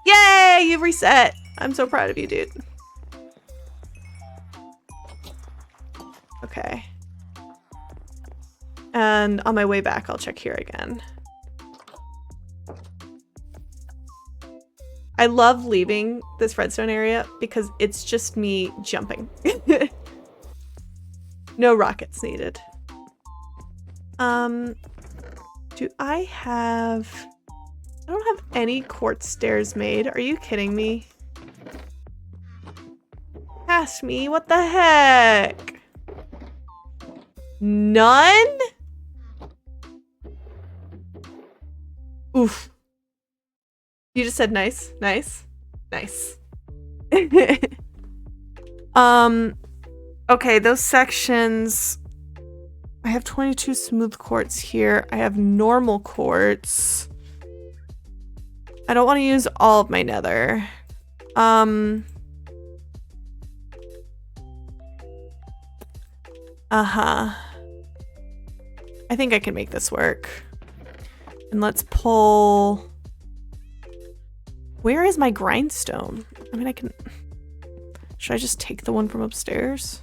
Yay! You've reset! I'm so proud of you, dude. Okay. And on my way back, I'll check here again. I love leaving this redstone area because it's just me jumping. No rockets needed. Do I have... I don't have any quartz stairs made. Are you kidding me? Ask me, what the heck? None? Oof. You just said nice, nice, nice. Okay, those sections. I have 22 smooth quartz here. I have normal quartz. I don't want to use all of my nether. I think I can make this work. And let's pull... Where is my grindstone? I mean, I can... Should I just take the one from upstairs?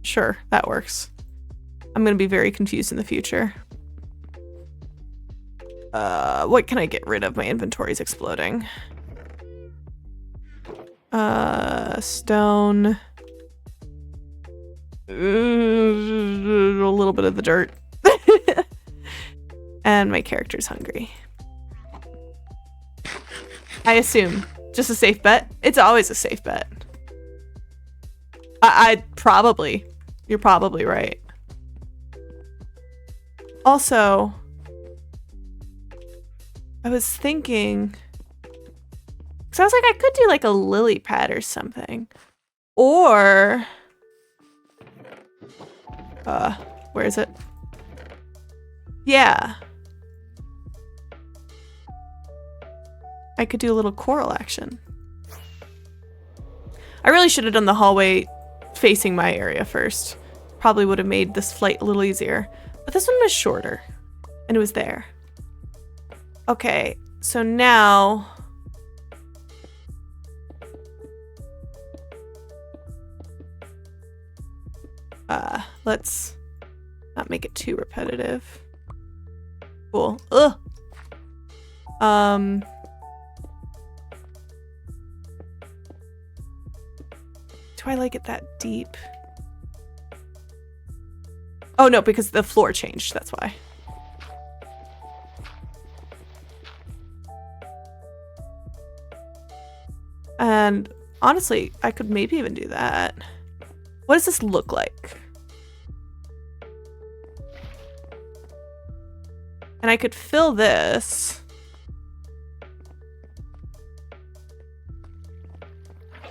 Sure, that works. I'm gonna be very confused in the future. What can I get rid of? My inventory's exploding. Stone. A little bit of the dirt. And my character's hungry. I assume. Just a safe bet? It's always a safe bet. I probably. You're probably right. Also, I was thinking, because I was like, I could do like a lily pad or something. Or, where is it? Yeah. I could do a little coral action. I really should have done the hallway facing my area first. Probably would have made this flight a little easier. But this one was shorter. And it was there. Okay, so now... let's not make it too repetitive. Cool. Ugh! Do I like it that deep? Oh no, because the floor changed, that's why. And honestly, I could maybe even do that. What does this look like? And I could fill this.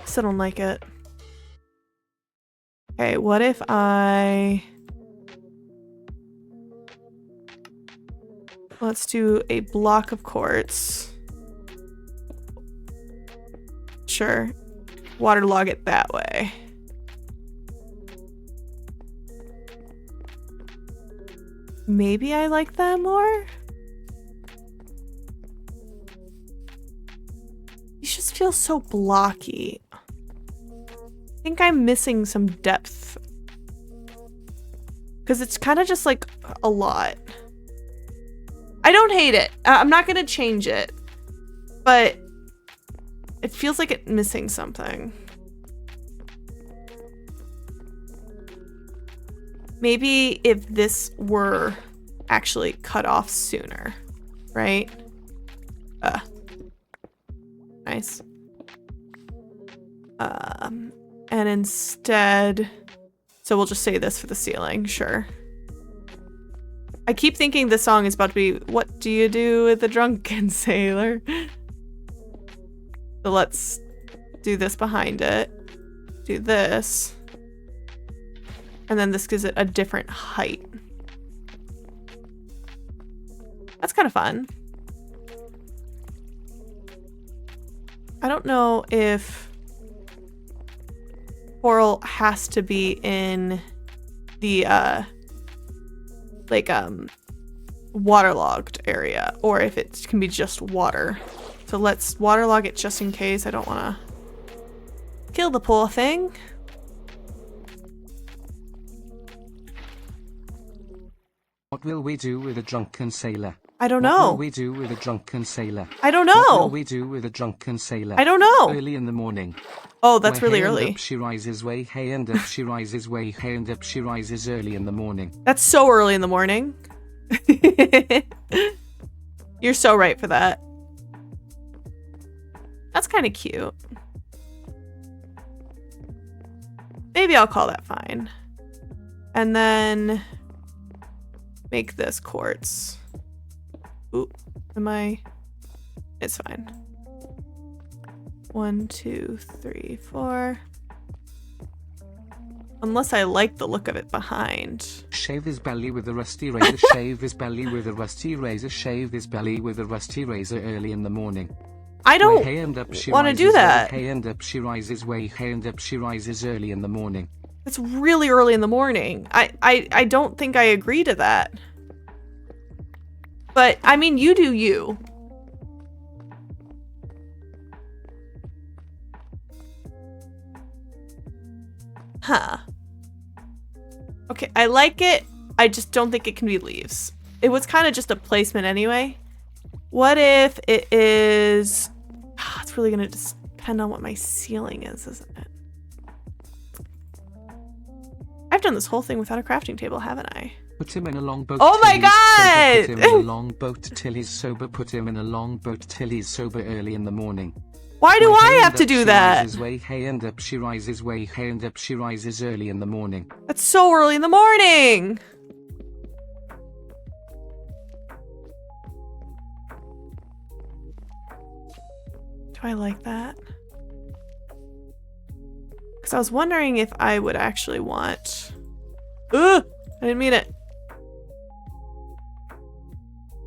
Still don't like it. Okay, what if I... Let's do a block of quartz. Sure. Waterlog it that way. Maybe I like that more? These just feel so blocky. I think I'm missing some depth. Because it's kind of just like a lot. I don't hate it. I'm not going to change it. But it feels like it's missing something. maybe if this were actually cut off sooner, right? Nice. And instead, so we'll just say this for the ceiling, sure. I keep thinking this song is about to be, what do you do with a drunken sailor? So let's do this behind it. Do this. And then this gives it a different height. That's kind of fun. I don't know if coral has to be in the waterlogged area, or if it can be just water. So let's waterlog it just in case. I don't want to kill the poor thing. What will we do with a drunken sailor? I don't know. What will we do with a drunken sailor? I don't know. What will we do with a drunken sailor? I don't know. Early in the morning. Oh, that's Way really hey and early. up she rises, way hey and up she rises, way hey and up she rises early in the morning. That's so early in the morning. You're so right for that. That's kind of cute. Maybe I'll call that fine. And then make this quartz. Ooh, am I? It's fine. 1, 2, 3, 4. Unless I like the look of it behind. Shave his belly with a rusty razor, shave his belly with a rusty razor, shave his belly with a rusty razor early in the morning. I don't Way, hey, and up she want to rises, do that. Way, hey and up she rises, way hey and up she rises early in the morning. It's really early in the morning. I don't think I agree to that. But, I mean, you do you. Huh. Okay, I like it. I just don't think it can be leaves. It was kind of just a placement anyway. What if it is... it's really going to depend on what my ceiling is, isn't it? I've done this whole thing without a crafting table, haven't I? Put him in a long boat. Oh my God! Put him God! in a long boat till he's sober. Put him in a long boat till he's sober early in the morning. Why do Way, I hey, have and to up do she that? Rises, way hey and up she rises, way hey and up she rises early in the morning. That's so early in the morning. Do I like that? Because I was wondering if I would actually want... Ugh! I didn't mean it.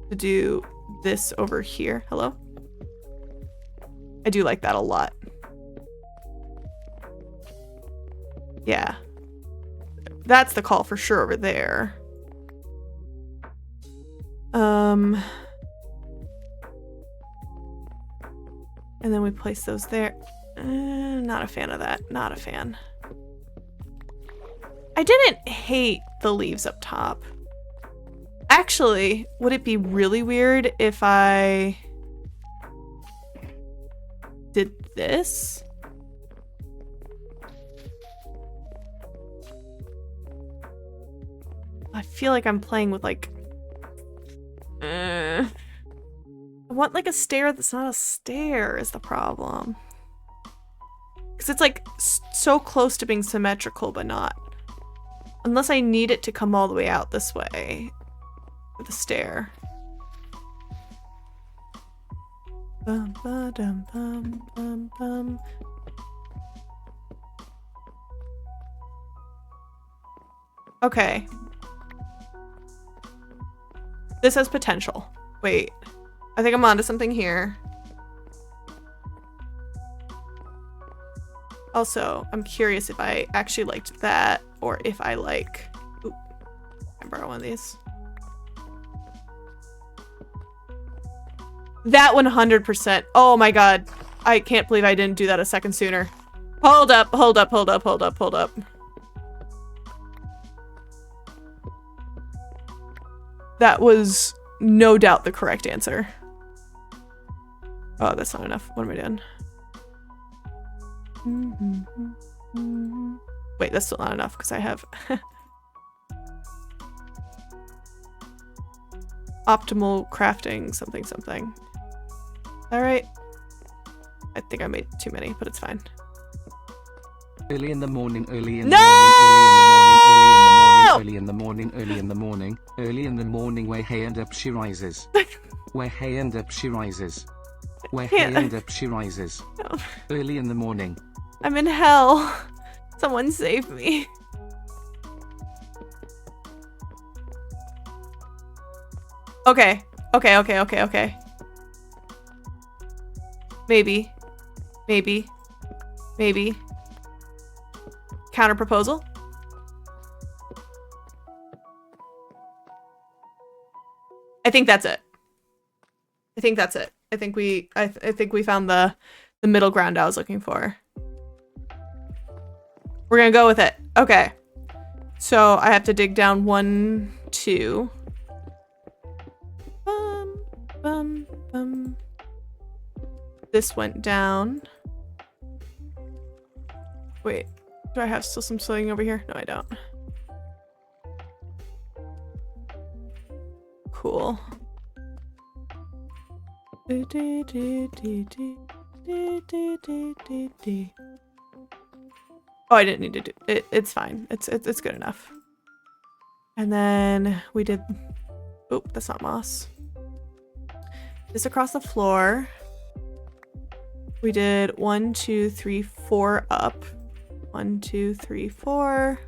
To do this over here. Hello? I do like that a lot. Yeah. That's the call for sure over there. And then we place those there. Not a fan of that. Not a fan. I didn't hate the leaves up top. Actually, would it be really weird if I did this? I feel like I'm playing with like... I want like a stair that's not a stair is the problem. Because it's like so close to being symmetrical, but not. Unless I need it to come all the way out this way. With a stair. Bum, ba, dum, bum, bum, bum. Okay. This has potential. Wait. I think I'm onto something here. Also, I'm curious if I actually liked that or if I like... Ooh, can I borrow one of these? That 100%. Oh my god. I can't believe I didn't do that a second sooner. Hold up, hold up, hold up, hold up, hold up. That was no doubt the correct answer. Oh, that's not enough. What am I doing? Wait, that's still not enough because I have... optimal crafting something something. All right. I think I made too many, but it's fine. Early in the morning, early in No! the morning, early in the morning, early in the morning, early in the morning, where hey and up she rises. Where hey and up she rises. Where hey and up she rises. No. Early in the morning. I'm in hell. Someone save me. Okay. Okay. Maybe. Counter proposal. I think that's it. I think we found the middle ground I was looking for. We're gonna go with it. Okay. So I have to dig down 1, 2. Bum. This went down. Wait, do I have still some soiling over here? No, I don't. Cool. Oh, I didn't need to do it. It's fine. It's good enough. And then we did. Oh, that's not moss. This across the floor. We did 1, 2, 3, 4 up. 1, 2, 3, 4.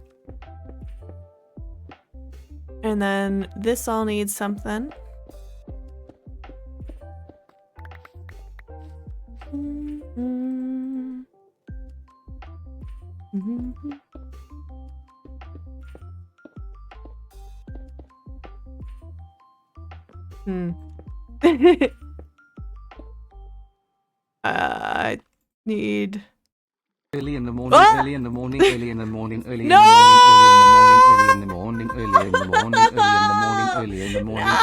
And then this all needs something. I need early in the morning, early in the morning, early in the morning, early in the No! morning, early in the morning, early in the morning, early in the morning, early in the morning,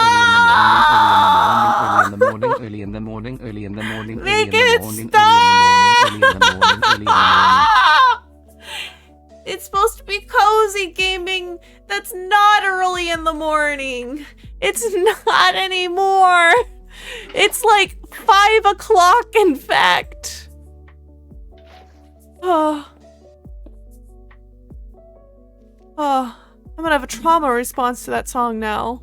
early in the morning, early in the morning, early in the morning, early in the morning, Make it early in the stop! morning, early in the morning, early in the morning. It's supposed to be cozy gaming. That's not early in the morning. It's not anymore. It's like 5 o'clock, in fact. Oh, I'm gonna have a trauma response to that song now.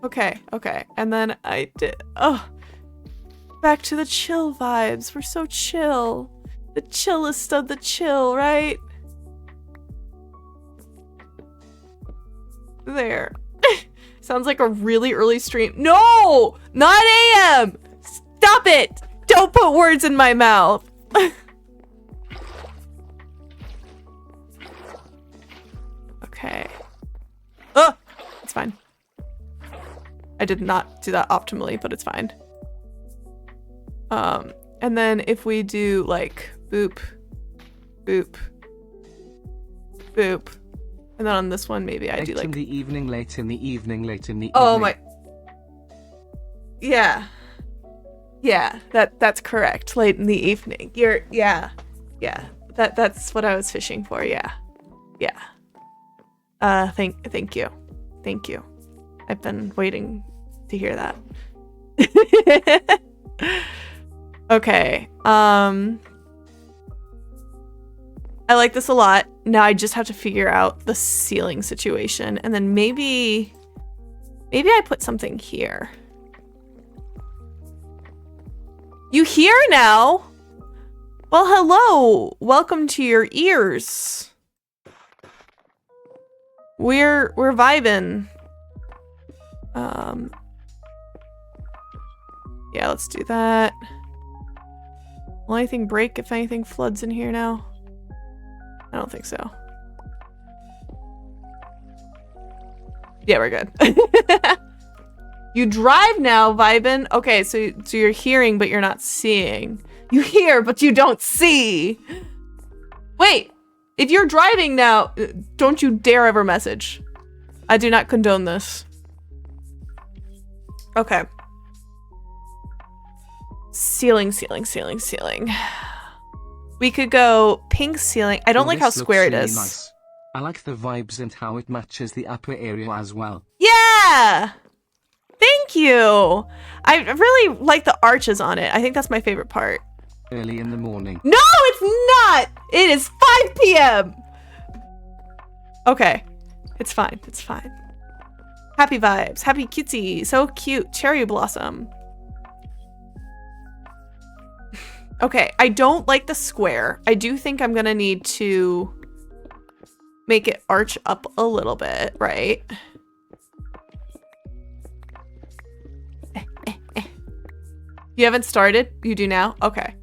Okay. And then I did. Oh, back to the chill vibes. We're so chill. The chillest of the chill, right? There. Sounds like a really early stream. No! Not AM! Stop it! Don't put words in my mouth. Okay. Oh! It's fine. I did not do that optimally, but it's fine. And then if we do like boop, boop, boop. And then on this one, maybe I do like... Late in the evening, late in the evening, late in the evening. Oh my... Yeah. Yeah, that's correct. Late in the evening. Yeah. That's what I was fishing for, yeah. Thank you. I've been waiting to hear that. Okay, I like this a lot. Now I just have to figure out the ceiling situation, and then maybe I put something here. You here now? Well, hello. Welcome to your ears. We're vibing. Yeah, let's do that. Will anything break if anything floods in here now? I don't think so. Yeah, we're good. You drive now, vibin'. Okay, so you're hearing, but you're not seeing. You hear, but you don't see. Wait, if you're driving now, don't you dare ever message. I do not condone this. Okay. Ceiling. We could go pink ceiling. I don't like how square it is. Nice. I like the vibes and how it matches the upper area as well. Yeah! Thank you! I really like the arches on it. I think that's my favorite part. Early in the morning. No, it's not! It is 5 p.m. Okay. It's fine. It's fine. Happy vibes. Happy cutesy. So cute. Cherry blossom. Okay. I don't like the square. I do think I'm gonna need to make it arch up a little bit, right? You haven't started? You do now? Okay.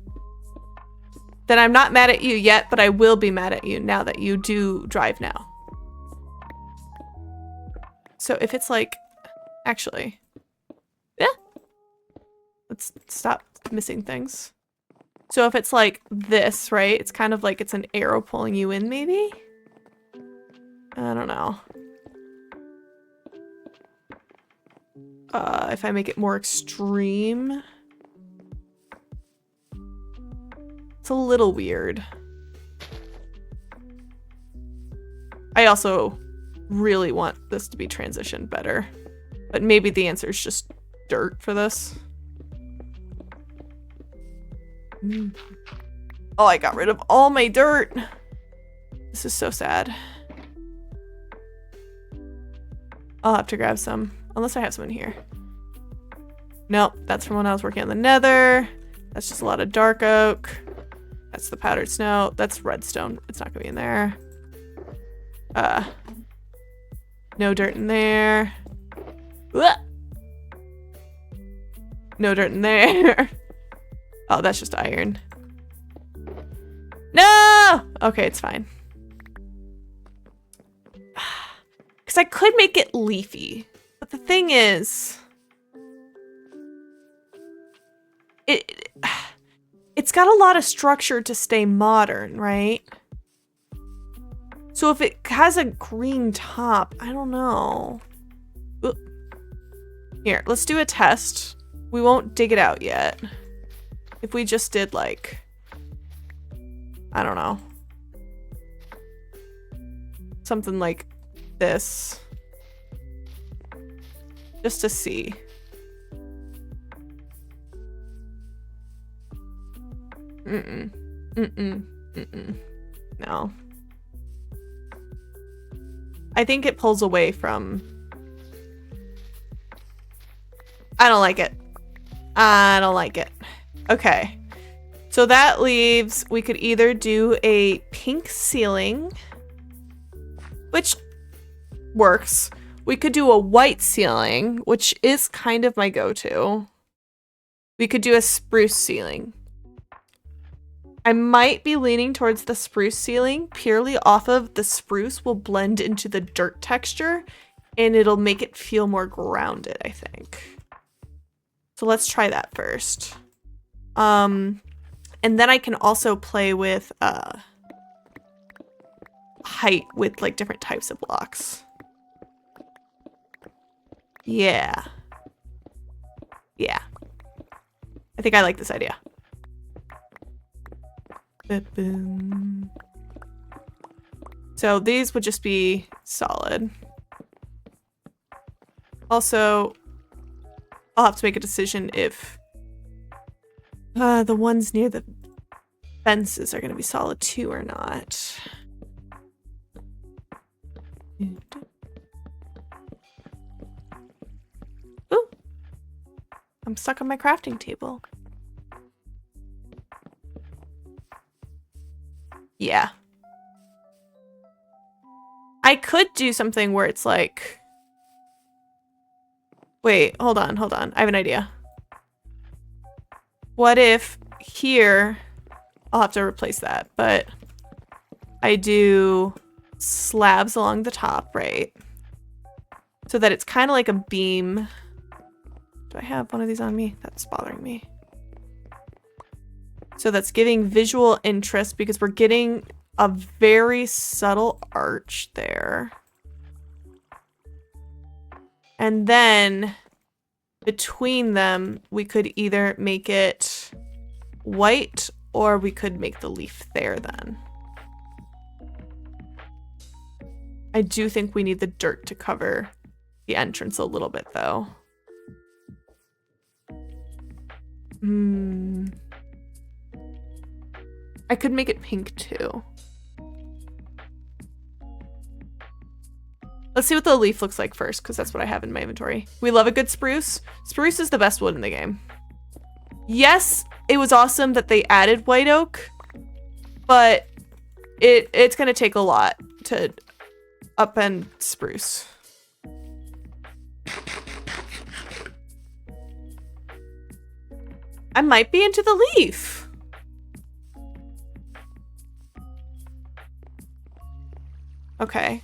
Then I'm not mad at you yet, but I will be mad at you now that you do drive now. So if it's like, actually, yeah. Let's stop missing things. So if it's like this, right? It's kind of like it's an arrow pulling you in, maybe? I don't know. If I make it more extreme. It's a little weird. I also really want this to be transitioned better. But maybe the answer is just dirt for this. Oh, I got rid of all my dirt. This is so sad. I'll have to grab some. Unless I have some in here. Nope, that's from when I was working on the Nether. That's just a lot of dark oak. That's the powdered snow. That's redstone. It's not gonna be in there. No dirt in there. Ugh. No dirt in there. Oh, that's just iron. No! Okay, it's fine. Because I could make it leafy. But the thing is... It's got a lot of structure to stay modern, right? So if it has a green top, I don't know. Ooh. Here, let's do a test. We won't dig it out yet. If we just did like, I don't know. Something like this. Just to see. No. I think it pulls away from... I don't like it. I don't like it. Okay. So that leaves... We could either do a pink ceiling, which works. We could do a white ceiling, which is kind of my go-to. We could do a spruce ceiling. I might be leaning towards the spruce ceiling purely off of the spruce will blend into the dirt texture and it'll make it feel more grounded, I think. So let's try that first. And then I can also play with height with like different types of blocks. Yeah. Yeah. I think I like this idea. Boom. So these would just be solid. Also, I'll have to make a decision if the ones near the fences are going to be solid too or not. Ooh! I'm stuck on my crafting table. Yeah. I could do something where it's like... Wait, hold on. I have an idea. What if here... I'll have to replace that, but I do slabs along the top, right? So that it's kind of like a beam. Do I have one of these on me? That's bothering me. So that's giving visual interest because we're getting a very subtle arch there. And then between them, we could either make it white or we could make the leaf there then. I do think we need the dirt to cover the entrance a little bit, though. I could make it pink, too. Let's see what the leaf looks like first, because that's what I have in my inventory. We love a good spruce. Spruce is the best wood in the game. Yes, it was awesome that they added white oak, but it's going to take a lot to upend spruce. I might be into the leaf. Okay.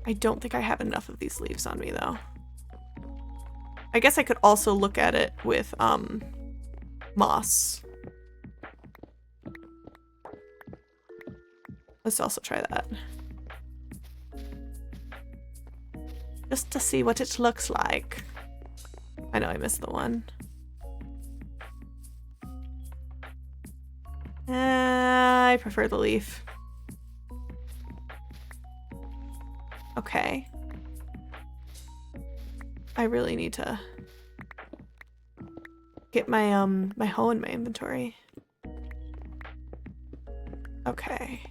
I don't think I have enough of these leaves on me, though. I guess I could also look at it with, moss. Let's also try that. Just to see what it looks like. I know I missed the one. I prefer the leaf. Okay. I really need to get my my hoe in my inventory. Okay.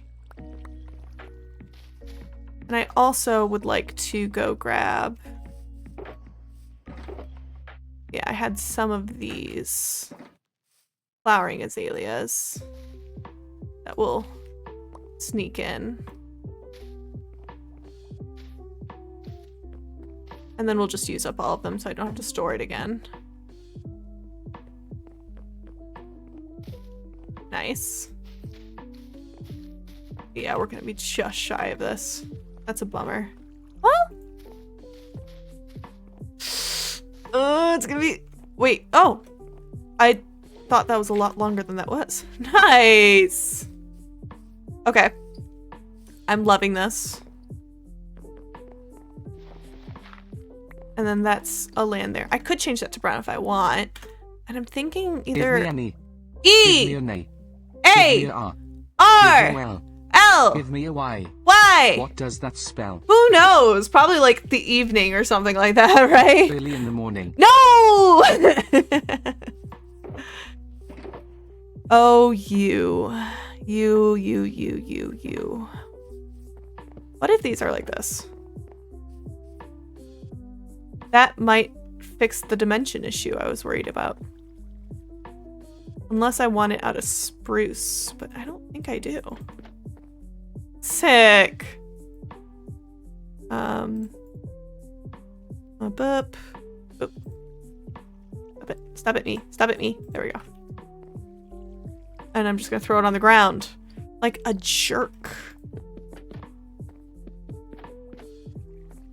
And I also would like to go grab... Yeah, I had some of these flowering azaleas that will sneak in. And then we'll just use up all of them so I don't have to store it again. Nice. Yeah, we're gonna be just shy of this. That's a bummer. Huh? It's gonna be... Wait, oh! I thought that was a lot longer than that was. Nice! Okay. I'm loving this. And then that's a land there. I could change that to brown if I want. And I'm thinking either... Give me an E. E! Give me an A. A! Give me a R. R! Give me L. L! Give me a Y. Y! What does that spell? Who knows? Probably like the evening or something like that, right? Early in the morning. No! Oh, you. You. What if these are like this? That might fix the dimension issue I was worried about. Unless I want it out of spruce, but I don't think I do. Sick. Boop. Boop. Stop it. Stop at me. Stop at me. There we go. And I'm just gonna throw it on the ground. Like a jerk.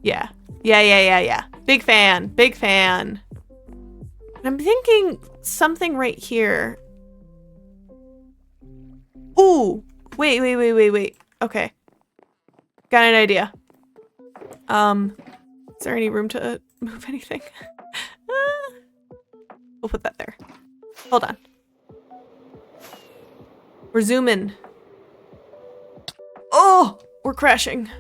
Yeah. Yeah. Big fan. Big fan. I'm thinking something right here. Ooh. Wait. Okay. Got an idea. Is there any room to move anything? We'll put that there. Hold on. We're zooming. Oh, we're crashing.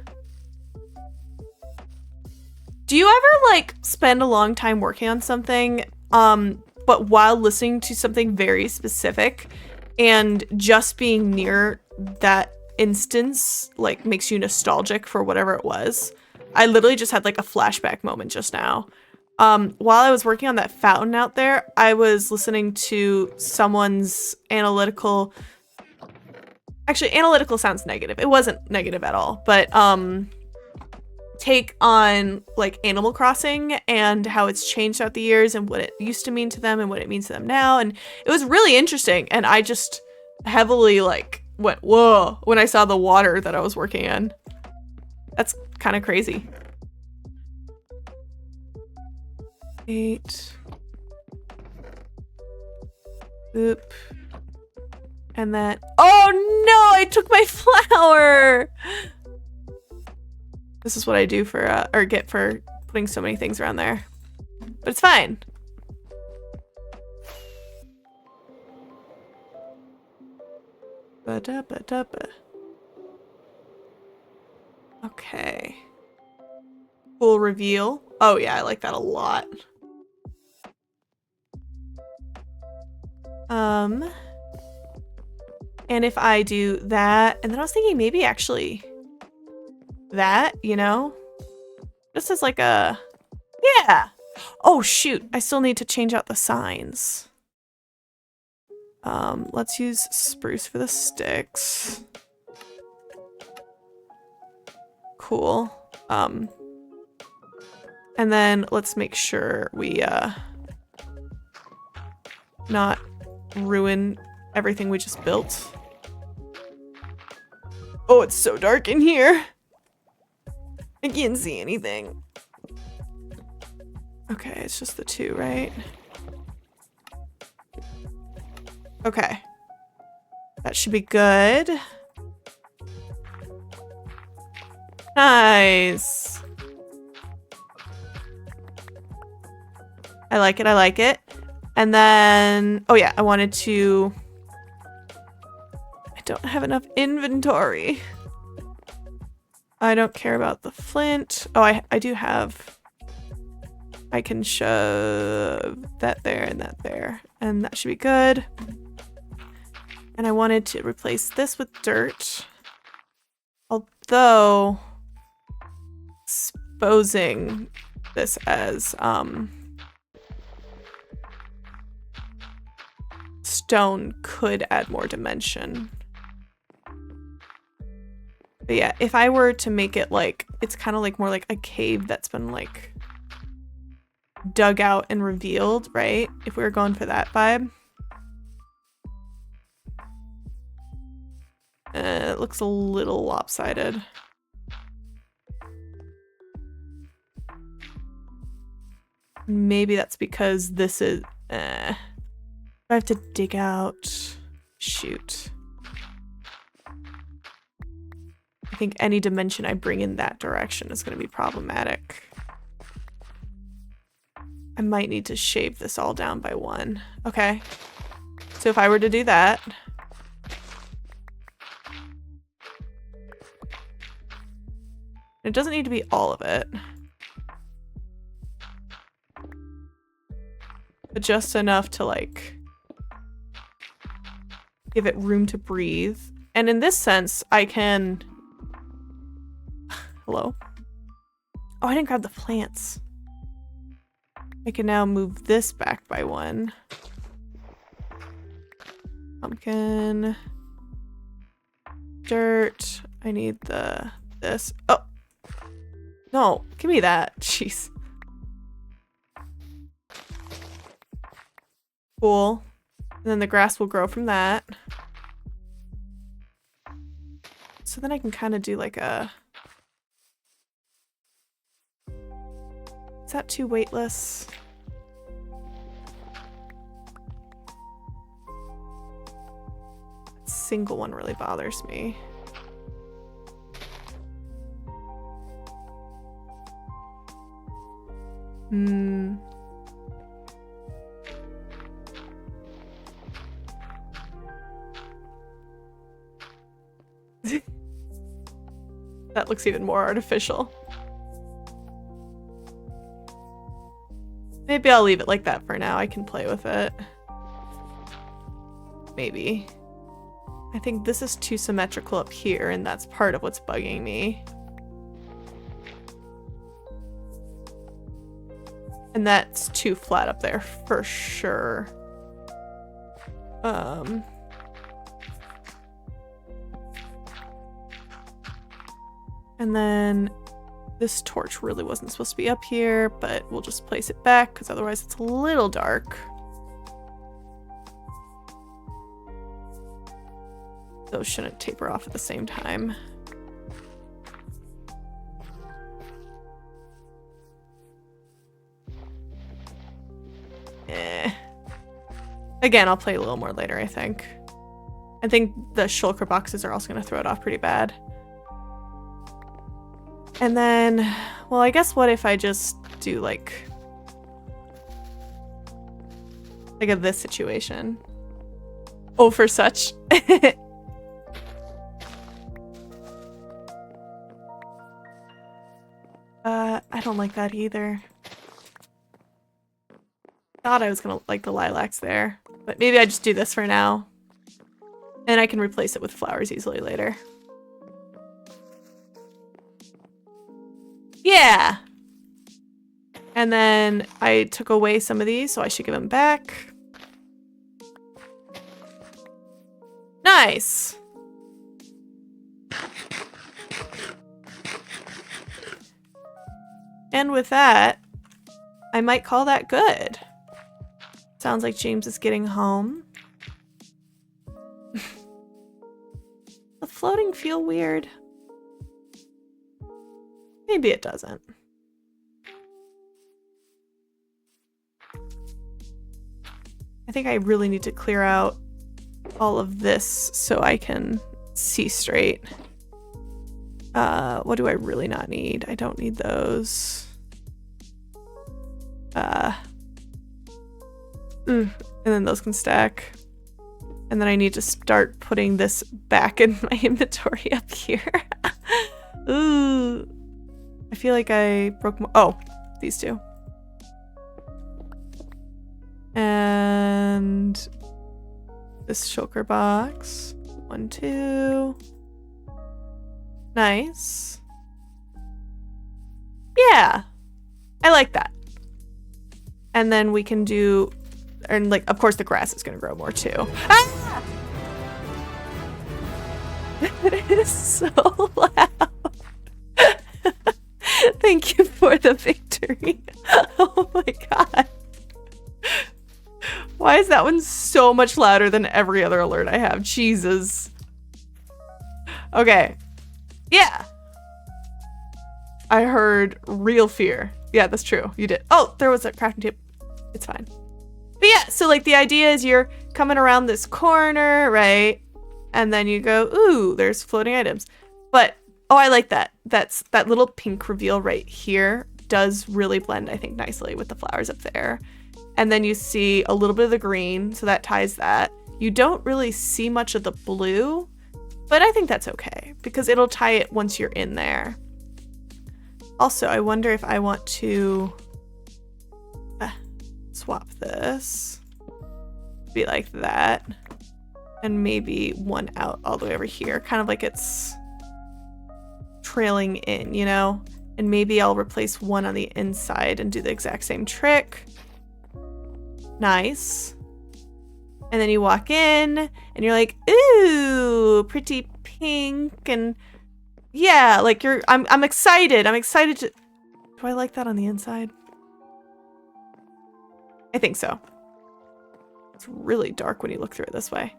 Do you ever like spend a long time working on something, but while listening to something very specific and just being near that instance like makes you nostalgic for whatever it was? I literally just had like a flashback moment just now. While I was working on that fountain out there, I was listening to someone's analytical... Actually, analytical sounds negative. It wasn't negative at all, but take on like Animal Crossing and how it's changed throughout the years and what it used to mean to them and what it means to them now. And it was really interesting. And I just heavily like went, whoa, when I saw the water that I was working in. That's kind of crazy. 8. Boop. And then, oh no, I took my flower. This is what I do for, or get for putting so many things around there. But it's fine. Ba-da-ba-da-ba. Okay. full reveal. Oh yeah, I like that a lot. And if I do that, and then I was thinking maybe actually that, you know? This is like a, yeah. Oh shoot, I still need to change out the signs. Let's use spruce for the sticks. Cool. And then let's make sure we, not ruin everything we just built. Oh, it's so dark in here. I can't see anything. Okay, it's just the two, right? Okay. That should be good. Nice. I like it, I like it. And then, oh yeah, I wanted to... I don't have enough inventory. I don't care about the flint. Oh, I do have... I can shove that there and that there. And that should be good. And I wanted to replace this with dirt. Although... exposing this as, stone could add more dimension. But yeah, if I were to make it like, it's kind of like more like a cave that's been like dug out and revealed, right? If we were going for that vibe. It looks a little lopsided. Maybe that's because this is, I have to dig out, shoot. I think any dimension I bring in that direction is going to be problematic. I might need to shave this all down by 1. Okay. So if I were to do that. It doesn't need to be all of it. But just enough to like give it room to breathe. And in this sense, I can... Hello? Oh, I didn't grab the plants. I can now move this back by 1. Pumpkin. Dirt. I need this. Oh! No, give me that. Jeez. Cool. And then the grass will grow from that. So then I can kind of do like a... Is that too weightless? That single one really bothers me. That looks even more artificial. Maybe I'll leave it like that for now. I can play with it. Maybe. I think this is too symmetrical up here, and that's part of what's bugging me. And that's too flat up there for sure. And then this torch really wasn't supposed to be up here, but we'll just place it back because otherwise it's a little dark. Those shouldn't taper off at the same time. Again, I'll play a little more later, I think. I think the shulker boxes are also going to throw it off pretty bad. And then, well, I guess what if I just do like a this situation? Oh, for such. I don't like that either. Thought I was gonna like the lilacs there, but maybe I just do this for now. And I can replace it with flowers easily later. Yeah! And then I took away some of these, so I should give them back. Nice! And with that, I might call that good. Sounds like James is getting home. The floating feel weird? Maybe it doesn't. I think I really need to clear out all of this so I can see straight. What do I really not need? I don't need those. And then those can stack. And then I need to start putting this back in my inventory up here. Ooh. I feel like I broke more. Oh, these two. And this shulker box. 1, 2. Nice. Yeah. I like that. And then we can do, and like, of course the grass is going to grow more too. Ah! It is so loud. Thank you for the victory. Oh my god. Why is that one so much louder than every other alert I have? Jesus. Okay. Yeah. I heard real fear. Yeah, that's true. You did. Oh, there was a crafting table. It's fine. But yeah, so like the idea is you're coming around this corner, right? And then you go, ooh, there's floating items. But, oh, I like that. That little pink reveal right here does really blend, I think, nicely with the flowers up there. And then you see a little bit of the green, so that ties that. You don't really see much of the blue, but I think that's okay because it'll tie it once you're in there. Also, I wonder if I want to swap this. Be like that. And maybe one out all the way over here. Kind of like it's trailing in, you know? And maybe I'll replace one on the inside and do the exact same trick. Nice. And then you walk in and you're like, ooh, pretty pink. And yeah, like I'm excited. I'm excited to, do I like that on the inside? I think so. It's really dark when you look through it this way.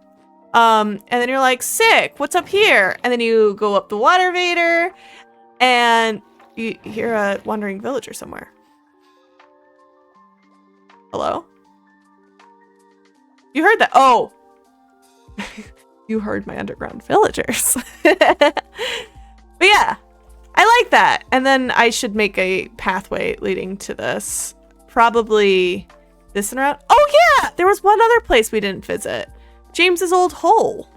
And then you're like, sick, what's up here? And then you go up the water vader and you hear a wandering villager somewhere. Hello? You heard that? Oh, you heard my underground villagers. But yeah, I like that. And then I should make a pathway leading to this. Probably this and around. Oh yeah, there was one other place we didn't visit. James's old hole.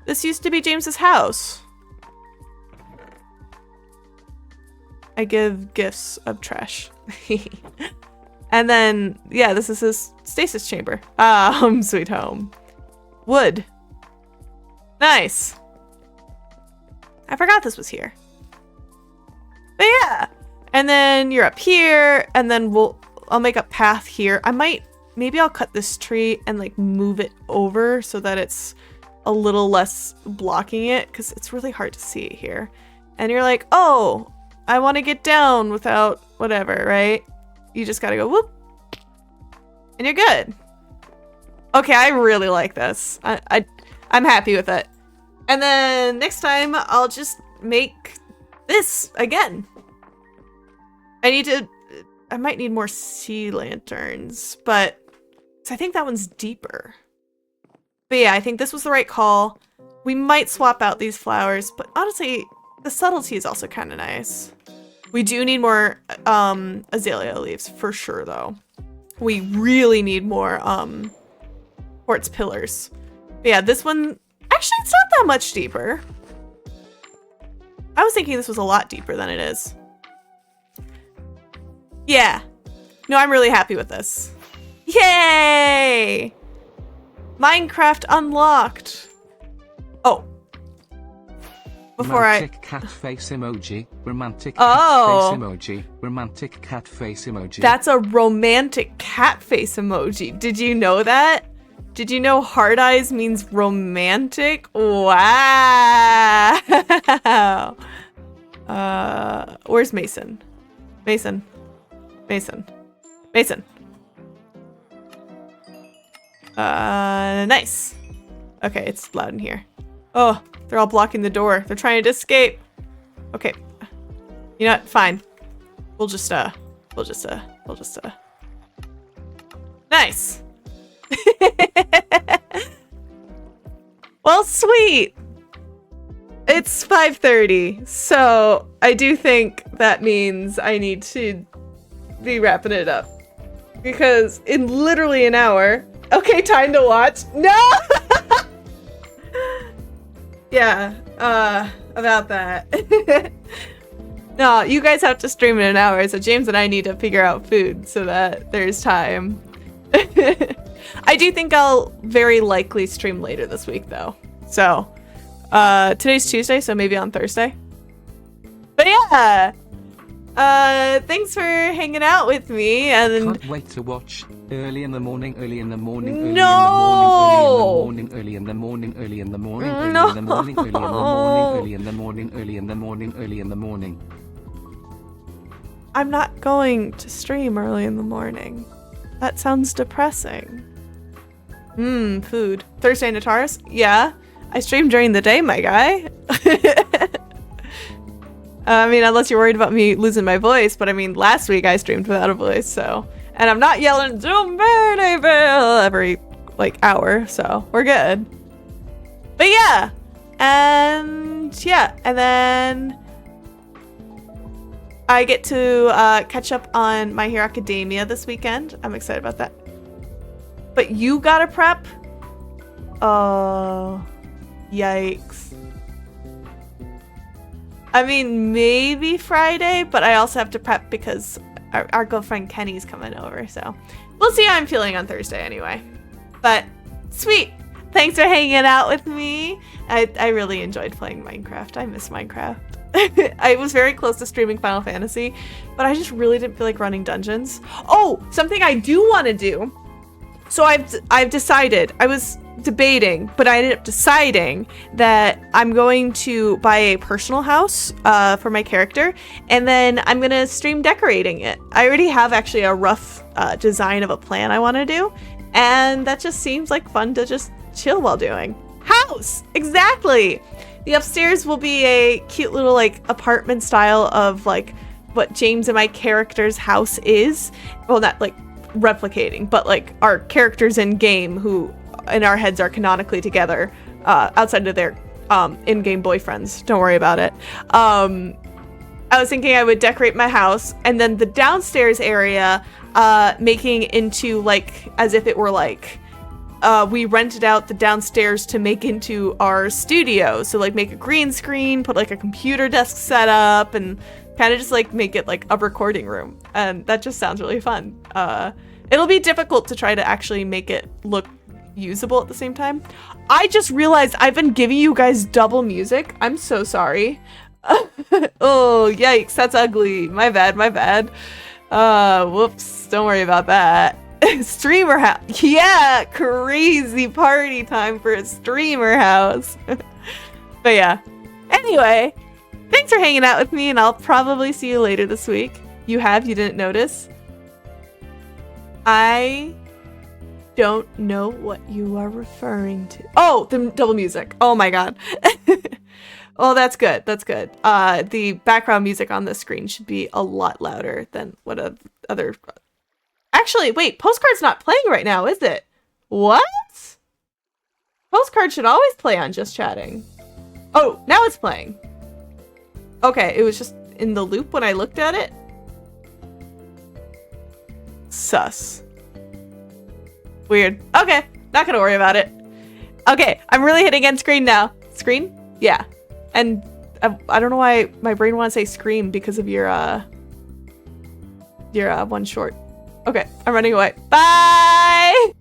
This used to be James's house. I give gifts of trash. And then, yeah, this is his stasis chamber. Home sweet home. Wood. Nice. I forgot this was here. But yeah. And then you're up here, and then I'll make a path here. Maybe I'll cut this tree and like move it over so that it's a little less blocking it, because it's really hard to see here. And you're like, oh, I want to get down without whatever, right? You just gotta go whoop, and you're good. Okay, I really like this. I'm happy with it. And then next time I'll just make this again. I might need more sea lanterns, but I think that one's deeper. But yeah, I think this was the right call. We might swap out these flowers, but honestly, the subtlety is also kind of nice. We do need more azalea leaves for sure, though. We really need more quartz pillars. But yeah, this one, actually, it's not that much deeper. I was thinking this was a lot deeper than it is. Yeah. No, I'm really happy with this. Yay! Minecraft unlocked. Oh. Before romantic cat face emoji. Romantic Oh. cat face emoji. Romantic cat face emoji. That's a romantic cat face emoji. Did you know that? Did you know hard eyes means romantic? Wow. Where's Mason? Mason. Mason. Mason. Nice. Okay, it's loud in here. Oh, they're all blocking the door. They're trying to escape. Okay. You know what? Fine. We'll just Nice. Well, sweet. It's 5:30, so I do think that means I need to be wrapping it up. Because in literally an hour... Okay, time to watch. No! Yeah, about that. No, you guys have to stream in an hour, so James and I need to figure out food so that there's time. I do think I'll very likely stream later this week, though. So, today's Tuesday, so maybe on Thursday. But yeah! Thanks for hanging out with me, and... Can't wait to watch. Early in the morning, early in the morning, early No! in the morning, early in the morning, early in the morning, early in No! the morning, early in the morning, early in the morning, early in the morning, early in the morning. I'm not going to stream early in the morning. That sounds depressing. Food. Thursday Natars? Yeah. I stream during the day, my guy. I mean, unless you're worried about me losing my voice, but I mean, last week I streamed without a voice, so... And I'm not yelling, Bill every, like, hour, so we're good. But yeah! And then... I get to catch up on My Hero Academia this weekend. I'm excited about that. But you gotta prep? Oh, yikes. I mean, maybe Friday, but I also have to prep because our girlfriend Kenny's coming over, so we'll see how I'm feeling on Thursday anyway. But sweet. Thanks for hanging out with me. I really enjoyed playing Minecraft. I miss Minecraft. I was very close to streaming Final Fantasy, but I just really didn't feel like running dungeons. Oh, something I do want to do. So I've decided, I was debating, but I ended up deciding that I'm going to buy a personal house for my character, and then I'm going to stream decorating it. I already have actually a rough design of a plan I want to do, and that just seems like fun to just chill while doing. House! Exactly! The upstairs will be a cute little like apartment style of like what James and my character's house is. Well, not like replicating, but like our characters in game who in our heads are canonically together outside of their in-game boyfriends. Don't worry about it. I was thinking I would decorate my house and then the downstairs area making into like as if it were like we rented out the downstairs to make into our studio. So like make a green screen, put like a computer desk set up and kind of just like make it like a recording room. And that just sounds really fun. It'll be difficult to try to actually make it look usable at the same time. I just realized I've been giving you guys double music. I'm so sorry. Oh, yikes. That's ugly. My bad. Whoops. Don't worry about that. Streamer house. Yeah, crazy party time for a streamer house. But yeah. Anyway, thanks for hanging out with me, and I'll probably see you later this week. You didn't notice? I don't know what you are referring to. Oh, the double music. Oh my god. Oh, that's good. The background music on the screen should be a lot louder than what other... Actually, wait, Postcard's not playing right now, is it? What? Postcard should always play on Just Chatting. Oh, now it's playing. Okay, it was just in the loop when I looked at it. Sus. Weird. Okay, not gonna worry about it. Okay, I'm really hitting end screen now. Screen? Yeah. And I don't know why my brain wants to say scream because of your you're one short. Okay, I'm running away. Bye!